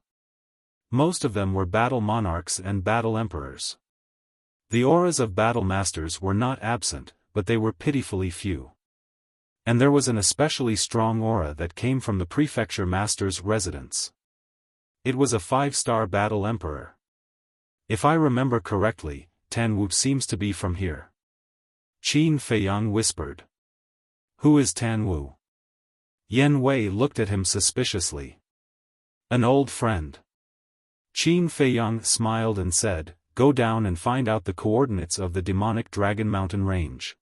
S1: Most of them were battle monarchs and battle emperors. The auras of battle masters were not absent, but they were pitifully few. And there was an especially strong aura that came from the Prefecture Master's residence. It was a 5-star battle emperor. If I remember correctly, Tan Wu seems to be from here. Qin Feiyang whispered. Who is Tan Wu? Yen Wei looked at him suspiciously. An old friend. Qin Feiyang smiled and said, Go down and find out the coordinates of the demonic Dragon Mountain range.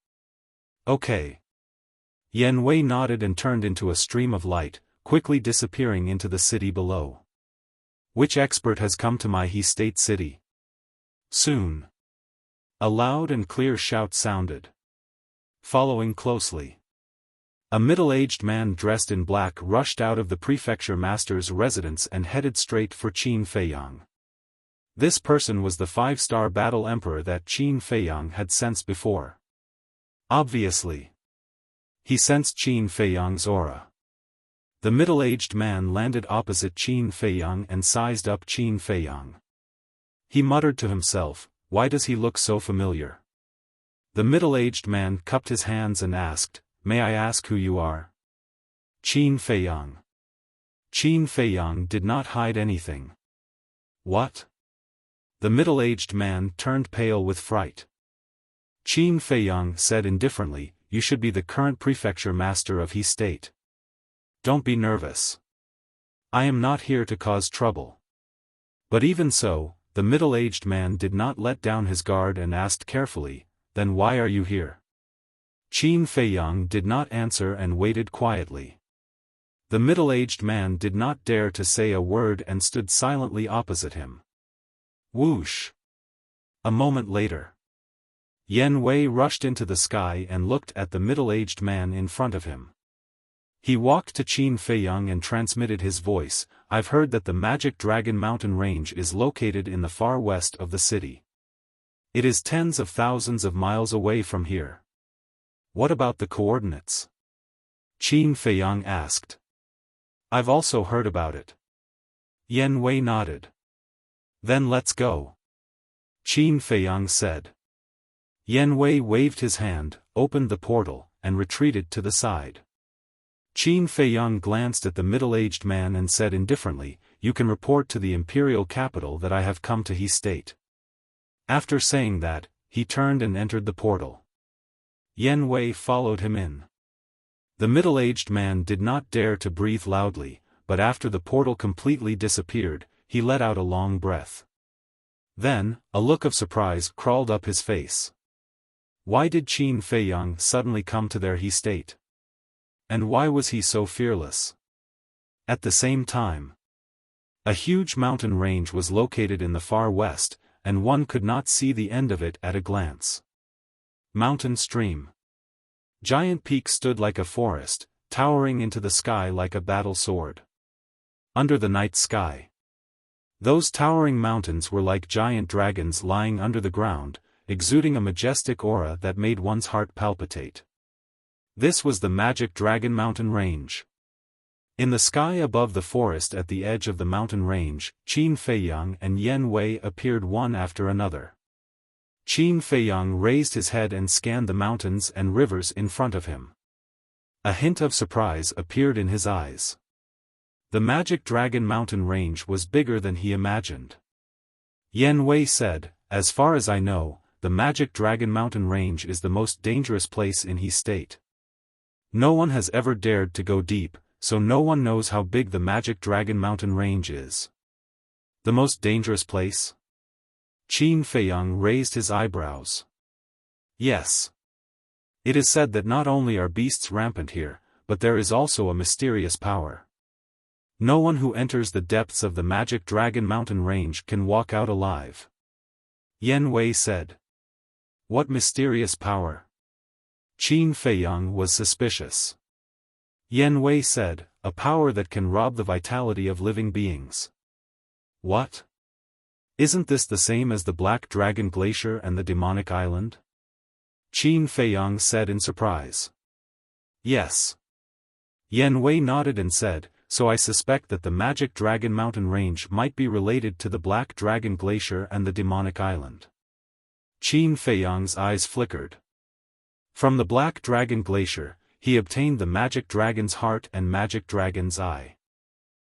S1: Okay. Yen Wei nodded and turned into a stream of light, quickly disappearing into the city below. Which expert has come to my He State City? Soon. A loud and clear shout sounded. Following closely. A middle-aged man dressed in black rushed out of the Prefecture Master's residence and headed straight for Qin Feiyang. This person was the 5-star battle emperor that Qin Feiyang had sensed before. Obviously. He sensed Qin Feiyang's aura. The middle-aged man landed opposite Qin Feiyang and sized up Qin Feiyang. He muttered to himself, Why does he look so familiar? The middle-aged man cupped his hands and asked, May I ask who you are? Qin Feiyang. Qin Feiyang did not hide anything. What? The middle-aged man turned pale with fright. Qin Feiyang said indifferently, you should be the current prefecture master of He State. Don't be nervous. I am not here to cause trouble. But even so, the middle-aged man did not let down his guard and asked carefully, then why are you here? Qin Feiyang did not answer and waited quietly. The middle-aged man did not dare to say a word and stood silently opposite him. Whoosh! A moment later, Yan Wei rushed into the sky and looked at the middle-aged man in front of him. He walked to Qin Feiyang and transmitted his voice, I've heard that the Magic Dragon Mountain Range is located in the far west of the city. It is tens of thousands of miles away from here. What about the coordinates? Qin Feiyang asked. I've also heard about it. Yan Wei nodded. Then let's go. Qin Feiyang said. Yan Wei waved his hand, opened the portal, and retreated to the side. Qin Feiyang glanced at the middle-aged man and said indifferently, you can report to the imperial capital that I have come to He State. After saying that, he turned and entered the portal. Yan Wei followed him in. The middle-aged man did not dare to breathe loudly, but after the portal completely disappeared, he let out a long breath. Then, a look of surprise crawled up his face. Why did Qin Feiyang suddenly come to their He State? And why was he so fearless? At the same time, a huge mountain range was located in the far west, and one could not see the end of it at a glance. Mountain stream. Giant peaks stood like a forest, towering into the sky like a battle sword. Under the night sky, those towering mountains were like giant dragons lying under the ground, exuding a majestic aura that made one's heart palpitate. This was the Magic Dragon Mountain Range. In the sky above the forest at the edge of the mountain range, Qin Feiyang and Yan Wei appeared one after another. Qin Feiyang raised his head and scanned the mountains and rivers in front of him. A hint of surprise appeared in his eyes. The Magic Dragon Mountain Range was bigger than he imagined. Yan Wei said, as far as I know, the Magic Dragon Mountain Range is the most dangerous place in He State. No one has ever dared to go deep, so no one knows how big the Magic Dragon Mountain Range is. The most dangerous place? Qin Feiyang raised his eyebrows. Yes. It is said that not only are beasts rampant here, but there is also a mysterious power. No one who enters the depths of the Magic Dragon Mountain Range can walk out alive. Yan Wei said. What mysterious power? Qin Feiyang was suspicious. Yan Wei said, a power that can rob the vitality of living beings. What? Isn't this the same as the Black Dragon Glacier and the Demonic Island? Qin Feiyang said in surprise. Yes. Yan Wei nodded and said, so I suspect that the Magic Dragon Mountain Range might be related to the Black Dragon Glacier and the Demonic Island. Qin Feiyang's eyes flickered. From the Black Dragon Glacier, he obtained the Magic Dragon's Heart and Magic Dragon's Eye.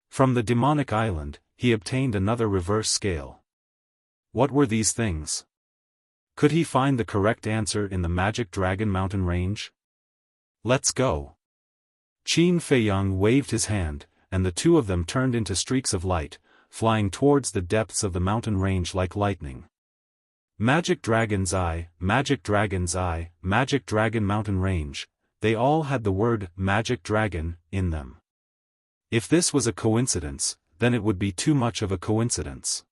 S1: From the Demonic Island, he obtained another reverse scale. What were these things? Could he find the correct answer in the Magic Dragon Mountain Range? Let's go. Qin Feiyang waved his hand, and the two of them turned into streaks of light, flying towards the depths of the mountain range like lightning. Magic Dragon's Eye, Magic Dragon's Eye, Magic Dragon Mountain Range, they all had the word Magic Dragon in them. If this was a coincidence, then it would be too much of a coincidence.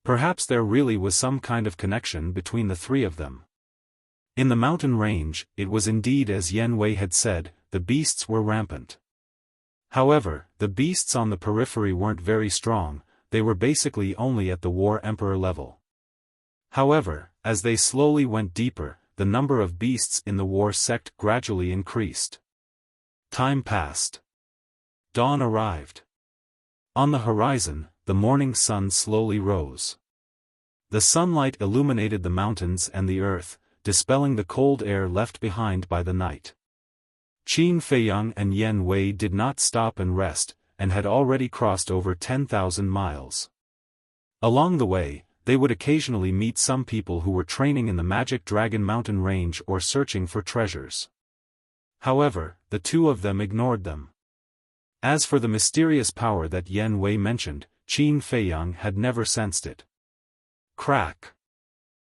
S1: Perhaps there really was some kind of connection between the three of them. In the mountain range, it was indeed as Yan Wei had said, the beasts were rampant. However, the beasts on the periphery weren't very strong, they were basically only at the War Emperor level. However, as they slowly went deeper, the number of beasts in the war sect gradually increased. Time passed. Dawn arrived. On the horizon, the morning sun slowly rose. The sunlight illuminated the mountains and the earth, dispelling the cold air left behind by the night. Qin Feiyang and Yan Wei did not stop and rest, and had already crossed over 10,000 miles. Along the way, they would occasionally meet some people who were training in the Magic Dragon Mountain Range or searching for treasures. However, the two of them ignored them. As for the mysterious power that Yan Wei mentioned, Qin Feiyang had never sensed it. Crack.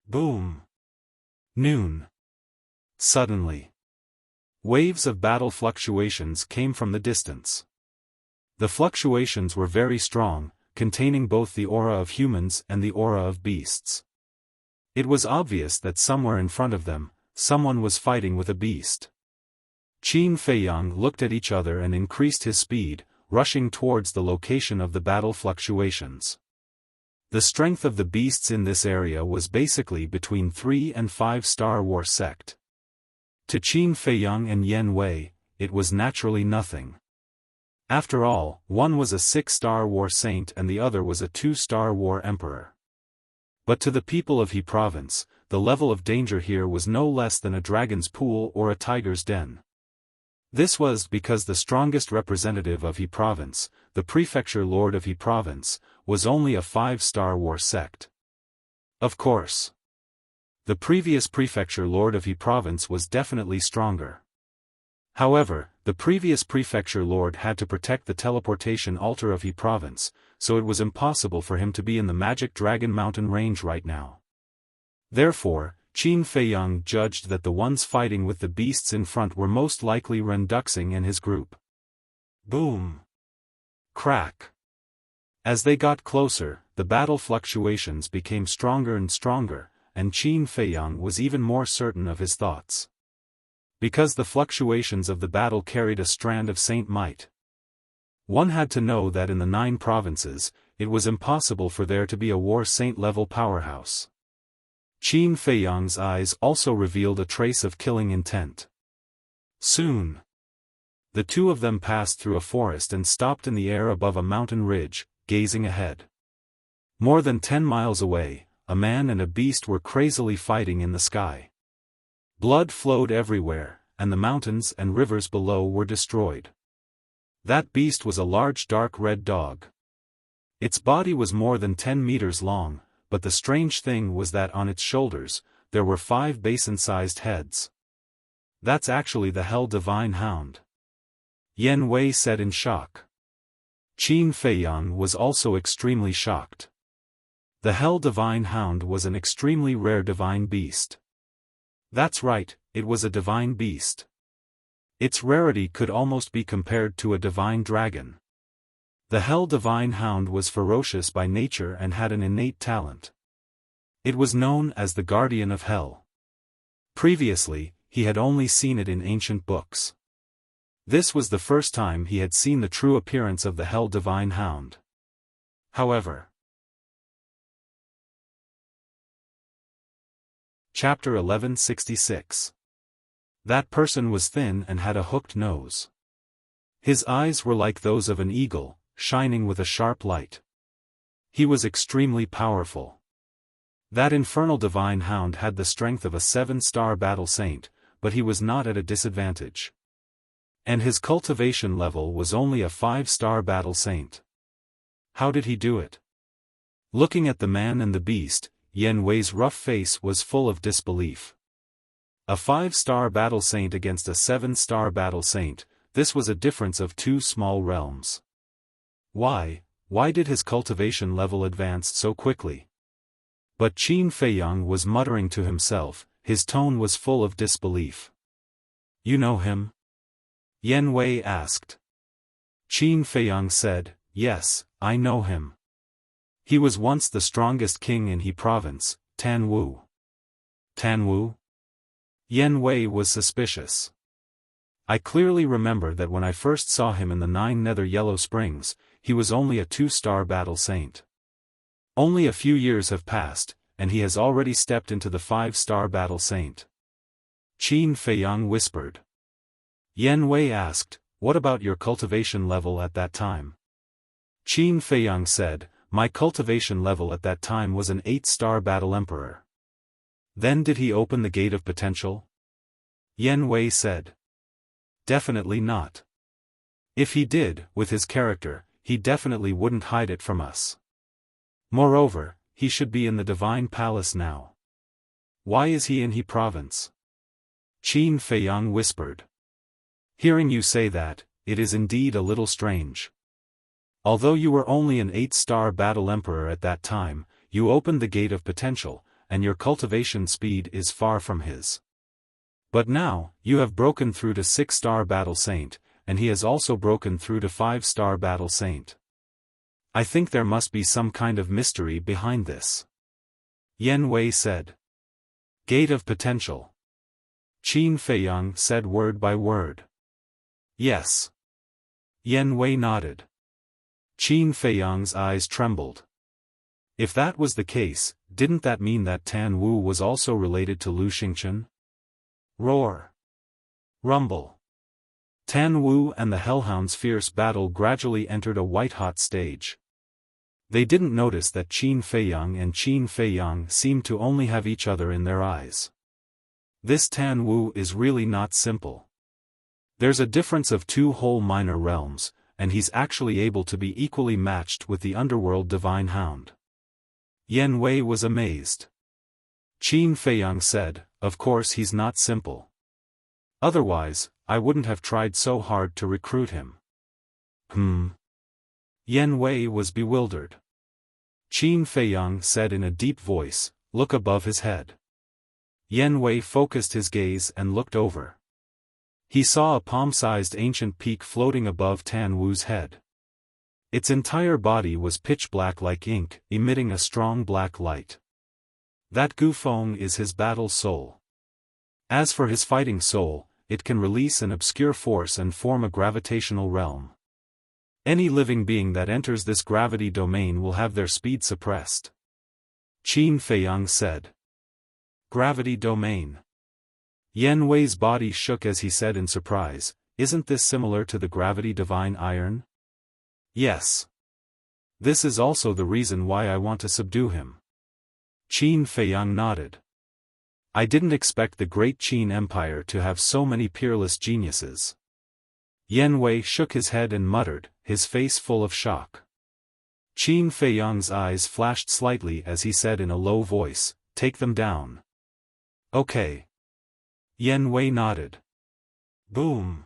S1: Boom. Noon. Suddenly, waves of battle fluctuations came from the distance. The fluctuations were very strong, containing both the aura of humans and the aura of beasts. It was obvious that somewhere in front of them, someone was fighting with a beast. Qin Feiyang looked at each other and increased his speed, rushing towards the location of the battle fluctuations. The strength of the beasts in this area was basically between 3 and 5-star war sect. To Qin Feiyang and Yan Wei, it was naturally nothing. After all, one was a 6-star war saint and the other was a 2-star war emperor. But to the people of He province, the level of danger here was no less than a dragon's pool or a tiger's den. This was because the strongest representative of He province, the prefecture lord of He province, was only a 5-star war sect. Of course, the previous prefecture lord of He province was definitely stronger. However, the previous prefecture lord had to protect the teleportation altar of He province, so it was impossible for him to be in the Magic Dragon Mountain range right now. Therefore, Qin Feiyang judged that the ones fighting with the beasts in front were most likely Ren Duxing and his group. Boom! Crack! As they got closer, the battle fluctuations became stronger and stronger, and Qin Feiyang was even more certain of his thoughts. Because the fluctuations of the battle carried a strand of saint might. One had to know that in the 9 provinces, it was impossible for there to be a war saint-level powerhouse. Qin Feiyang's eyes also revealed a trace of killing intent. Soon, the two of them passed through a forest and stopped in the air above a mountain ridge, gazing ahead. More than 10 miles away, a man and a beast were crazily fighting in the sky. Blood flowed everywhere, and the mountains and rivers below were destroyed. That beast was a large dark red dog. Its body was more than 10 meters long, but the strange thing was that on its shoulders, there were 5 basin-sized heads. That's actually the Hell Divine Hound. Yan Wei said in shock. Qin Feiyang was also extremely shocked. The Hell Divine Hound was an extremely rare divine beast. That's right, it was a divine beast. Its rarity could almost be compared to a divine dragon. The Hell Divine Hound was ferocious by nature and had an innate talent. It was known as the Guardian of Hell. Previously, he had only seen it in ancient books. This was the first time he had seen the true appearance of the Hell Divine Hound. However, Chapter 1166. That person was thin and had a hooked nose. His eyes were like those of an eagle, shining with a sharp light. He was extremely powerful. That infernal divine hound had the strength of a 7-star battle saint, but he was not at a disadvantage. And his cultivation level was only a 5-star battle saint. How did he do it? Looking at the man and the beast, Yan Wei's rough face was full of disbelief. A 5-star battle saint against a 7-star battle saint, this was a difference of 2 small realms. Why did his cultivation level advance so quickly? But Qin Feiyang was muttering to himself, his tone was full of disbelief. You know him? Yan Wei asked. Qin Feiyang said, yes, I know him. He was once the strongest king in He province, Tan Wu. Tan Wu? Yan Wei was suspicious. I clearly remember that when I first saw him in the 9 Nether Yellow Springs, he was only a 2-star battle saint. Only a few years have passed, and he has already stepped into the 5-star battle saint. Qin Feiyang whispered. Yan Wei asked, what about your cultivation level at that time? Qin Feiyang said, my cultivation level at that time was an 8-star battle emperor. Then did he open the gate of potential? Yan Wei said. Definitely not. If he did, with his character, he definitely wouldn't hide it from us. Moreover, he should be in the Divine Palace now. Why is he in He province? Qin Feiyang whispered. Hearing you say that, it is indeed a little strange. Although you were only an 8-star battle emperor at that time, you opened the gate of potential, and your cultivation speed is far from his. But now, you have broken through to 6-star battle saint, and he has also broken through to 5-star battle saint. I think there must be some kind of mystery behind this. Yan Wei said. Gate of potential. Qin Feiyang said word by word. Yes. Yan Wei nodded. Qin Feiyang's eyes trembled. If that was the case, didn't that mean that Tan Wu was also related to Lu Xingchen? Roar. Rumble. Tan Wu and the Hellhound's fierce battle gradually entered a white-hot stage. They didn't notice that Qin Feiyang and Qin Feiyang seemed to only have each other in their eyes. This Tan Wu is really not simple. There's a difference of 2 whole minor realms, and he's actually able to be equally matched with the underworld divine hound. Yan Wei was amazed. Qin Feiyang said, of course he's not simple. Otherwise, I wouldn't have tried so hard to recruit him. Yan Wei was bewildered. Qin Feiyang said in a deep voice, look above his head. Yan Wei focused his gaze and looked over. He saw a palm-sized ancient peak floating above Tan Wu's head. Its entire body was pitch black like ink, emitting a strong black light. That Gufeng is his battle soul. As for his fighting soul, it can release an obscure force and form a gravitational realm. Any living being that enters this gravity domain will have their speed suppressed. Qin Feiyang said. Gravity domain. Yan Wei's body shook as he said in surprise, isn't this similar to the gravity divine iron? Yes. This is also the reason why I want to subdue him. Qin Feiyang nodded. I didn't expect the great Qin Empire to have so many peerless geniuses. Yan Wei shook his head and muttered, his face full of shock. Qin Feiyang's eyes flashed slightly as he said in a low voice, take them down. Okay. Yan Wei nodded. Boom.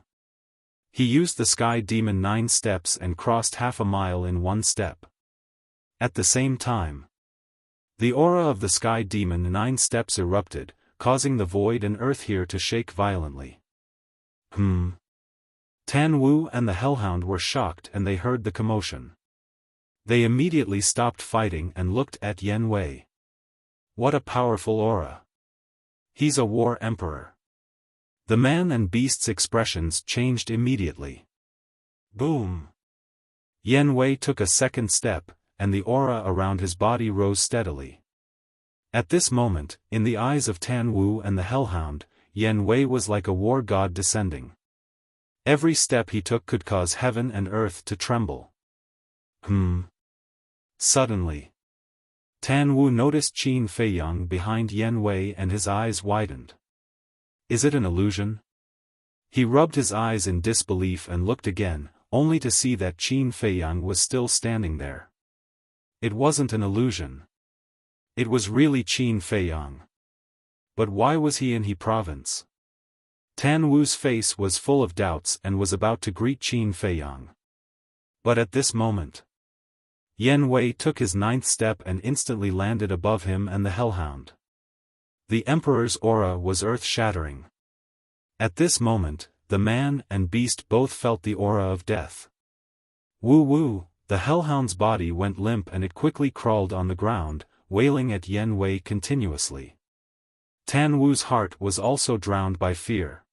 S1: He used the Sky Demon 9 steps and crossed half a mile in 1 step. At the same time, the aura of the Sky Demon 9 steps erupted, causing the void and earth here to shake violently. Tan Wu and the Hellhound were shocked and they heard the commotion. They immediately stopped fighting and looked at Yan Wei. What a powerful aura. He's a war emperor. The man and beast's expressions changed immediately. Boom. Yan Wei took a second step, and the aura around his body rose steadily. At this moment, in the eyes of Tan Wu and the Hellhound, Yan Wei was like a war god descending. Every step he took could cause heaven and earth to tremble. Suddenly, Tan Wu noticed Qin Feiyang behind Yan Wei and his eyes widened. Is it an illusion? He rubbed his eyes in disbelief and looked again, only to see that Qin Feiyang was still standing there. It wasn't an illusion. It was really Qin Feiyang. But why was he in He province? Tan Wu's face was full of doubts and was about to greet Qin Feiyang. But at this moment, Yan Wei took his 9th step and instantly landed above him and the Hellhound. The Emperor's aura was earth-shattering. At this moment, the man and beast both felt the aura of death. Woo-woo, the Hellhound's body went limp and it quickly crawled on the ground, wailing at Yan Wei continuously. Tan Wu's heart was also drowned by fear.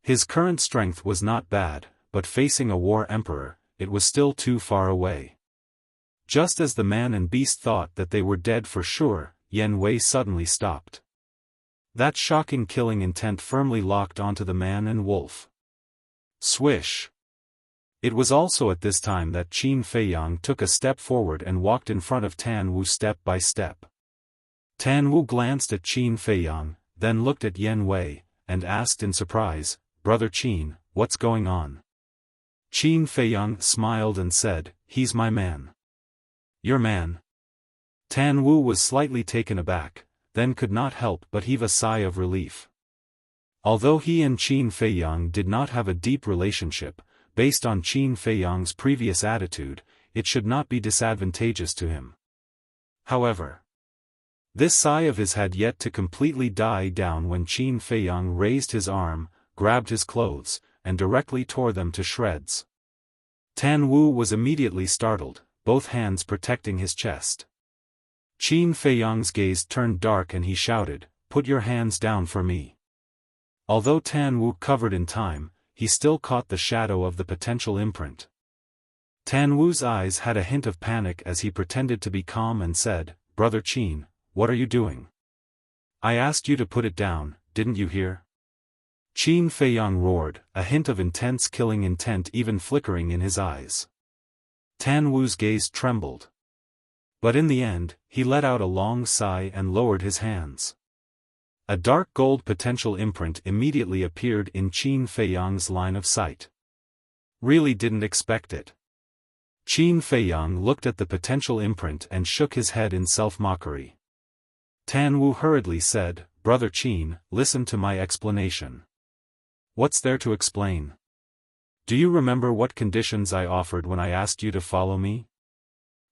S1: His current strength was not bad, but facing a war emperor, it was still too far away. Just as the man and beast thought that they were dead for sure, Yan Wei suddenly stopped. That shocking killing intent firmly locked onto the man and wolf. Swish. It was also at this time that Qin Feiyang took a step forward and walked in front of Tan Wu step by step. Tan Wu glanced at Qin Feiyang, then looked at Yan Wei, and asked in surprise, Brother Qin, what's going on? Qin Feiyang smiled and said, he's my man. Your man? Tan Wu was slightly taken aback, then could not help but heave a sigh of relief. Although he and Qin Feiyang did not have a deep relationship, based on Qin Feiyang's previous attitude, it should not be disadvantageous to him. However, this sigh of his had yet to completely die down when Qin Feiyang raised his arm, grabbed his clothes, and directly tore them to shreds. Tan Wu was immediately startled, both hands protecting his chest. Qin Feiyang's gaze turned dark and he shouted, "Put your hands down for me." Although Tan Wu covered in time, he still caught the shadow of the potential imprint. Tan Wu's eyes had a hint of panic as he pretended to be calm and said, "Brother Qin, what are you doing? I asked you to put it down, didn't you hear?" Qin Feiyang roared, a hint of intense killing intent even flickering in his eyes. Tan Wu's gaze trembled. But in the end, he let out a long sigh and lowered his hands. A dark gold potential imprint immediately appeared in Qin Feiyang's line of sight. Really didn't expect it. Qin Feiyang looked at the potential imprint and shook his head in self-mockery. Tan Wu hurriedly said, "Brother Qin, listen to my explanation." "What's there to explain? Do you remember what conditions I offered when I asked you to follow me?"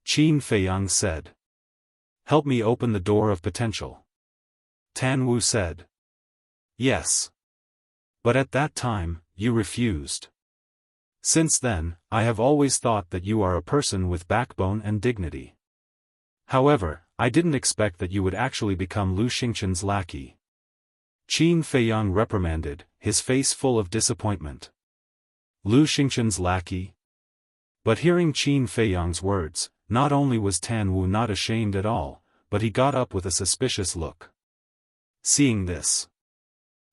S1: Qin Feiyang said. "Help me open the door of potential." Tan Wu said. "Yes. But at that time, you refused. Since then, I have always thought that you are a person with backbone and dignity. However, I didn't expect that you would actually become Lu Xingchen's lackey." Qin Feiyang reprimanded, his face full of disappointment. Lu Xingchen's lackey? But hearing Qin Feiyang's words, not only was Tan Wu not ashamed at all, but he got up with a suspicious look. Seeing this,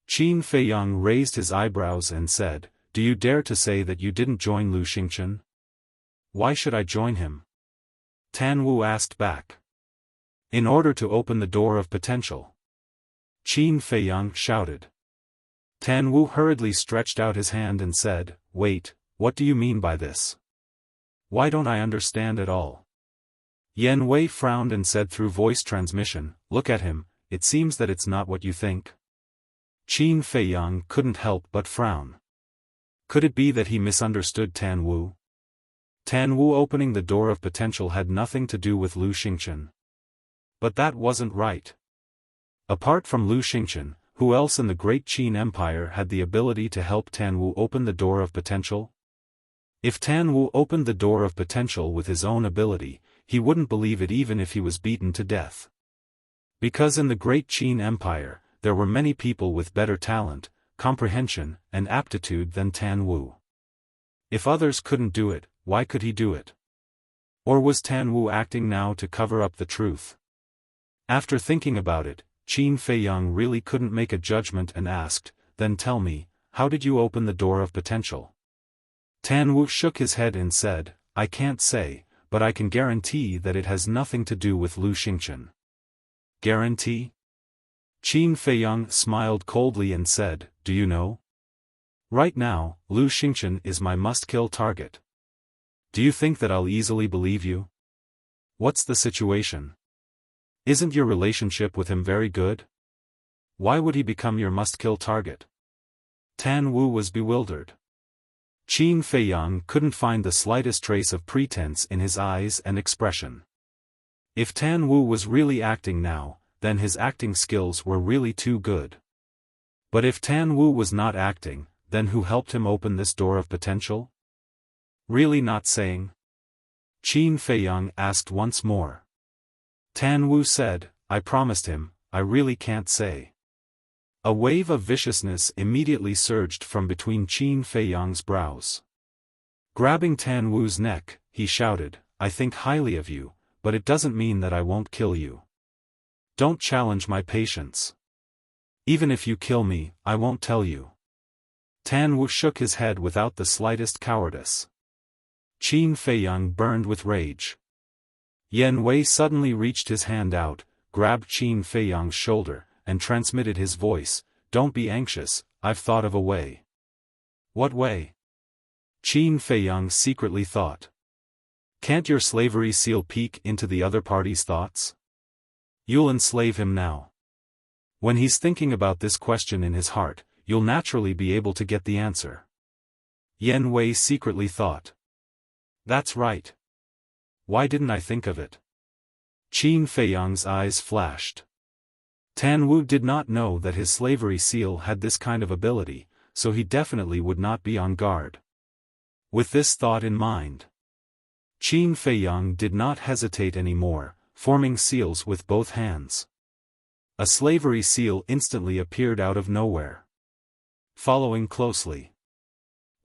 S1: Qin Feiyang raised his eyebrows and said, "Do you dare to say that you didn't join Lu Xingchen?" "Why should I join him?" Tan Wu asked back. "In order to open the door of potential," Qin Feiyang shouted. Tan Wu hurriedly stretched out his hand and said, "Wait, what do you mean by this? Why don't I understand at all?" Yan Wei frowned and said through voice transmission, "Look at him, it seems that it's not what you think." Qin Feiyang couldn't help but frown. Could it be that he misunderstood Tan Wu? Tan Wu opening the door of potential had nothing to do with Lu Xingchen. But that wasn't right. Apart from Lu Xingchen, who else in the great Qin Empire had the ability to help Tan Wu open the door of potential? If Tan Wu opened the door of potential with his own ability, he wouldn't believe it even if he was beaten to death. Because in the great Qin Empire, there were many people with better talent, comprehension, and aptitude than Tan Wu. If others couldn't do it, why could he do it? Or was Tan Wu acting now to cover up the truth? After thinking about it, Qin Feiyang really couldn't make a judgment and asked, "Then tell me, how did you open the door of potential?" Tan Wu shook his head and said, "I can't say, but I can guarantee that it has nothing to do with Lu Xingchen." "Guarantee?" Qin Feiyang smiled coldly and said, "Do you know? Right now, Lu Xingchen is my must-kill target. Do you think that I'll easily believe you? What's the situation? Isn't your relationship with him very good? Why would he become your must-kill target?" Tan Wu was bewildered. Qin Feiyang couldn't find the slightest trace of pretense in his eyes and expression. If Tan Wu was really acting now, then his acting skills were really too good. But if Tan Wu was not acting, then who helped him open this door of potential? Really not saying? Qin Feiyang asked once more. Tan Wu said, "I promised him, I really can't say." A wave of viciousness immediately surged from between Qin Feiyang's brows. Grabbing Tan Wu's neck, he shouted, "I think highly of you, but it doesn't mean that I won't kill you. Don't challenge my patience. Even if you kill me, I won't tell you." Tan Wu shook his head without the slightest cowardice. Qin Feiyang burned with rage. Yan Wei suddenly reached his hand out, grabbed Qin Feiyang's shoulder, and transmitted his voice, "Don't be anxious, I've thought of a way." "What way?" Qin Feiyang secretly thought. "Can't your slavery seal peek into the other party's thoughts? You'll enslave him now." When he's thinking about this question in his heart, you'll naturally be able to get the answer. Yan Wei secretly thought. That's right. Why didn't I think of it? Qin Feiyang's eyes flashed. Tan Wu did not know that his slavery seal had this kind of ability, so he definitely would not be on guard. With this thought in mind, Qin Feiyang did not hesitate anymore, forming seals with both hands. A slavery seal instantly appeared out of nowhere. Following closely.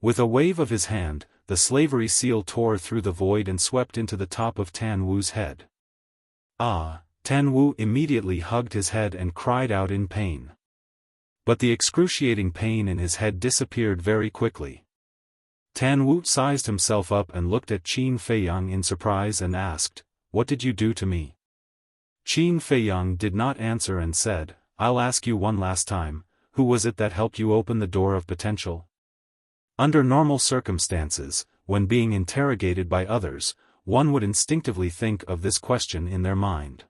S1: With a wave of his hand, the slavery seal tore through the void and swept into the top of Tan Wu's head. Ah! Tan Wu immediately hugged his head and cried out in pain. But the excruciating pain in his head disappeared very quickly. Tan Wu sized himself up and looked at Qin Feiyang in surprise and asked, "What did you do to me?" Qin Feiyang did not answer and said, "I'll ask you one last time, who was it that helped you open the door of potential?" Under normal circumstances, when being interrogated by others, one would instinctively think of this question in their mind.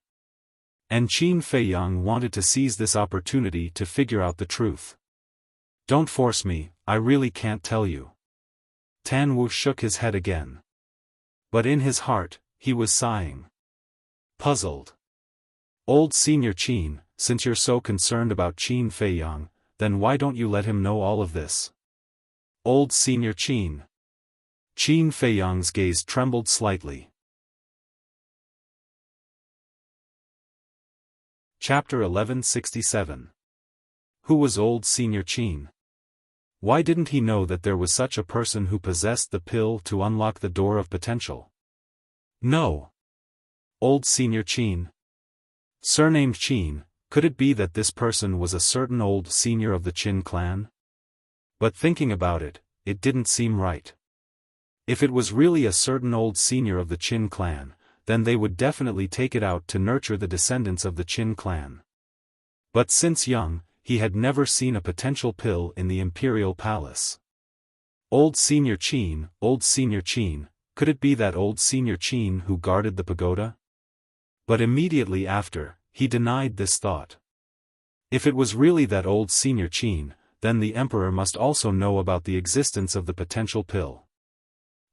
S1: And Qin Feiyang wanted to seize this opportunity to figure out the truth. "Don't force me, I really can't tell you." Tan Wu shook his head again. But in his heart, he was sighing. Puzzled. "Old Senior Qin, since you're so concerned about Qin Feiyang, then why don't you let him know all of this?" Old Senior Qin. Qin Feiyang's gaze trembled slightly. Chapter 1167. Who was Old Senior Qin? Why didn't he know that there was such a person who possessed the pill to unlock the door of potential? No. Old Senior Qin. Surnamed Qin, could it be that this person was a certain old senior of the Qin clan? But thinking about it, it didn't seem right. If it was really a certain old senior of the Qin clan, then they would definitely take it out to nurture the descendants of the Qin clan. But since young, he had never seen a potential pill in the imperial palace. Old Senior Qin, could it be that Old Senior Qin who guarded the pagoda? But immediately after, he denied this thought. If it was really that Old Senior Qin, then the emperor must also know about the existence of the potential pill.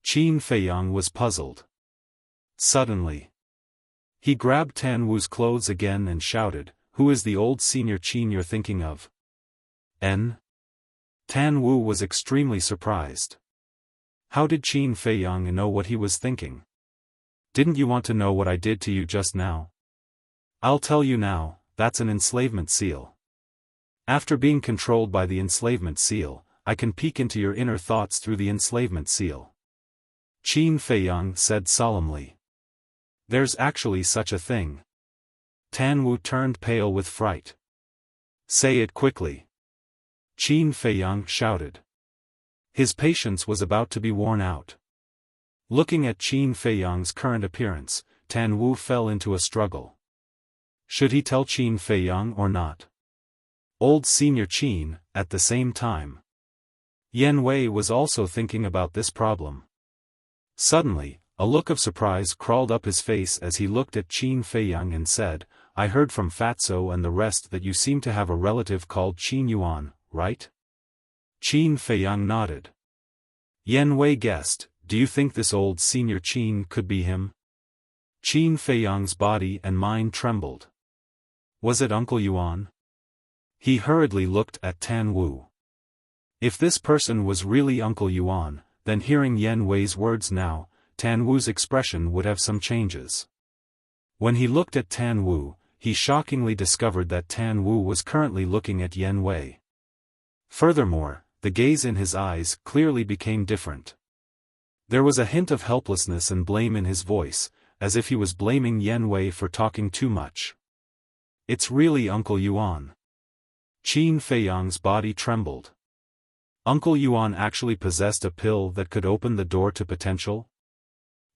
S1: Qin Feiyang was puzzled. Suddenly, he grabbed Tan Wu's clothes again and shouted, "Who is the Old Senior Qin you're thinking of?" N. Tan Wu was extremely surprised. How did Qin Feiyang know what he was thinking? "Didn't you want to know what I did to you just now?" "I'll tell you now, that's an enslavement seal. After being controlled by the enslavement seal, I can peek into your inner thoughts through the enslavement seal," Qin Feiyang said solemnly. "There's actually such a thing." Tan Wu turned pale with fright. "Say it quickly," Qin Feiyang shouted. His patience was about to be worn out. Looking at Qin Feiyang's current appearance, Tan Wu fell into a struggle. Should he tell Qin Feiyang or not? Old Senior Qin, at the same time. Yan Wei was also thinking about this problem. Suddenly, a look of surprise crawled up his face as he looked at Qin Feiyang and said, "I heard from Fatso and the rest that you seem to have a relative called Qin Yuan, right?" Qin Feiyang nodded. Yan Wei guessed, "Do you think this Old Senior Qin could be him?" Qin Feiyang's body and mind trembled. Was it Uncle Yuan? He hurriedly looked at Tan Wu. If this person was really Uncle Yuan, then hearing Yan Wei's words now, Tan Wu's expression would have some changes. When he looked at Tan Wu, he shockingly discovered that Tan Wu was currently looking at Yan Wei. Furthermore, the gaze in his eyes clearly became different. There was a hint of helplessness and blame in his voice, as if he was blaming Yan Wei for talking too much. "It's really Uncle Yuan." Qin Feiyang's body trembled. Uncle Yuan actually possessed a pill that could open the door to potential?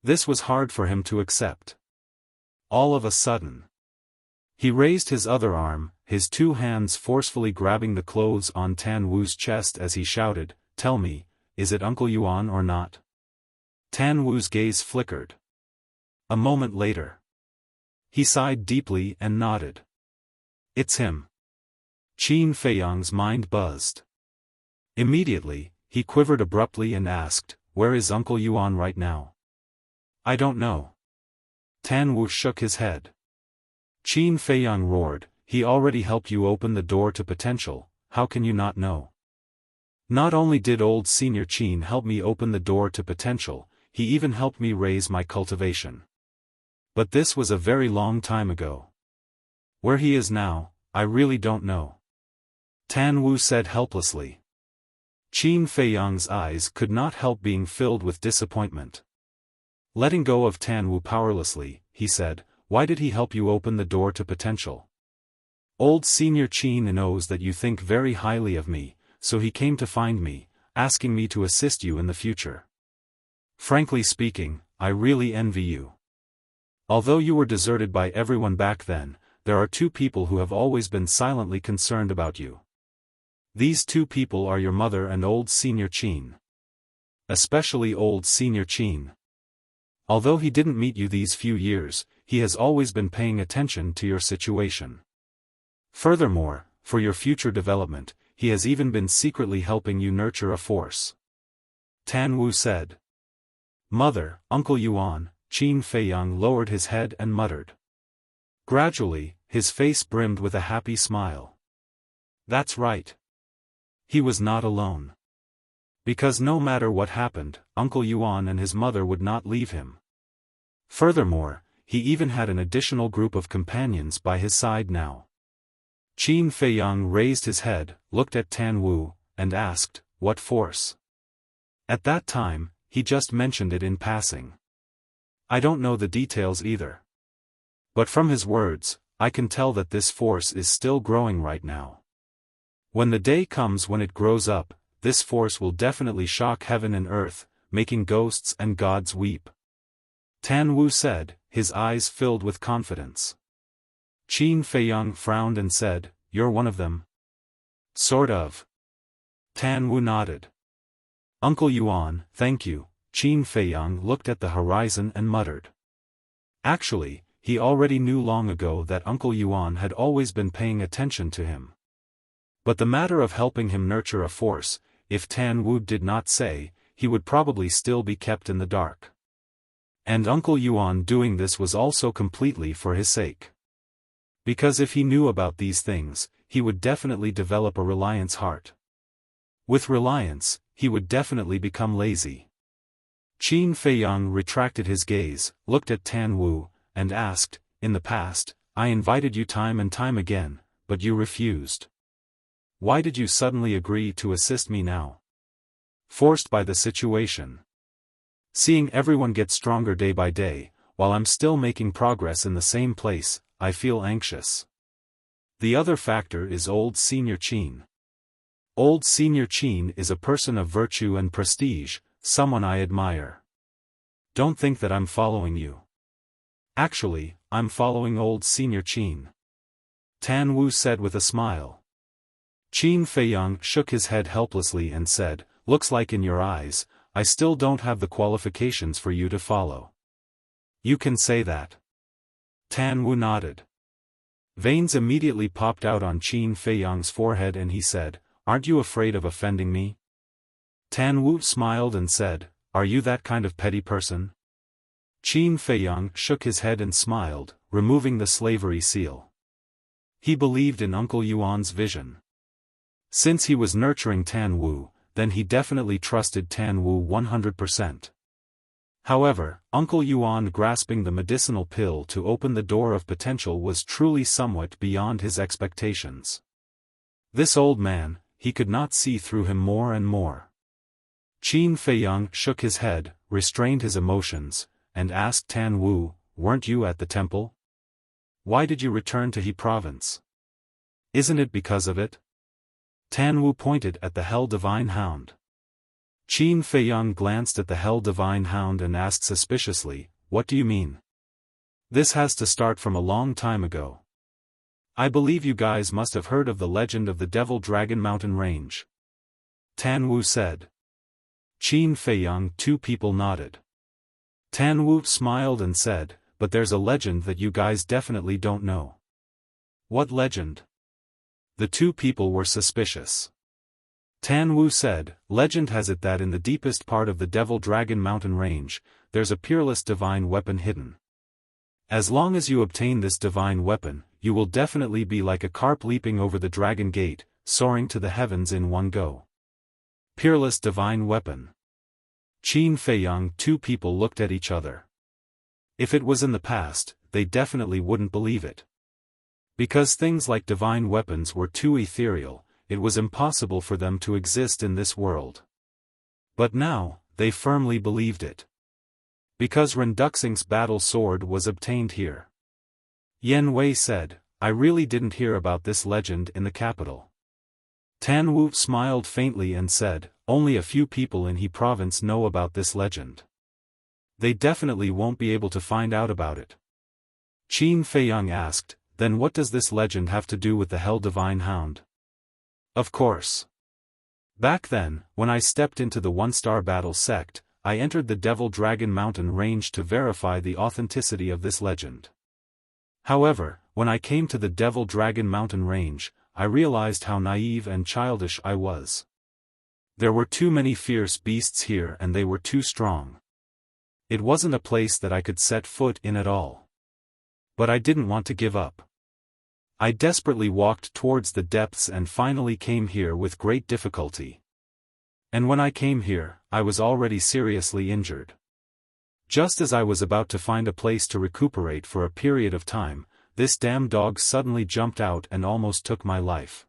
S1: This was hard for him to accept. All of a sudden, he raised his other arm, his two hands forcefully grabbing the clothes on Tan Wu's chest as he shouted, "Tell me, is it Uncle Yuan or not?" Tan Wu's gaze flickered. A moment later, he sighed deeply and nodded. "It's him." Qin Feiyang's mind buzzed. Immediately, he quivered abruptly and asked, "Where is Uncle Yuan right now?" "I don't know." Tan Wu shook his head. Qin Feiyang roared, "He already helped you open the door to potential, how can you not know?" "Not only did old Senior Qin help me open the door to potential, he even helped me raise my cultivation. But this was a very long time ago. Where he is now, I really don't know." Tan Wu said helplessly. Qin Feiyang's eyes could not help being filled with disappointment. Letting go of Tan Wu powerlessly, he said, "Why did he help you open the door to potential?" "Old Senior Qin knows that you think very highly of me, so he came to find me, asking me to assist you in the future. Frankly speaking, I really envy you. Although you were deserted by everyone back then, there are two people who have always been silently concerned about you. These two people are your mother and old Senior Qin. Especially old Senior Qin. Although he didn't meet you these few years, he has always been paying attention to your situation. Furthermore, for your future development, he has even been secretly helping you nurture a force." Tan Wu said. "Mother, Uncle Yuan," Qin Feiyang lowered his head and muttered. Gradually, his face brimmed with a happy smile. That's right. He was not alone. Because no matter what happened, Uncle Yuan and his mother would not leave him. Furthermore, he even had an additional group of companions by his side now. Qin Feiyang raised his head, looked at Tan Wu, and asked, "What force?" At that time, he just mentioned it in passing. "I don't know the details either. But from his words, I can tell that this force is still growing right now. When the day comes when it grows up, this force will definitely shock heaven and earth, making ghosts and gods weep." Tan Wu said, his eyes filled with confidence. Qin Feiyang frowned and said, "You're one of them?" "Sort of." Tan Wu nodded. "Uncle Yuan, thank you." Qin Feiyang looked at the horizon and muttered. Actually, he already knew long ago that Uncle Yuan had always been paying attention to him. But the matter of helping him nurture a force, if Tan Wu did not say, he would probably still be kept in the dark. And Uncle Yuan doing this was also completely for his sake. Because if he knew about these things, he would definitely develop a reliance heart. With reliance, he would definitely become lazy. Qin Feiyang retracted his gaze, looked at Tan Wu, and asked, "In the past, I invited you time and time again, but you refused. Why did you suddenly agree to assist me now?" "Forced by the situation. Seeing everyone get stronger day by day, while I'm still making progress in the same place, I feel anxious. The other factor is old Senior Qin. Old Senior Qin is a person of virtue and prestige, someone I admire. Don't think that I'm following you. Actually, I'm following old Senior Qin." Tan Wu said with a smile. Qin Feiyang shook his head helplessly and said, "Looks like in your eyes, I still don't have the qualifications for you to follow." "You can say that." Tan Wu nodded. Veins immediately popped out on Qin Feiyang's forehead and he said, "Aren't you afraid of offending me?" Tan Wu smiled and said, "Are you that kind of petty person?" Qin Feiyang shook his head and smiled, removing the slavery seal. He believed in Uncle Yuan's vision. Since he was nurturing Tan Wu, then he definitely trusted Tan Wu 100%. However, Uncle Yuan grasping the medicinal pill to open the door of potential was truly somewhat beyond his expectations. This old man, he could not see through him more and more. Qin Feiyang shook his head, restrained his emotions, and asked Tan Wu, "Weren't you at the temple? Why did you return to He province? Isn't it because of it?" Tan Wu pointed at the Hell Divine Hound. Qin Feiyang glanced at the Hell Divine Hound and asked suspiciously, "What do you mean? This has to start from a long time ago. I believe you guys must have heard of the legend of the Devil Dragon Mountain Range." Tan Wu said. Qin Feiyang, two people nodded. Tan Wu smiled and said, "But there's a legend that you guys definitely don't know." "What legend?" The two people were suspicious. Tan Wu said, legend has it that in the deepest part of the Devil Dragon Mountain range, there's a peerless divine weapon hidden. As long as you obtain this divine weapon, you will definitely be like a carp leaping over the dragon gate, soaring to the heavens in one go. Peerless divine weapon. Qin Feiyang. Two people looked at each other. If it was in the past, they definitely wouldn't believe it. Because things like divine weapons were too ethereal, it was impossible for them to exist in this world. But now, they firmly believed it. Because Renduxing's battle sword was obtained here. Yen Wei said, I really didn't hear about this legend in the capital. Tan Wu smiled faintly and said, only a few people in He province know about this legend. They definitely won't be able to find out about it. Qin Feiyang asked, then what does this legend have to do with the Hell Divine Hound? Of course. Back then, when I stepped into the one-star battle sect, I entered the Devil Dragon Mountain range to verify the authenticity of this legend. However, when I came to the Devil Dragon Mountain range, I realized how naive and childish I was. There were too many fierce beasts here and they were too strong. It wasn't a place that I could set foot in at all. But I didn't want to give up. I desperately walked towards the depths and finally came here with great difficulty. And when I came here, I was already seriously injured. Just as I was about to find a place to recuperate for a period of time, this damn dog suddenly jumped out and almost took my life.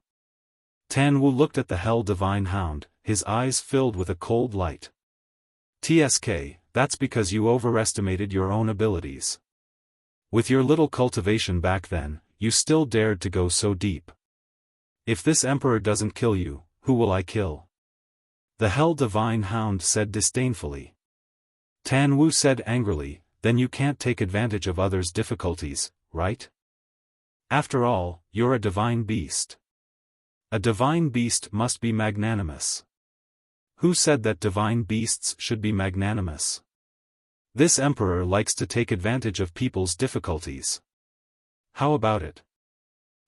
S1: Tan Wu looked at the Hell Divine Hound, his eyes filled with a cold light. TSK, that's because you overestimated your own abilities. With your little cultivation back then, you still dared to go so deep. If this emperor doesn't kill you, who will I kill? The Hell Divine Hound said disdainfully. Tan Wu said angrily, then you can't take advantage of others' difficulties, right? After all, you're a divine beast. A divine beast must be magnanimous. Who said that divine beasts should be magnanimous? This emperor likes to take advantage of people's difficulties. How about it?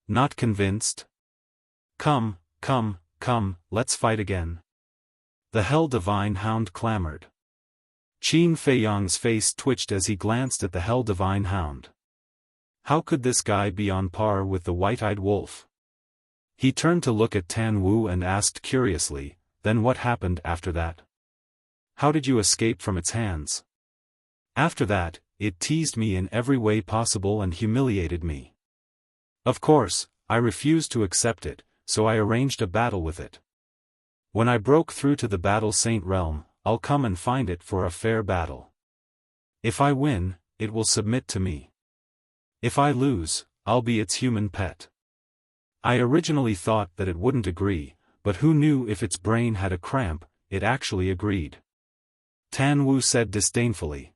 S1: Not convinced? Come, let's fight again. The Hell Divine Hound clamored. Qin Feiyang's face twitched as he glanced at the Hell Divine Hound. How could this guy be on par with the white-eyed wolf? He turned to look at Tan Wu and asked curiously, then what happened after that? How did you escape from its hands? After that, it teased me in every way possible and humiliated me. Of course, I refused to accept it, so I arranged a battle with it. When I broke through to the Battle Saint realm, I'll come and find it for a fair battle. If I win, it will submit to me. If I lose, I'll be its human pet. I originally thought that it wouldn't agree, but who knew if its brain had a cramp, it actually agreed. Tan Wu said disdainfully.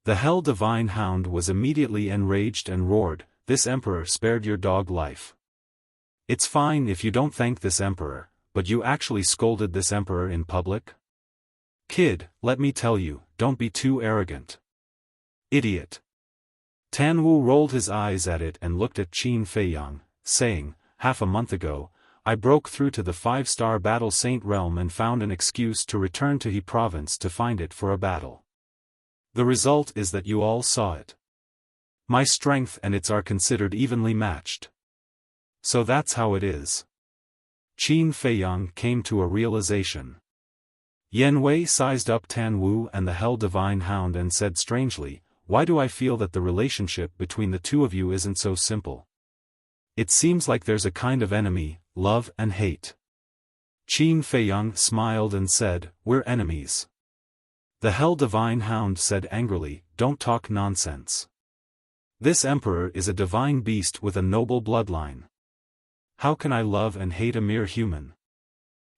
S1: The Hell Divine Hound was immediately enraged and roared, this emperor spared your dog life. It's fine if you don't thank this emperor, but you actually scolded this emperor in public? Kid, let me tell you, don't be too arrogant. Idiot. Tan Wu rolled his eyes at it and looked at Qin Feiyang, saying, half a month ago, I broke through to the 5-star Battle Saint realm and found an excuse to return to He province to find it for a battle. The result is that you all saw it. My strength and its are considered evenly matched. So that's how it is. Qin Feiyang came to a realization. Yen Wei sized up Tan Wu and the Hell Divine Hound and said strangely, why do I feel that the relationship between the two of you isn't so simple? It seems like there's a kind of enemy, love and hate. Qin Feiyang smiled and said, we're enemies. The Hell Divine Hound said angrily, don't talk nonsense. This emperor is a divine beast with a noble bloodline. How can I love and hate a mere human?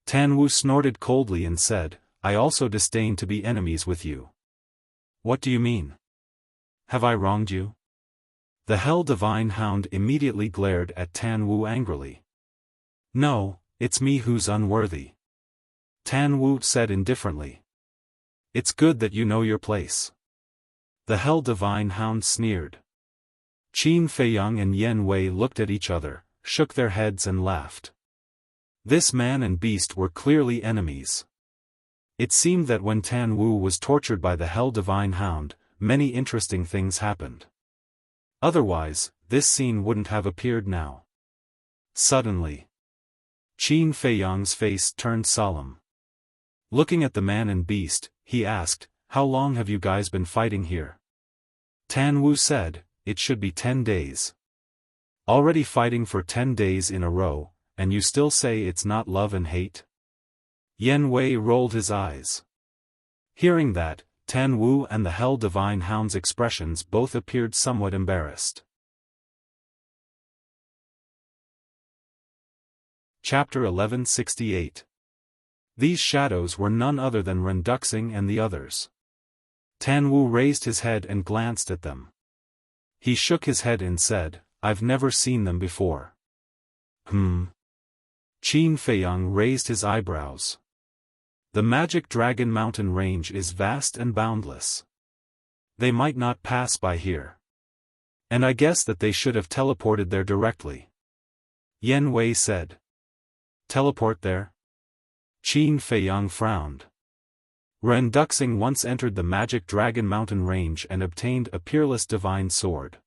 S1: Tan Wu snorted coldly and said, I also disdain to be enemies with you. What do you mean? Have I wronged you? The Hell Divine Hound immediately glared at Tan Wu angrily. No, it's me who's unworthy. Tan Wu said indifferently. It's good that you know your place. The Hell Divine Hound sneered. Qin Feiyang and Yen Wei looked at each other, shook their heads and laughed. This man and beast were clearly enemies. It seemed that when Tan Wu was tortured by the Hell Divine Hound, many interesting things happened. Otherwise, this scene wouldn't have appeared now. Suddenly, Qin Feiyang's face turned solemn. Looking at the man and beast, he asked, "How long have you guys been fighting here?" Tan Wu said, "It should be 10 days. Already fighting for 10 days in a row, and you still say it's not love and hate?" Yan Wei rolled his eyes. Hearing that, Tan Wu and the Hell Divine Hound's expressions both appeared somewhat embarrassed. Chapter 1168. These shadows were none other than Ren Duxing and the others. Tan Wu raised his head and glanced at them. He shook his head and said, "I've never seen them before." Qin Feiyang raised his eyebrows. The Magic Dragon Mountain Range is vast and boundless. They might not pass by here. And I guess that they should have teleported there directly. Yan Wei said. Teleport there? Qin Feiyang frowned. Ren Duxing once entered the Magic Dragon Mountain Range and obtained a peerless divine sword.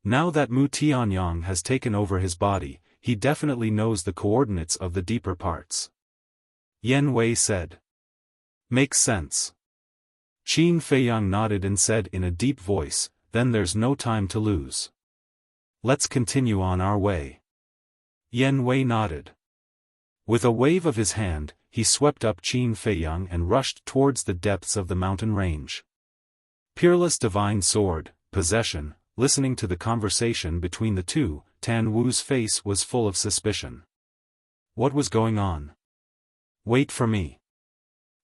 S1: Now that Mu Tianyang has taken over his body, he definitely knows the coordinates of the deeper parts. Yan Wei said. Makes sense. Qin Feiyang nodded and said in a deep voice, "Then there's no time to lose. Let's continue on our way." Yan Wei nodded. With a wave of his hand, he swept up Qin Feiyang and rushed towards the depths of the mountain range. Peerless divine sword, possession. Listening to the conversation between the two, Tan Wu's face was full of suspicion. What was going on? Wait for me.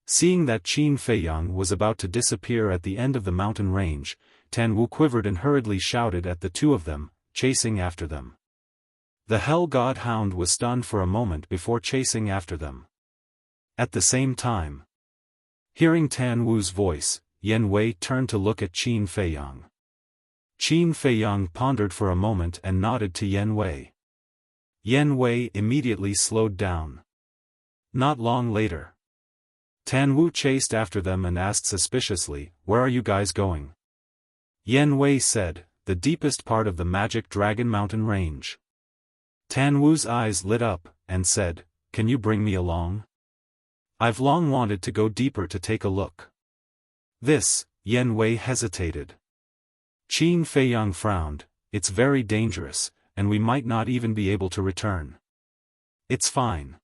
S1: Seeing that Qin Feiyang was about to disappear at the end of the mountain range, Tan Wu quivered and hurriedly shouted at the two of them, chasing after them. The Hell God Hound was stunned for a moment before chasing after them. At the same time, hearing Tan Wu's voice, Yan Wei turned to look at Qin Feiyang. Qin Feiyang pondered for a moment and nodded to Yan Wei. Yan Wei immediately slowed down. Not long later, Tan Wu chased after them and asked suspiciously, "Where are you guys going?" Yan Wei said, "The deepest part of the Magic Dragon Mountain Range." Tan Wu's eyes lit up, and said, "Can you bring me along? I've long wanted to go deeper to take a look." This, Yan Wei hesitated. Qin Feiyang frowned. "It's very dangerous, and we might not even be able to return." "It's fine.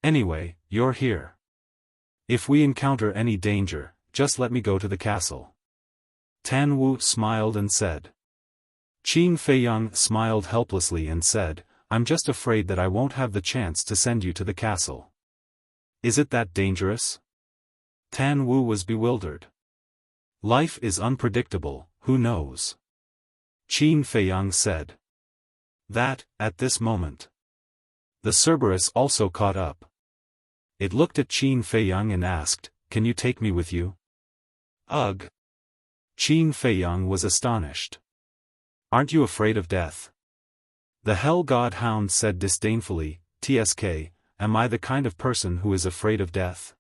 S1: Anyway, you're here. If we encounter any danger, just let me go to the castle." Tan Wu smiled and said. Qin Feiyang smiled helplessly and said, "I'm just afraid that I won't have the chance to send you to the castle." "Is it that dangerous?" Tan Wu was bewildered. "Life is unpredictable, who knows?" Qin Feiyang said. That, at this moment, the Cerberus also caught up. It looked at Qin Feiyang and asked, "Can you take me with you?" "Ugh." Qin Feiyang was astonished. "Aren't you afraid of death?" The Hell God Hound said disdainfully, "TSK, am I the kind of person who is afraid of death?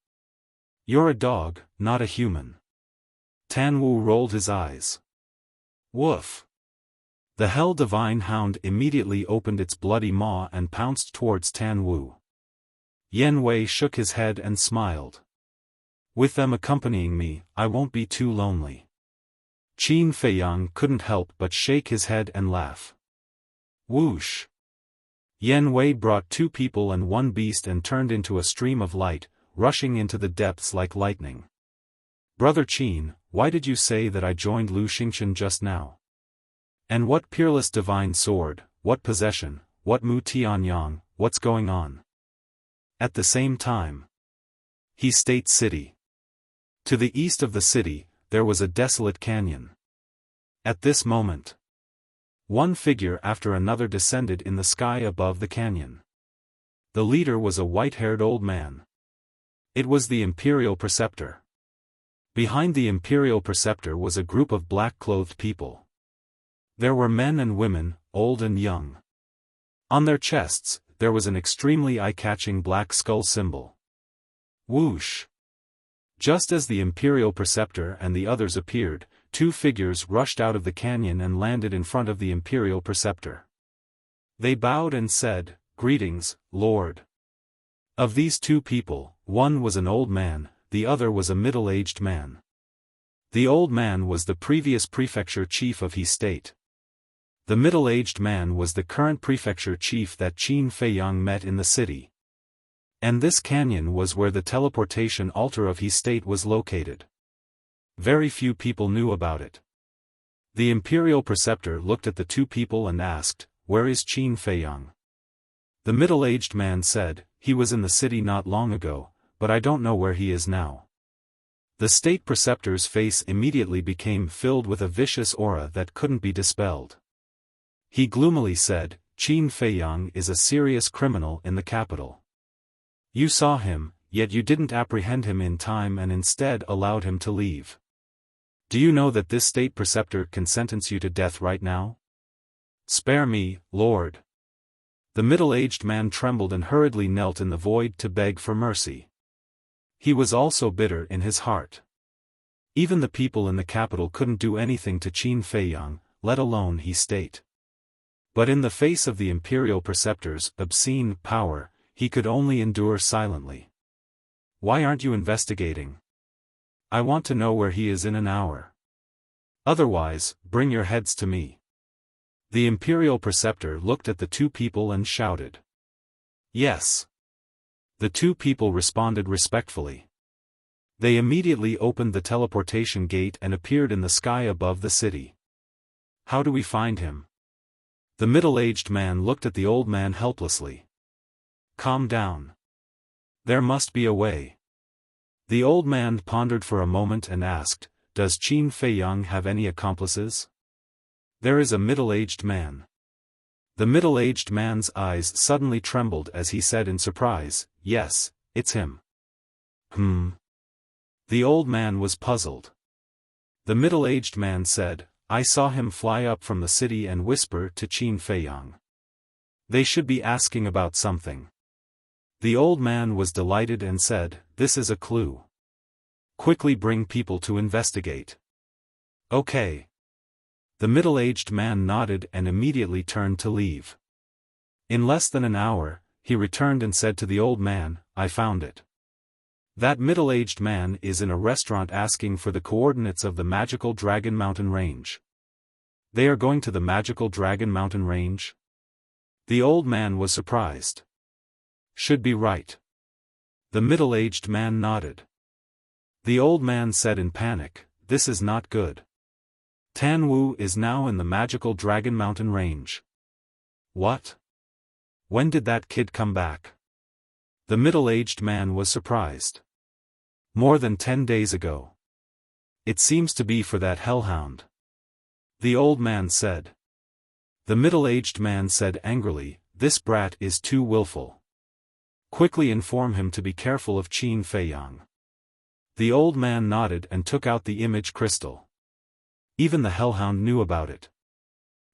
S1: You're a dog, not a human." Tan Wu rolled his eyes. Woof. The Hell Divine Hound immediately opened its bloody maw and pounced towards Tan Wu. Yan Wei shook his head and smiled. "With them accompanying me, I won't be too lonely." Qin Feiyang couldn't help but shake his head and laugh. Whoosh! Yan Wei brought 2 people and 1 beast and turned into a stream of light, rushing into the depths like lightning. "Brother Qin, why did you say that I joined Lu Xingchen just now? And what peerless divine sword, what possession, what Mu Tianyang, what's going on?" At the same time, He State City. To the east of the city, there was a desolate canyon. At this moment, one figure after another descended in the sky above the canyon. The leader was a white-haired old man. It was the Imperial Preceptor. Behind the Imperial Preceptor was a group of black-clothed people. There were men and women, old and young. On their chests, there was an extremely eye-catching black skull symbol. Whoosh! Just as the Imperial Preceptor and the others appeared, two figures rushed out of the canyon and landed in front of the Imperial Preceptor. They bowed and said, "Greetings, Lord." Of these two people, one was an old man, the other was a middle-aged man. The old man was the previous prefecture chief of his state. The middle-aged man was the current prefecture chief that Qin Feiyang met in the city. And this canyon was where the teleportation altar of his state was located. Very few people knew about it. The Imperial Preceptor looked at the two people and asked, "Where is Qin Feiyang?" The middle-aged man said, "He was in the city not long ago, but I don't know where he is now." The state preceptor's face immediately became filled with a vicious aura that couldn't be dispelled. He gloomily said, "Qin Feiyang is a serious criminal in the capital. You saw him, yet you didn't apprehend him in time and instead allowed him to leave. Do you know that this state preceptor can sentence you to death right now? Spare me, Lord." The middle-aged man trembled and hurriedly knelt in the void to beg for mercy. He was also bitter in his heart. Even the people in the capital couldn't do anything to Qin Feiyang, let alone his state. But in the face of the Imperial Preceptor's obscene power, he could only endure silently. "Why aren't you investigating? I want to know where he is in an hour. Otherwise, bring your heads to me." The Imperial Preceptor looked at the two people and shouted. "Yes." The two people responded respectfully. They immediately opened the teleportation gate and appeared in the sky above the city. "How do we find him?" The middle-aged man looked at the old man helplessly. "Calm down. There must be a way." The old man pondered for a moment and asked, "Does Qin Feiyang have any accomplices?" "There is a middle-aged man." The middle-aged man's eyes suddenly trembled as he said in surprise, "Yes, it's him." The old man was puzzled. The middle-aged man said, "I saw him fly up from the city and whisper to Qin Feiyang. They should be asking about something." The old man was delighted and said, "This is a clue. Quickly bring people to investigate." "Okay." The middle-aged man nodded and immediately turned to leave. In less than an hour, he returned and said to the old man, "I found it. That middle-aged man is in a restaurant asking for the coordinates of the magical Dragon Mountain Range." "They are going to the magical Dragon Mountain Range?" The old man was surprised. "Should be right." The middle-aged man nodded. The old man said in panic, "This is not good. Tan Wu is now in the magical Dragon Mountain Range." "What? When did that kid come back?" The middle-aged man was surprised. "More than 10 days ago. It seems to be for that hellhound," the old man said. The middle-aged man said angrily, "This brat is too willful. Quickly inform him to be careful of Qin Feiyang." The old man nodded and took out the image crystal. Even the hellhound knew about it.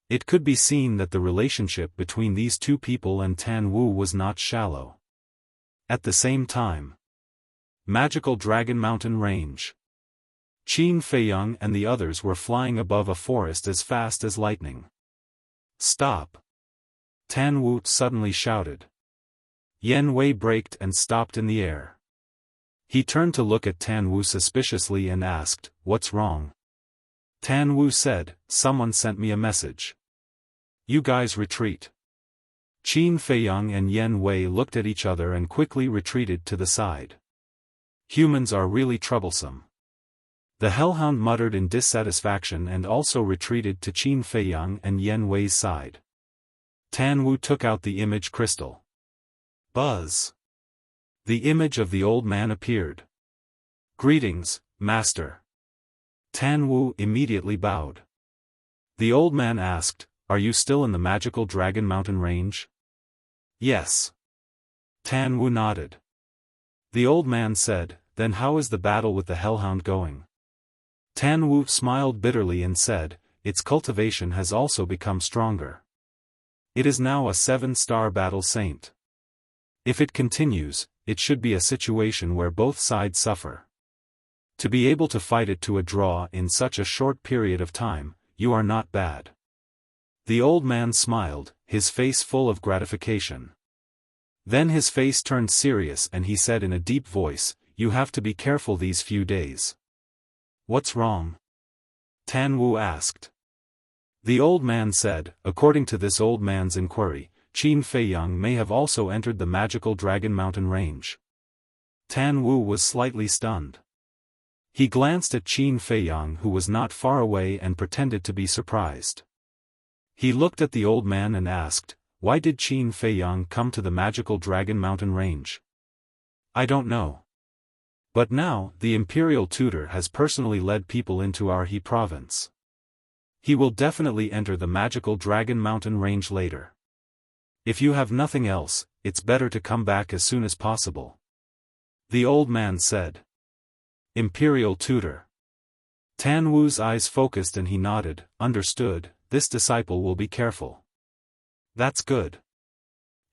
S1: It could be seen that the relationship between these two people and Tan Wu was not shallow. At the same time, magical Dragon Mountain Range. Qin Feiyang and the others were flying above a forest as fast as lightning. "Stop!" Tan Wu suddenly shouted. Yen Wei braked and stopped in the air. He turned to look at Tan Wu suspiciously and asked, "What's wrong?" Tan Wu said, "Someone sent me a message. You guys retreat." Qin Feiyang and Yen Wei looked at each other and quickly retreated to the side. "Humans are really troublesome." The hellhound muttered in dissatisfaction and also retreated to Qin Feiyang and Yen Wei's side. Tan Wu took out the image crystal. Buzz! The image of the old man appeared. "Greetings, Master." Tan Wu immediately bowed. The old man asked, "Are you still in the magical Dragon Mountain Range?" "Yes." Tan Wu nodded. The old man said, "Then how is the battle with the hellhound going?" Tan Wu smiled bitterly and said, "Its cultivation has also become stronger. It is now a 7-star battle saint." If it continues, it should be a situation where both sides suffer. To be able to fight it to a draw in such a short period of time, you are not bad. The old man smiled, his face full of gratification. Then his face turned serious and he said in a deep voice, "You have to be careful these few days." "What's wrong?" Tan Wu asked. The old man said, according to this old man's inquiry, Qin Feiyang may have also entered the magical Dragon Mountain range. Tan Wu was slightly stunned. He glanced at Qin Feiyang who was not far away and pretended to be surprised. He looked at the old man and asked, "Why did Qin Feiyang come to the magical Dragon Mountain range?" "I don't know. But now, the imperial tutor has personally led people into our He province. He will definitely enter the magical Dragon Mountain range later. If you have nothing else, it's better to come back as soon as possible." The old man said. Imperial tutor. Tan Wu's eyes focused and he nodded, "Understood, this disciple will be careful." "That's good.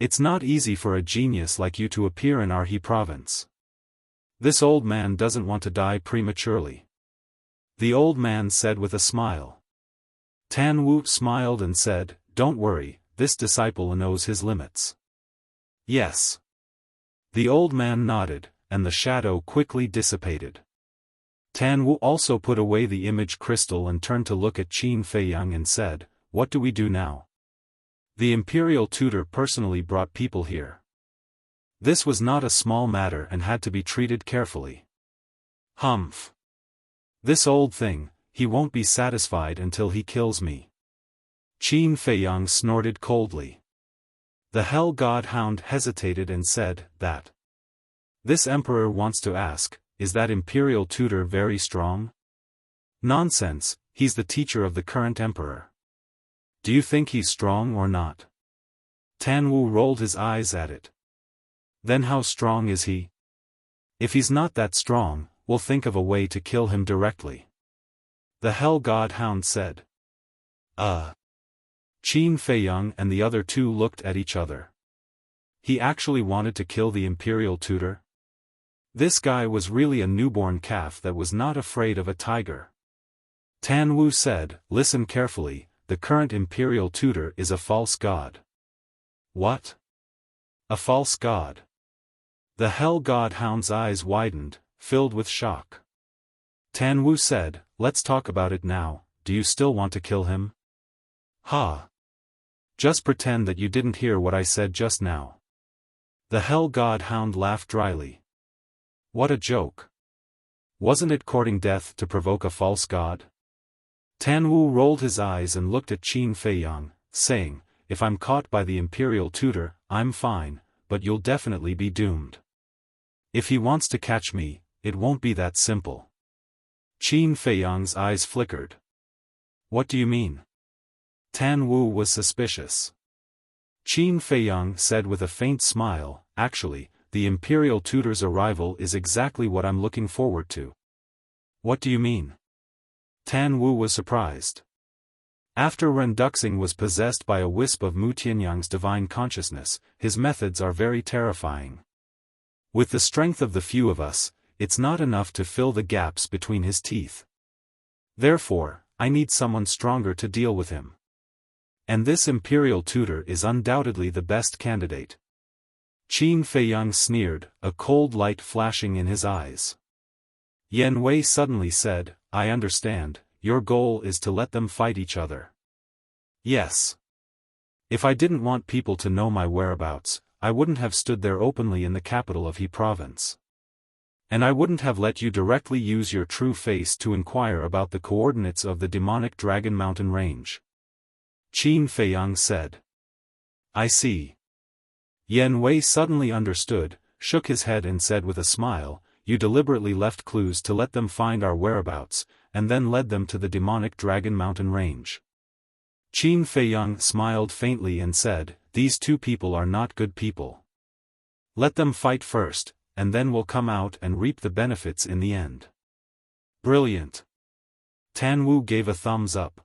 S1: It's not easy for a genius like you to appear in our He province. This old man doesn't want to die prematurely." The old man said with a smile. Tan Wu smiled and said, "Don't worry, this disciple knows his limits." "Yes." The old man nodded, and the shadow quickly dissipated. Tan Wu also put away the image crystal and turned to look at Qin Feiyang and said, "What do we do now? The imperial tutor personally brought people here. This was not a small matter and had to be treated carefully. Humph. This old thing, he won't be satisfied until he kills me." Qin Feiyang snorted coldly. The Hell God Hound hesitated and said, "That. This emperor wants to ask, is that imperial tutor very strong?" "Nonsense, he's the teacher of the current emperor. Do you think he's strong or not?" Tan Wu rolled his eyes at it. "Then how strong is he? If he's not that strong, we'll think of a way to kill him directly." The Hell God Hound said. Qin Feiyang and the other two looked at each other. He actually wanted to kill the imperial tutor? This guy was really a newborn calf that was not afraid of a tiger. Tan Wu said, "Listen carefully, the current imperial tutor is a false god." "What? A false god?" The Hell God Hound's eyes widened, filled with shock. Tan Wu said, "Let's talk about it now. Do you still want to kill him?" "Ha! Just pretend that you didn't hear what I said just now." The Hell God Hound laughed dryly. "What a joke. Wasn't it courting death to provoke a false god?" Tan Wu rolled his eyes and looked at Qin Feiyang, saying, "If I'm caught by the imperial tutor, I'm fine, but you'll definitely be doomed. If he wants to catch me, it won't be that simple." Qin Feiyang's eyes flickered. "What do you mean?" Tan Wu was suspicious. Qin Feiyang said with a faint smile, "Actually, the imperial tutor's arrival is exactly what I'm looking forward to." "What do you mean?" Tan Wu was surprised. After Ren Duxing was possessed by a wisp of Mu Tianyang's divine consciousness, his methods are very terrifying. With the strength of the few of us, it's not enough to fill the gaps between his teeth. Therefore, I need someone stronger to deal with him. And this imperial tutor is undoubtedly the best candidate. Qin Feiyang sneered, a cold light flashing in his eyes. Yan Wei suddenly said, "I understand, your goal is to let them fight each other." "Yes. If I didn't want people to know my whereabouts, I wouldn't have stood there openly in the capital of He province. And I wouldn't have let you directly use your true face to inquire about the coordinates of the demonic Dragon Mountain range." Qin Feiyang said. "I see." Yan Wei suddenly understood, shook his head and said with a smile, "You deliberately left clues to let them find our whereabouts, and then led them to the demonic Dragon Mountain range." Qin Feiyang smiled faintly and said, "These two people are not good people. Let them fight first, and then we'll come out and reap the benefits in the end." "Brilliant." Tan Wu gave a thumbs up.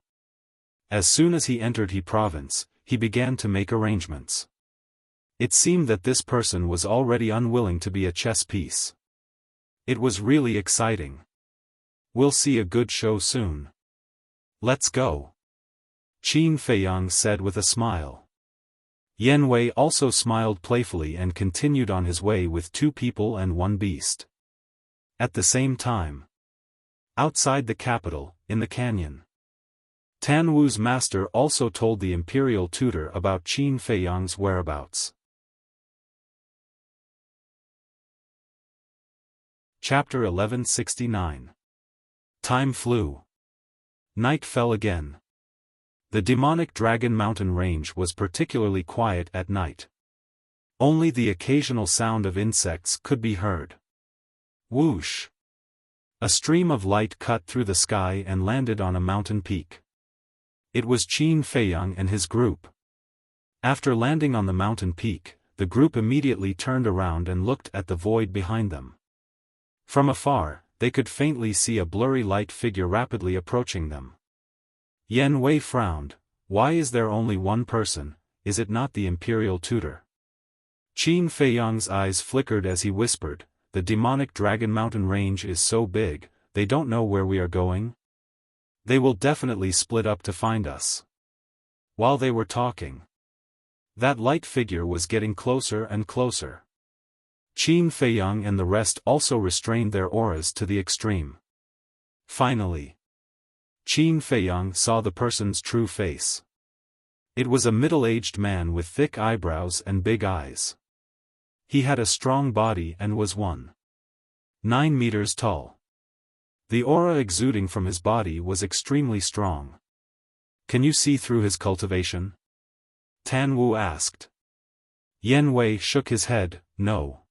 S1: As soon as he entered He province, he began to make arrangements. It seemed that this person was already unwilling to be a chess piece. It was really exciting. We'll see a good show soon. Let's go. Qin Feiyang said with a smile. Yan Wei also smiled playfully and continued on his way with 2 people and 1 beast. At the same time, outside the capital, in the canyon, Tan Wu's master also told the imperial tutor about Qin Feiyang's whereabouts. Chapter 1169. Time flew. Night fell again. The demonic Dragon Mountain range was particularly quiet at night. Only the occasional sound of insects could be heard. Whoosh! A stream of light cut through the sky and landed on a mountain peak. It was Qin Feiyang and his group. After landing on the mountain peak, the group immediately turned around and looked at the void behind them. From afar, they could faintly see a blurry light figure rapidly approaching them. Yan Wei frowned. Why is there only one person? Is it not the imperial tutor? Qin Feiyang's eyes flickered as he whispered, the demonic Dragon Mountain range is so big, they don't know where we are going? They will definitely split up to find us. While they were talking, that light figure was getting closer and closer. Qin Feiyang and the rest also restrained their auras to the extreme. Finally, Qin Feiyang saw the person's true face. It was a middle-aged man with thick eyebrows and big eyes. He had a strong body and was 1.9 meters tall. The aura exuding from his body was extremely strong. Can you see through his cultivation? Tan Wu asked. Yan Wei shook his head, no.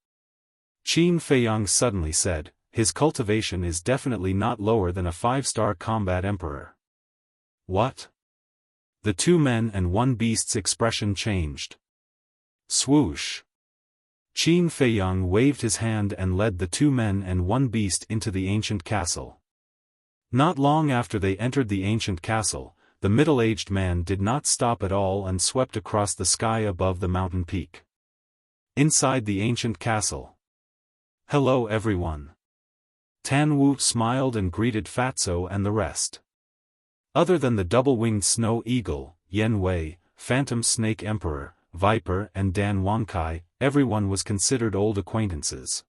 S1: Qin Feiyang suddenly said, his cultivation is definitely not lower than a 5-star combat emperor. What? The 2 men and 1 beast's expression changed. Swoosh! Qin Feiyang waved his hand and led the 2 men and 1 beast into the ancient castle. Not long after they entered the ancient castle, the middle-aged man did not stop at all and swept across the sky above the mountain peak. Inside the ancient castle. Hello everyone. Tan Wu smiled and greeted Fatso and the rest. Other than the double-winged snow eagle, Yan Wei, Phantom Snake Emperor, Viper and Dan Wankai, everyone was considered old acquaintances.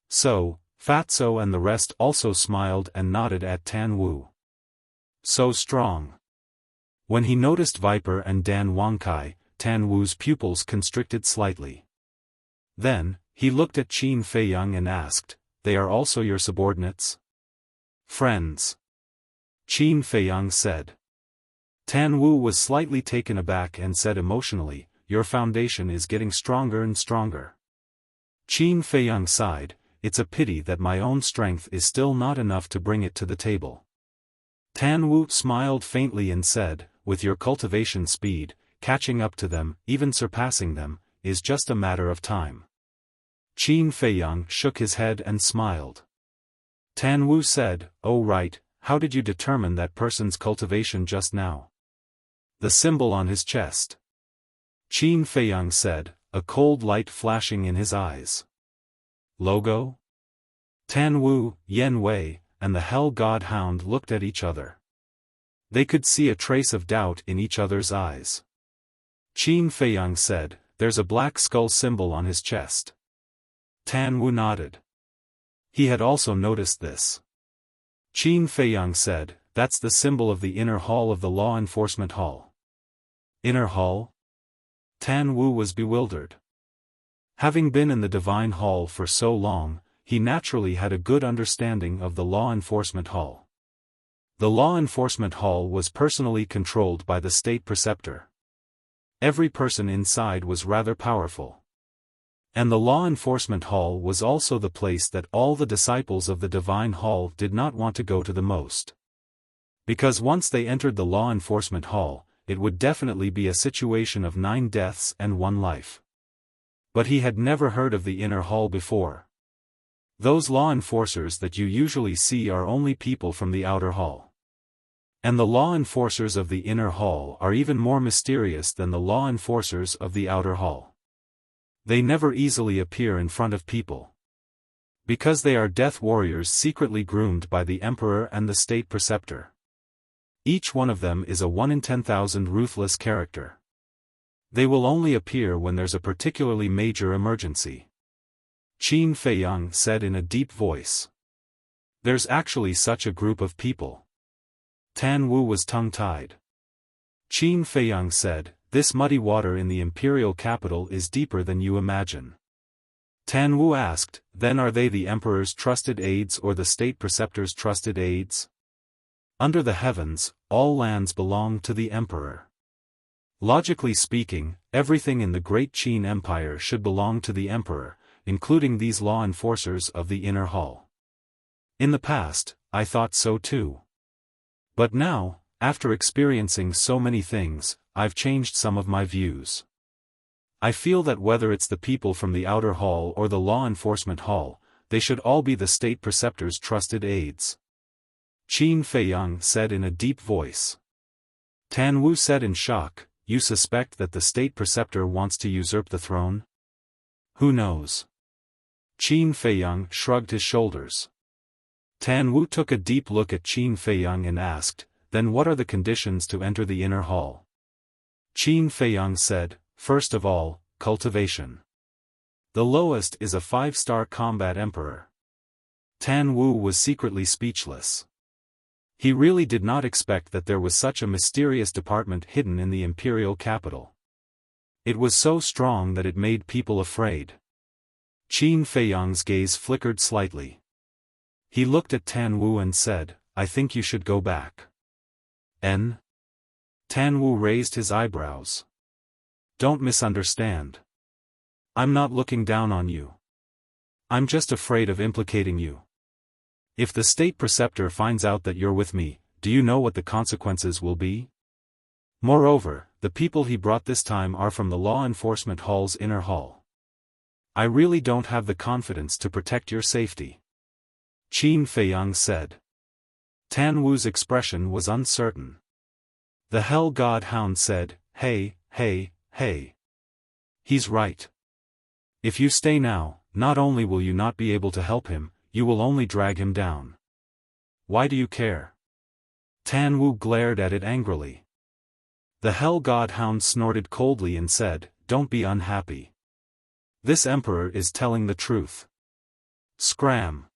S1: So, Fatso and the rest also smiled and nodded at Tan Wu. So strong. When he noticed Viper and Dan Wankai, Tan Wu's pupils constricted slightly. Then, he looked at Qin Feiyang and asked, they are also your subordinates? Friends. Qin Feiyang said. Tan Wu was slightly taken aback and said emotionally, your foundation is getting stronger and stronger. Qin Feiyang sighed, it's a pity that my own strength is still not enough to bring it to the table. Tan Wu smiled faintly and said, with your cultivation speed, catching up to them, even surpassing them, is just a matter of time. Qin Feiyang shook his head and smiled. Tan Wu said, oh right, how did you determine that person's cultivation just now? The symbol on his chest. Qin Feiyang said, a cold light flashing in his eyes. Logo? Tan Wu, Yan Wei, and the Hell God Hound looked at each other. They could see a trace of doubt in each other's eyes. Qin Feiyang said, there's a black skull symbol on his chest. Tan Wu nodded. He had also noticed this. Qin Feiyang said, that's the symbol of the inner hall of the law enforcement hall. Inner hall? Tan Wu was bewildered. Having been in the divine hall for so long, he naturally had a good understanding of the law enforcement hall. The law enforcement hall was personally controlled by the state preceptor. Every person inside was rather powerful. And the law enforcement hall was also the place that all the disciples of the divine hall did not want to go to the most. Because once they entered the law enforcement hall, it would definitely be a situation of 9 deaths and 1 life. But he had never heard of the inner hall before. Those law enforcers that you usually see are only people from the outer hall. And the law enforcers of the inner hall are even more mysterious than the law enforcers of the outer hall. They never easily appear in front of people. Because they are death warriors secretly groomed by the emperor and the state preceptor. Each one of them is a 1 in 10,000 ruthless character. They will only appear when there's a particularly major emergency. Qin Feiyang said in a deep voice. There's actually such a group of people. Tan Wu was tongue-tied. Qin Feiyang said, this muddy water in the imperial capital is deeper than you imagine. Tan Wu asked, then are they the emperor's trusted aides or the state preceptor's trusted aides? Under the heavens, all lands belong to the emperor. Logically speaking, everything in the Great Qin Empire should belong to the emperor, including these law enforcers of the inner hall. In the past, I thought so too. But now, after experiencing so many things, I've changed some of my views. I feel that whether it's the people from the outer hall or the law enforcement hall, they should all be the state preceptor's trusted aides. Qin Feiyang said in a deep voice. Tan Wu said in shock, you suspect that the state preceptor wants to usurp the throne? Who knows? Qin Feiyang shrugged his shoulders. Tan Wu took a deep look at Qin Feiyang and asked, then what are the conditions to enter the inner hall? Qin Feiyang said, first of all, cultivation. The lowest is a 5-star combat emperor. Tan Wu was secretly speechless. He really did not expect that there was such a mysterious department hidden in the imperial capital. It was so strong that it made people afraid. Qin Feiyang's gaze flickered slightly. He looked at Tan Wu and said, I think you should go back. N? Tan Wu raised his eyebrows. Don't misunderstand. I'm not looking down on you. I'm just afraid of implicating you. If the state preceptor finds out that you're with me, do you know what the consequences will be? Moreover, the people he brought this time are from the law enforcement hall's inner hall. I really don't have the confidence to protect your safety. Qin Feiyang said. Tan Wu's expression was uncertain. The Hell God Hound said, hey. He's right. If you stay now, not only will you not be able to help him, you will only drag him down. Why do you care? Tan Wu glared at it angrily. The Hell God Hound snorted coldly and said, don't be unhappy. This emperor is telling the truth. Scram.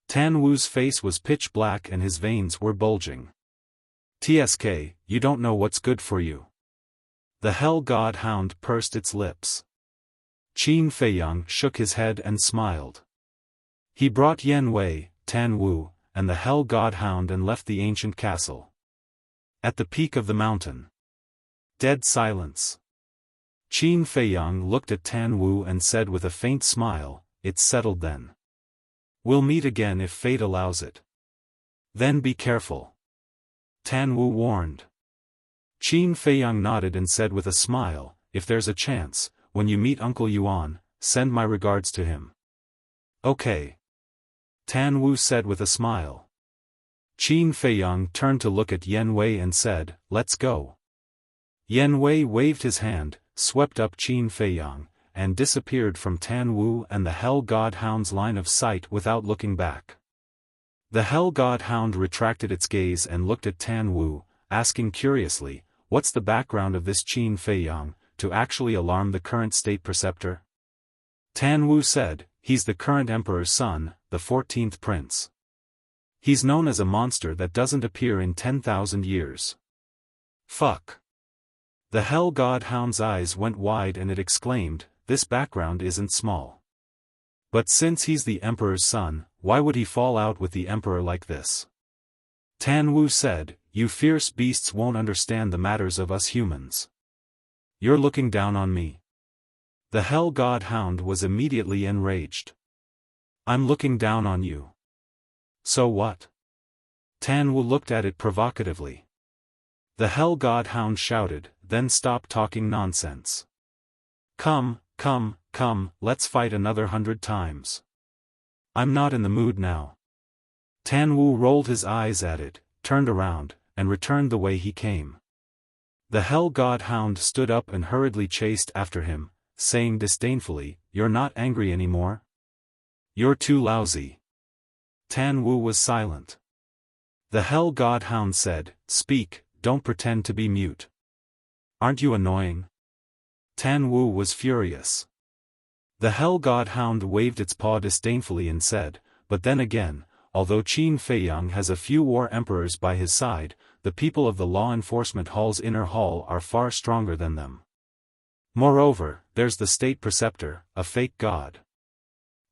S1: Tan Wu's face was pitch black and his veins were bulging. TSK, you don't know what's good for you. The Hell God Hound pursed its lips. Qin Feiyang shook his head and smiled. He brought Yen Wei, Tan Wu, and the Hell God Hound and left the ancient castle. At the peak of the mountain. Dead silence. Qin Feiyang looked at Tan Wu and said with a faint smile, it's settled then. We'll meet again if fate allows it. Then be careful. Tan Wu warned. Qin Feiyang nodded and said with a smile, if there's a chance, when you meet Uncle Yuan, send my regards to him. Okay. Tan Wu said with a smile. Qin Feiyang turned to look at Yen Wei and said, let's go. Yen Wei waved his hand, swept up Qin Feiyang, and disappeared from Tan Wu and the Hell God Hound's line of sight without looking back. The Hell God Hound retracted its gaze and looked at Tan Wu, asking curiously, what's the background of this Qin Feiyang, to actually alarm the current state preceptor? Tan Wu said, he's the current emperor's son, the 14th prince. He's known as a monster that doesn't appear in 10,000 years. Fuck. The Hell God Hound's eyes went wide and it exclaimed, this background isn't small. But since he's the emperor's son, why would he fall out with the emperor like this? Tan Wu said, you fierce beasts won't understand the matters of us humans. You're looking down on me. The Hell God Hound was immediately enraged. I'm looking down on you. So what? Tan Wu looked at it provocatively. The Hell God Hound shouted, then stop talking nonsense. Come, let's fight another 100 times. I'm not in the mood now. Tan Wu rolled his eyes at it, turned around, and returned the way he came. The Hell God Hound stood up and hurriedly chased after him, saying disdainfully, "You're not angry anymore? You're too lousy." Tan Wu was silent. The Hell God Hound said, "Speak, don't pretend to be mute. Aren't you annoying?" Tan Wu was furious. The Hell God Hound waved its paw disdainfully and said, "But then again, although Qin Feiyang has a few war emperors by his side, the people of the law enforcement hall's inner hall are far stronger than them. Moreover, there's the state preceptor, a fake god.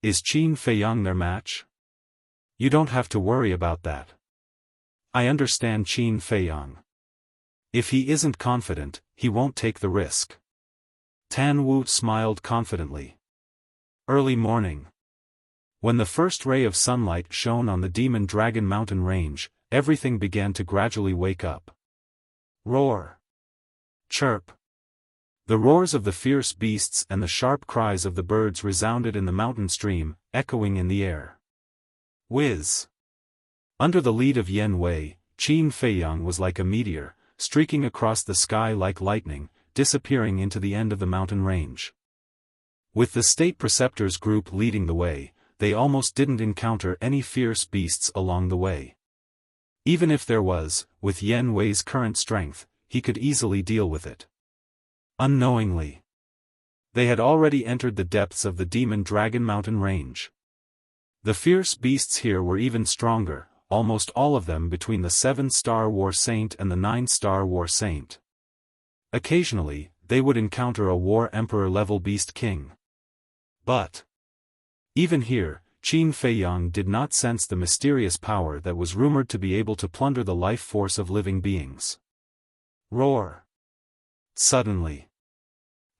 S1: Is Qin Feiyang their match? You don't have to worry about that. I understand Qin Feiyang. If he isn't confident, he won't take the risk." Tan Wu smiled confidently. Early morning. When the first ray of sunlight shone on the Demon Dragon Mountain range, everything began to gradually wake up. Roar. Chirp. The roars of the fierce beasts and the sharp cries of the birds resounded in the mountain stream, echoing in the air. Whiz. Under the lead of Yen Wei, Qin Feiyang was like a meteor, streaking across the sky like lightning, disappearing into the end of the mountain range. With the state preceptors group leading the way, they almost didn't encounter any fierce beasts along the way. Even if there was, with Yen Wei's current strength, he could easily deal with it. Unknowingly, they had already entered the depths of the Demon Dragon Mountain range. The fierce beasts here were even stronger, almost all of them between the 7-star War Saint and the 9-star War Saint. Occasionally, they would encounter a War Emperor-level Beast King. But even here, Qin Feiyang did not sense the mysterious power that was rumored to be able to plunder the life force of living beings. Roar. Suddenly,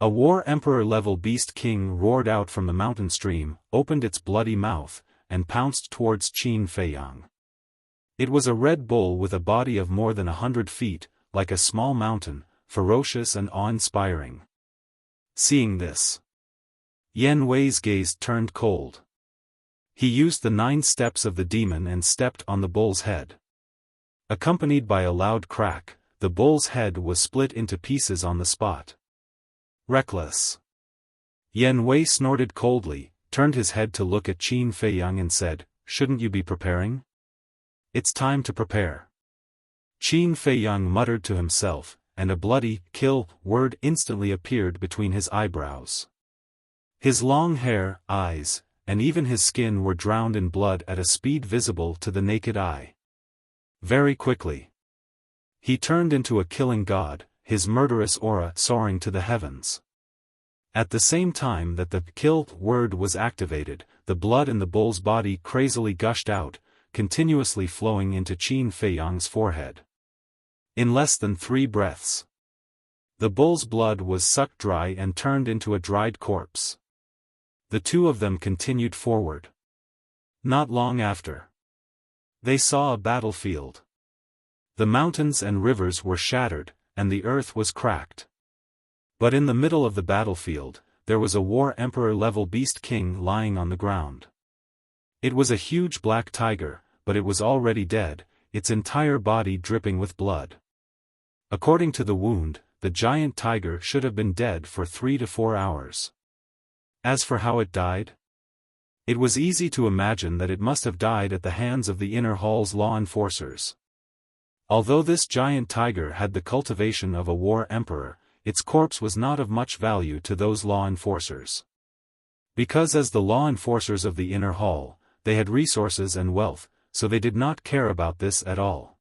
S1: a War Emperor-level Beast King roared out from the mountain stream, opened its bloody mouth, and pounced towards Qin Feiyang. It was a red bull with a body of more than 100 feet, like a small mountain, ferocious and awe-inspiring. Seeing this, Yen Wei's gaze turned cold. He used the 9 steps of the demon and stepped on the bull's head. Accompanied by a loud crack, the bull's head was split into pieces on the spot. Reckless. Yen Wei snorted coldly, turned his head to look at Qin Feiyang and said, "Shouldn't you be preparing? It's time to prepare." Qin Feiyang muttered to himself, and a bloody kill word instantly appeared between his eyebrows. His long hair, eyes, and even his skin were drowned in blood at a speed visible to the naked eye. Very quickly, he turned into a killing god, his murderous aura soaring to the heavens. At the same time that the kill word was activated, the blood in the bull's body crazily gushed out, continuously flowing into Qin Feiyang's forehead. In less than 3 breaths, the bull's blood was sucked dry and turned into a dried corpse. The two of them continued forward. Not long after, they saw a battlefield. The mountains and rivers were shattered, and the earth was cracked. But in the middle of the battlefield, there was a War Emperor-level Beast King lying on the ground. It was a huge black tiger, but it was already dead, its entire body dripping with blood. According to the wound, the giant tiger should have been dead for 3 to 4 hours. As for how it died, it was easy to imagine that it must have died at the hands of the inner hall's law enforcers. Although this giant tiger had the cultivation of a war emperor, its corpse was not of much value to those law enforcers. Because as the law enforcers of the inner hall, they had resources and wealth, so they did not care about this at all.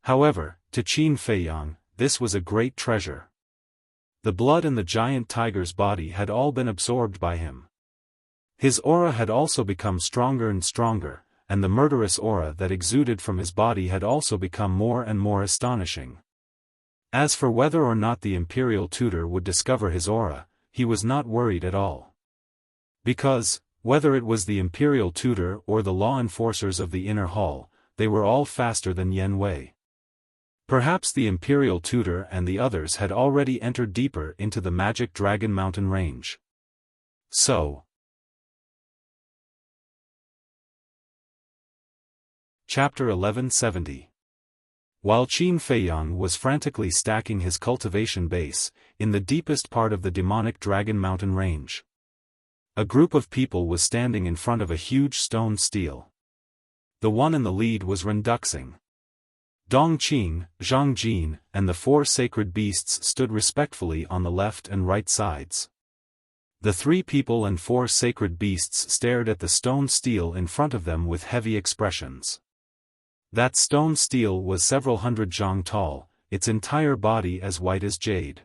S1: However, to Qin Feiyang, this was a great treasure. The blood in the giant tiger's body had all been absorbed by him. His aura had also become stronger and stronger, and the murderous aura that exuded from his body had also become more and more astonishing. As for whether or not the imperial tutor would discover his aura, he was not worried at all. Because, whether it was the imperial tutor or the law enforcers of the inner hall, they were all faster than Yen Wei. Perhaps the imperial tutor and the others had already entered deeper into the magic Dragon Mountain range. So, Chapter 1170. While Qin Feiyang was frantically stacking his cultivation base, in the deepest part of the demonic Dragon Mountain range, a group of people was standing in front of a huge stone stele. The one in the lead was Renduxing. Dongqing, Zhang, and the 4 sacred beasts stood respectfully on the left and right sides. The 3 people and 4 sacred beasts stared at the stone stele in front of them with heavy expressions. That stone stele was several hundred zhang tall, its entire body as white as jade.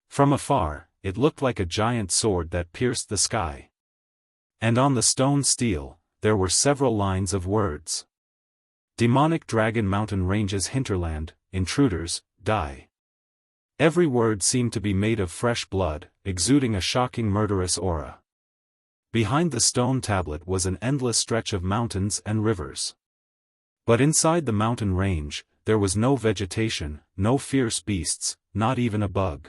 S1: From afar, it looked like a giant sword that pierced the sky. And on the stone stele, there were several lines of words. Demonic Dragon Mountain Ranges Hinterland, Intruders, Die. Every word seemed to be made of fresh blood, exuding a shocking murderous aura. Behind the stone tablet was an endless stretch of mountains and rivers. But inside the mountain range, there was no vegetation, no fierce beasts, not even a bug.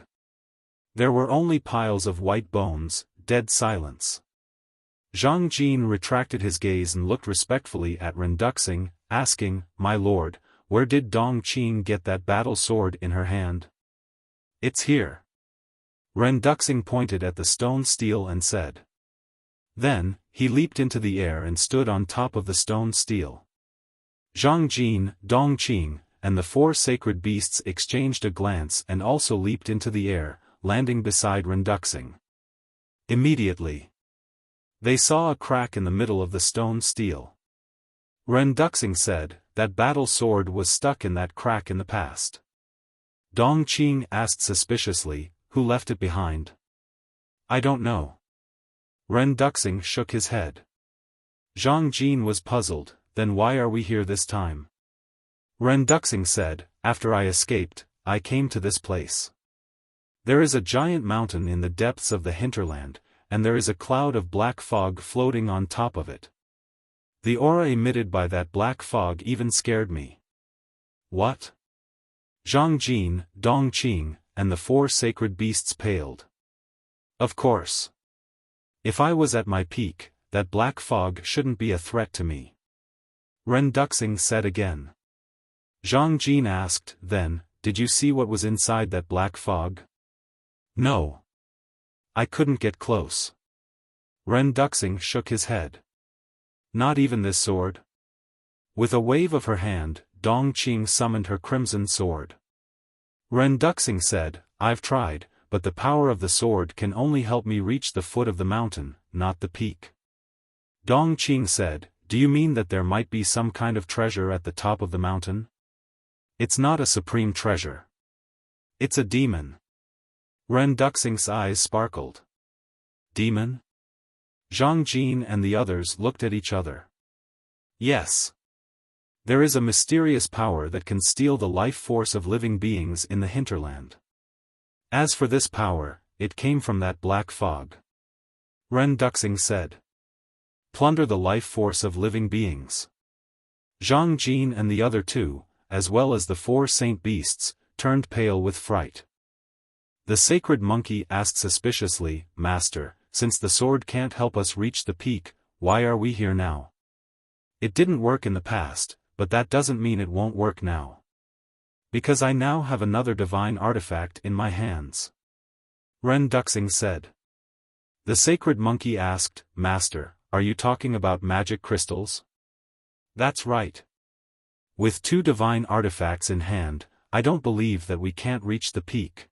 S1: There were only piles of white bones, dead silence. Zhang Jin retracted his gaze and looked respectfully at Renduxing, asking, "My lord, where did Dongqing get that battle sword in her hand?" "It's here." Renduxing pointed at the stone stele and said. Then, he leaped into the air and stood on top of the stone stele. Zhang Jin, Dongqing, and the 4 sacred beasts exchanged a glance and also leaped into the air, landing beside Renduxing. Immediately, they saw a crack in the middle of the stone stele. Renduxing said, "That battle sword was stuck in that crack in the past." Dongqing asked suspiciously, "Who left it behind?" "I don't know." Renduxing shook his head. Zhang Jin was puzzled. "Then why are we here this time?" Renduxing said, "After I escaped, I came to this place. There is a giant mountain in the depths of the hinterland, and there is a cloud of black fog floating on top of it. The aura emitted by that black fog even scared me." "What?" Zhang Jin, Dongqing, and the 4 sacred beasts paled. "Of course. If I was at my peak, that black fog shouldn't be a threat to me." Renduxing said again. Zhang Jin asked, "Then, did you see what was inside that black fog?" "No. I couldn't get close." Renduxing shook his head. "Not even this sword?" With a wave of her hand, Dongqing summoned her crimson sword. Renduxing said, "I've tried, but the power of the sword can only help me reach the foot of the mountain, not the peak." Dongqing said, "Do you mean that there might be some kind of treasure at the top of the mountain?" "It's not a supreme treasure. It's a demon." Renduxing's eyes sparkled. "Demon?" Zhang Jin and the others looked at each other. "Yes. There is a mysterious power that can steal the life force of living beings in the hinterland. As for this power, it came from that black fog." Renduxing said. "Plunder the life force of living beings." Zhang Jin and the other 2, as well as the 4 saint beasts, turned pale with fright. The sacred monkey asked suspiciously, "Master, since the sword can't help us reach the peak, why are we here now?" "It didn't work in the past, but that doesn't mean it won't work now. Because I now have another divine artifact in my hands." Renduxing said. The sacred monkey asked, "Master, are you talking about magic crystals?" "That's right. With 2 divine artifacts in hand, I don't believe that we can't reach the peak."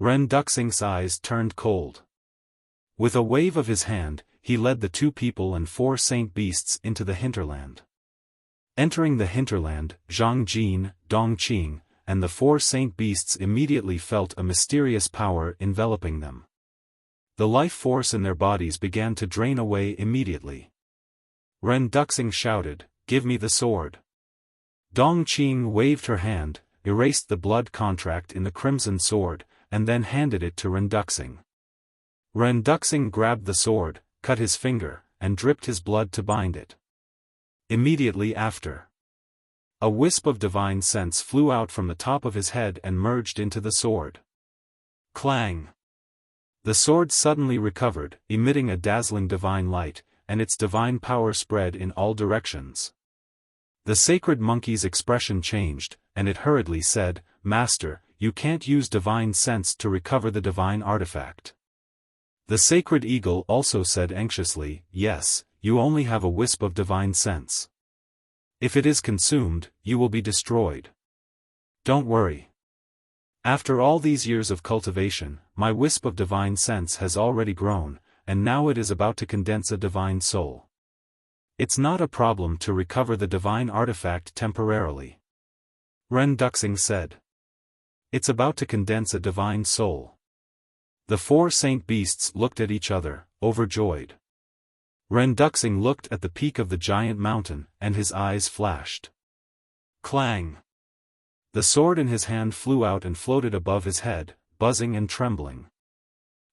S1: Renduxing's eyes turned cold. With a wave of his hand, he led the 2 people and 4 saint beasts into the hinterland. Entering the hinterland, Zhang Jin, Dongqing, and the 4 saint beasts immediately felt a mysterious power enveloping them. The life force in their bodies began to drain away immediately. Renduxing shouted, "Give me the sword." Dongqing waved her hand, erased the blood contract in the crimson sword, and then handed it to Renduxing. Renduxing grabbed the sword, cut his finger, and dripped his blood to bind it. Immediately after, a wisp of divine sense flew out from the top of his head and merged into the sword. Clang! The sword suddenly recovered, emitting a dazzling divine light, and its divine power spread in all directions. The sacred monkey's expression changed, and it hurriedly said, "Master, you can't use divine sense to recover the divine artifact." The sacred eagle also said anxiously, "Yes, you only have a wisp of divine sense. If it is consumed, you will be destroyed. Don't worry. After all these years of cultivation, my wisp of divine sense has already grown, and now it is about to condense a divine soul. It's not a problem to recover the divine artifact temporarily." Ren Duxing said. "It's about to condense a divine soul." The four saint beasts looked at each other, overjoyed. Ren Duxing looked at the peak of the giant mountain, and his eyes flashed. Clang! The sword in his hand flew out and floated above his head, buzzing and trembling.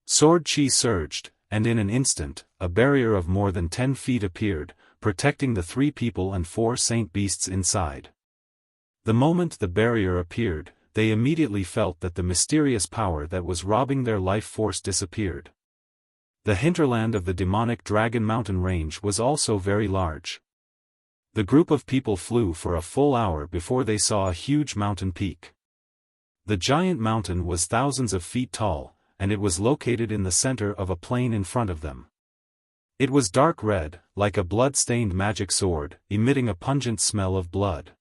S1: Sword chi surged, and in an instant, a barrier of more than 10 feet appeared, protecting the 3 people and 4 saint beasts inside. The moment the barrier appeared, they immediately felt that the mysterious power that was robbing their life force disappeared. The hinterland of the demonic Dragon Mountain range was also very large. The group of people flew for a full hour before they saw a huge mountain peak. The giant mountain was thousands of feet tall, and it was located in the center of a plain in front of them. It was dark red, like a blood-stained magic sword, emitting a pungent smell of blood.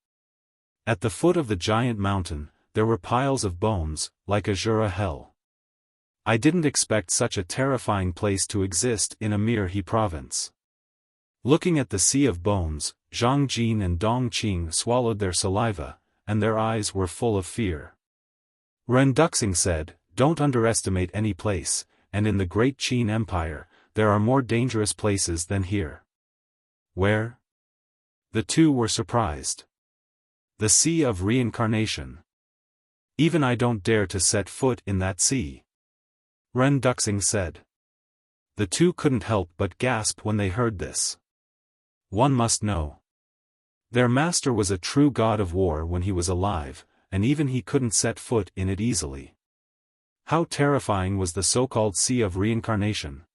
S1: At the foot of the giant mountain, there were piles of bones, like Azura hell. I didn't expect such a terrifying place to exist in a Mirhe province. Looking at the sea of bones, Zhang Jin and Dong Qing swallowed their saliva, and their eyes were full of fear. Ren Duxing said, "Don't underestimate any place, and in the Great Qin Empire, there are more dangerous places than here." "Where?" The two were surprised. "The Sea of Reincarnation. Even I don't dare to set foot in that sea," Ren Duxing said. The two couldn't help but gasp when they heard this. One must know. Their master was a true god of war when he was alive, and even he couldn't set foot in it easily. How terrifying was the so-called Sea of Reincarnation?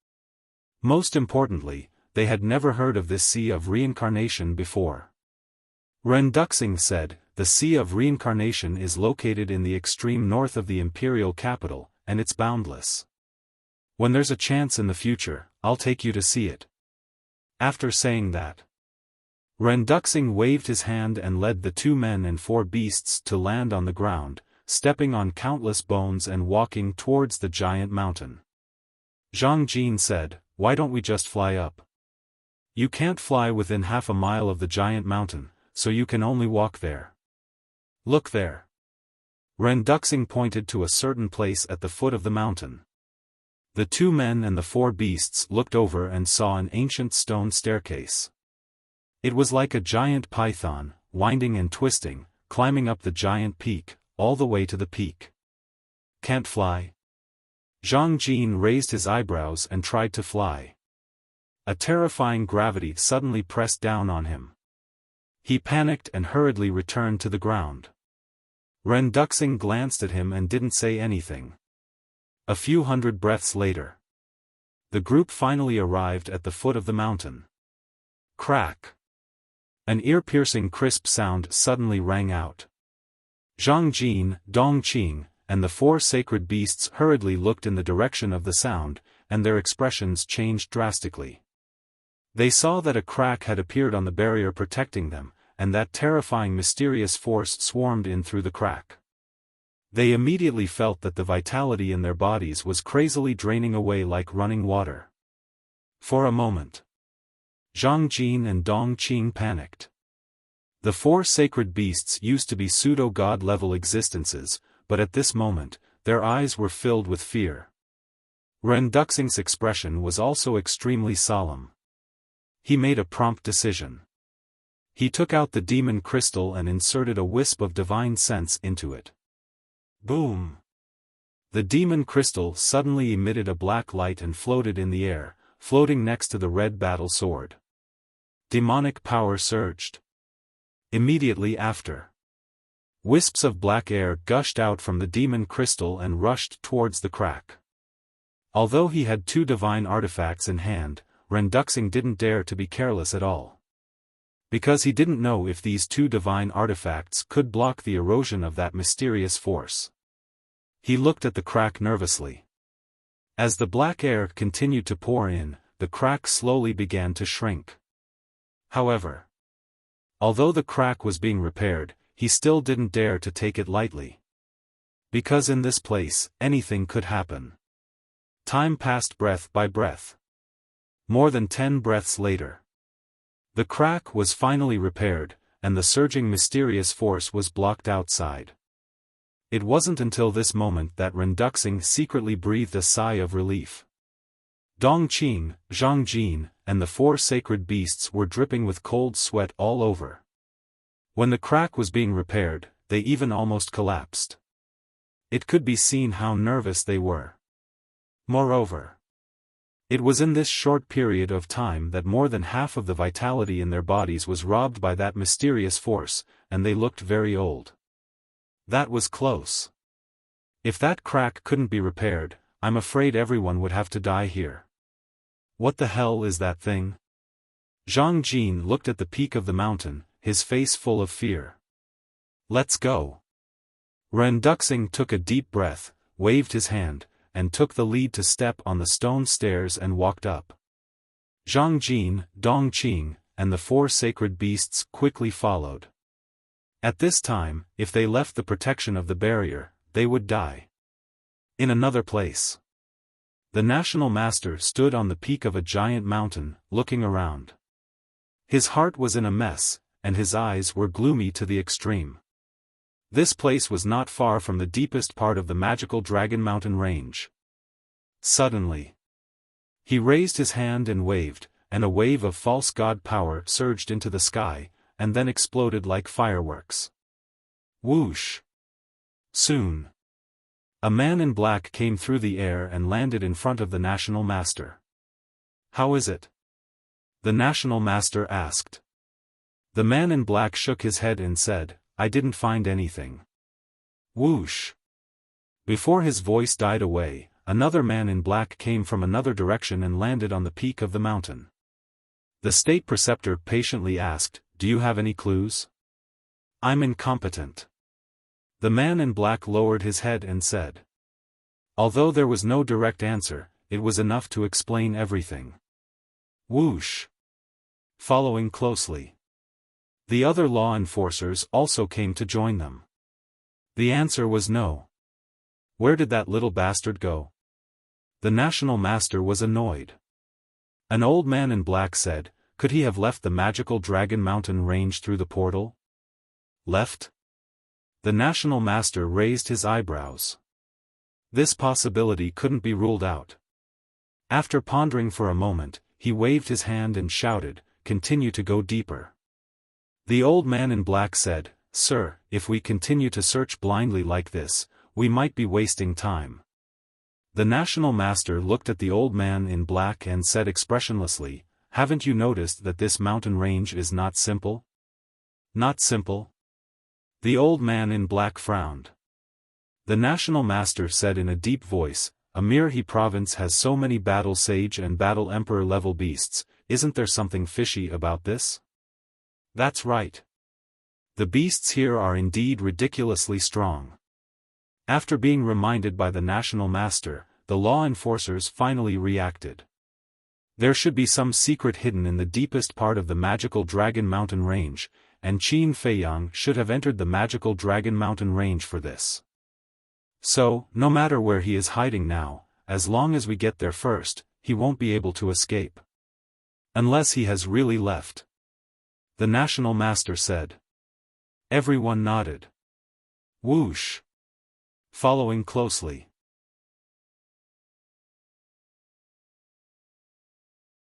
S1: Most importantly, they had never heard of this Sea of Reincarnation before. Ren Duxing said, "The Sea of Reincarnation is located in the extreme north of the imperial capital, and it's boundless. When there's a chance in the future, I'll take you to see it." After saying that, Ren Duxing waved his hand and led the 2 men and 4 beasts to land on the ground, stepping on countless bones and walking towards the giant mountain. Zhang Jin said, "Why don't we just fly up? You can't fly within half a mile of the giant mountain, so you can only walk there. Look there." Ren Duxing pointed to a certain place at the foot of the mountain. The 2 men and the 4 beasts looked over and saw an ancient stone staircase. It was like a giant python, winding and twisting, climbing up the giant peak, all the way to the peak. "Can't fly?" Zhang Jin raised his eyebrows and tried to fly. A terrifying gravity suddenly pressed down on him. He panicked and hurriedly returned to the ground. Ren Duxing glanced at him and didn't say anything. A few hundred breaths later, the group finally arrived at the foot of the mountain. Crack! An ear-piercing crisp sound suddenly rang out. Zhang Jin, Dong Qing, and the 4 sacred beasts hurriedly looked in the direction of the sound, and their expressions changed drastically. They saw that a crack had appeared on the barrier protecting them, and that terrifying mysterious force swarmed in through the crack. They immediately felt that the vitality in their bodies was crazily draining away like running water. For a moment, Zhang Jin and Dong Qing panicked. The 4 sacred beasts used to be pseudo-god level existences, but at this moment, their eyes were filled with fear. Ren Duxing's expression was also extremely solemn. He made a prompt decision. He took out the demon crystal and inserted a wisp of divine sense into it. Boom! The demon crystal suddenly emitted a black light and floated in the air, floating next to the red battle sword. Demonic power surged. Immediately after, wisps of black air gushed out from the demon crystal and rushed towards the crack. Although he had 2 divine artifacts in hand, Ren Duxing didn't dare to be careless at all. Because he didn't know if these two divine artifacts could block the erosion of that mysterious force. He looked at the crack nervously. As the black air continued to pour in, the crack slowly began to shrink. However, although the crack was being repaired, he still didn't dare to take it lightly. Because in this place, anything could happen. Time passed breath by breath. More than 10 breaths later, the crack was finally repaired, and the surging mysterious force was blocked outside. It wasn't until this moment that Renduxing secretly breathed a sigh of relief. Dongqing, Zhangjin, and the 4 sacred beasts were dripping with cold sweat all over. When the crack was being repaired, they even almost collapsed. It could be seen how nervous they were. Moreover, it was in this short period of time that more than half of the vitality in their bodies was robbed by that mysterious force, and they looked very old. That was close. If that crack couldn't be repaired, I'm afraid everyone would have to die here. What the hell is that thing? Zhang Jin looked at the peak of the mountain, his face full of fear. Let's go. Renduxing took a deep breath, waved his hand, and took the lead to step on the stone stairs and walked up. Zhang Jin, Dongqing, and the 4 sacred beasts quickly followed. At this time, if they left the protection of the barrier, they would die. In another place, the national master stood on the peak of a giant mountain, looking around. His heart was in a mess, and his eyes were gloomy to the extreme. This place was not far from the deepest part of the magical Dragon Mountain range. Suddenly, he raised his hand and waved, and a wave of false god power surged into the sky, and then exploded like fireworks. Whoosh! Soon, a man in black came through the air and landed in front of the national master. How is it? The national master asked. The man in black shook his head and said, I didn't find anything. Whoosh! Before his voice died away, another man in black came from another direction and landed on the peak of the mountain. The state preceptor patiently asked, Do you have any clues? I'm incompetent. The man in black lowered his head and said. Although there was no direct answer, it was enough to explain everything. Whoosh! Following closely, the other law enforcers also came to join them. The answer was no. Where did that little bastard go? The national master was annoyed. An old man in black said, Could he have left the magical Dragon Mountain range through the portal? Left? The national master raised his eyebrows. This possibility couldn't be ruled out. After pondering for a moment, he waved his hand and shouted, Continue to go deeper. The old man in black said, Sir, if we continue to search blindly like this, we might be wasting time. The national master looked at the old man in black and said expressionlessly, Haven't you noticed that this mountain range is not simple? Not simple? The old man in black frowned. The national master said in a deep voice, Amirhi province has so many battle sage and battle emperor level beasts, isn't there something fishy about this? That's right. The beasts here are indeed ridiculously strong. After being reminded by the national master, the law enforcers finally reacted. There should be some secret hidden in the deepest part of the magical Dragon Mountain range, and Qin Feiyang should have entered the magical Dragon Mountain range for this. So, no matter where he is hiding now, as long as we get there first, he won't be able to escape. Unless he has really left. The national master said. Everyone nodded. Whoosh! Following closely,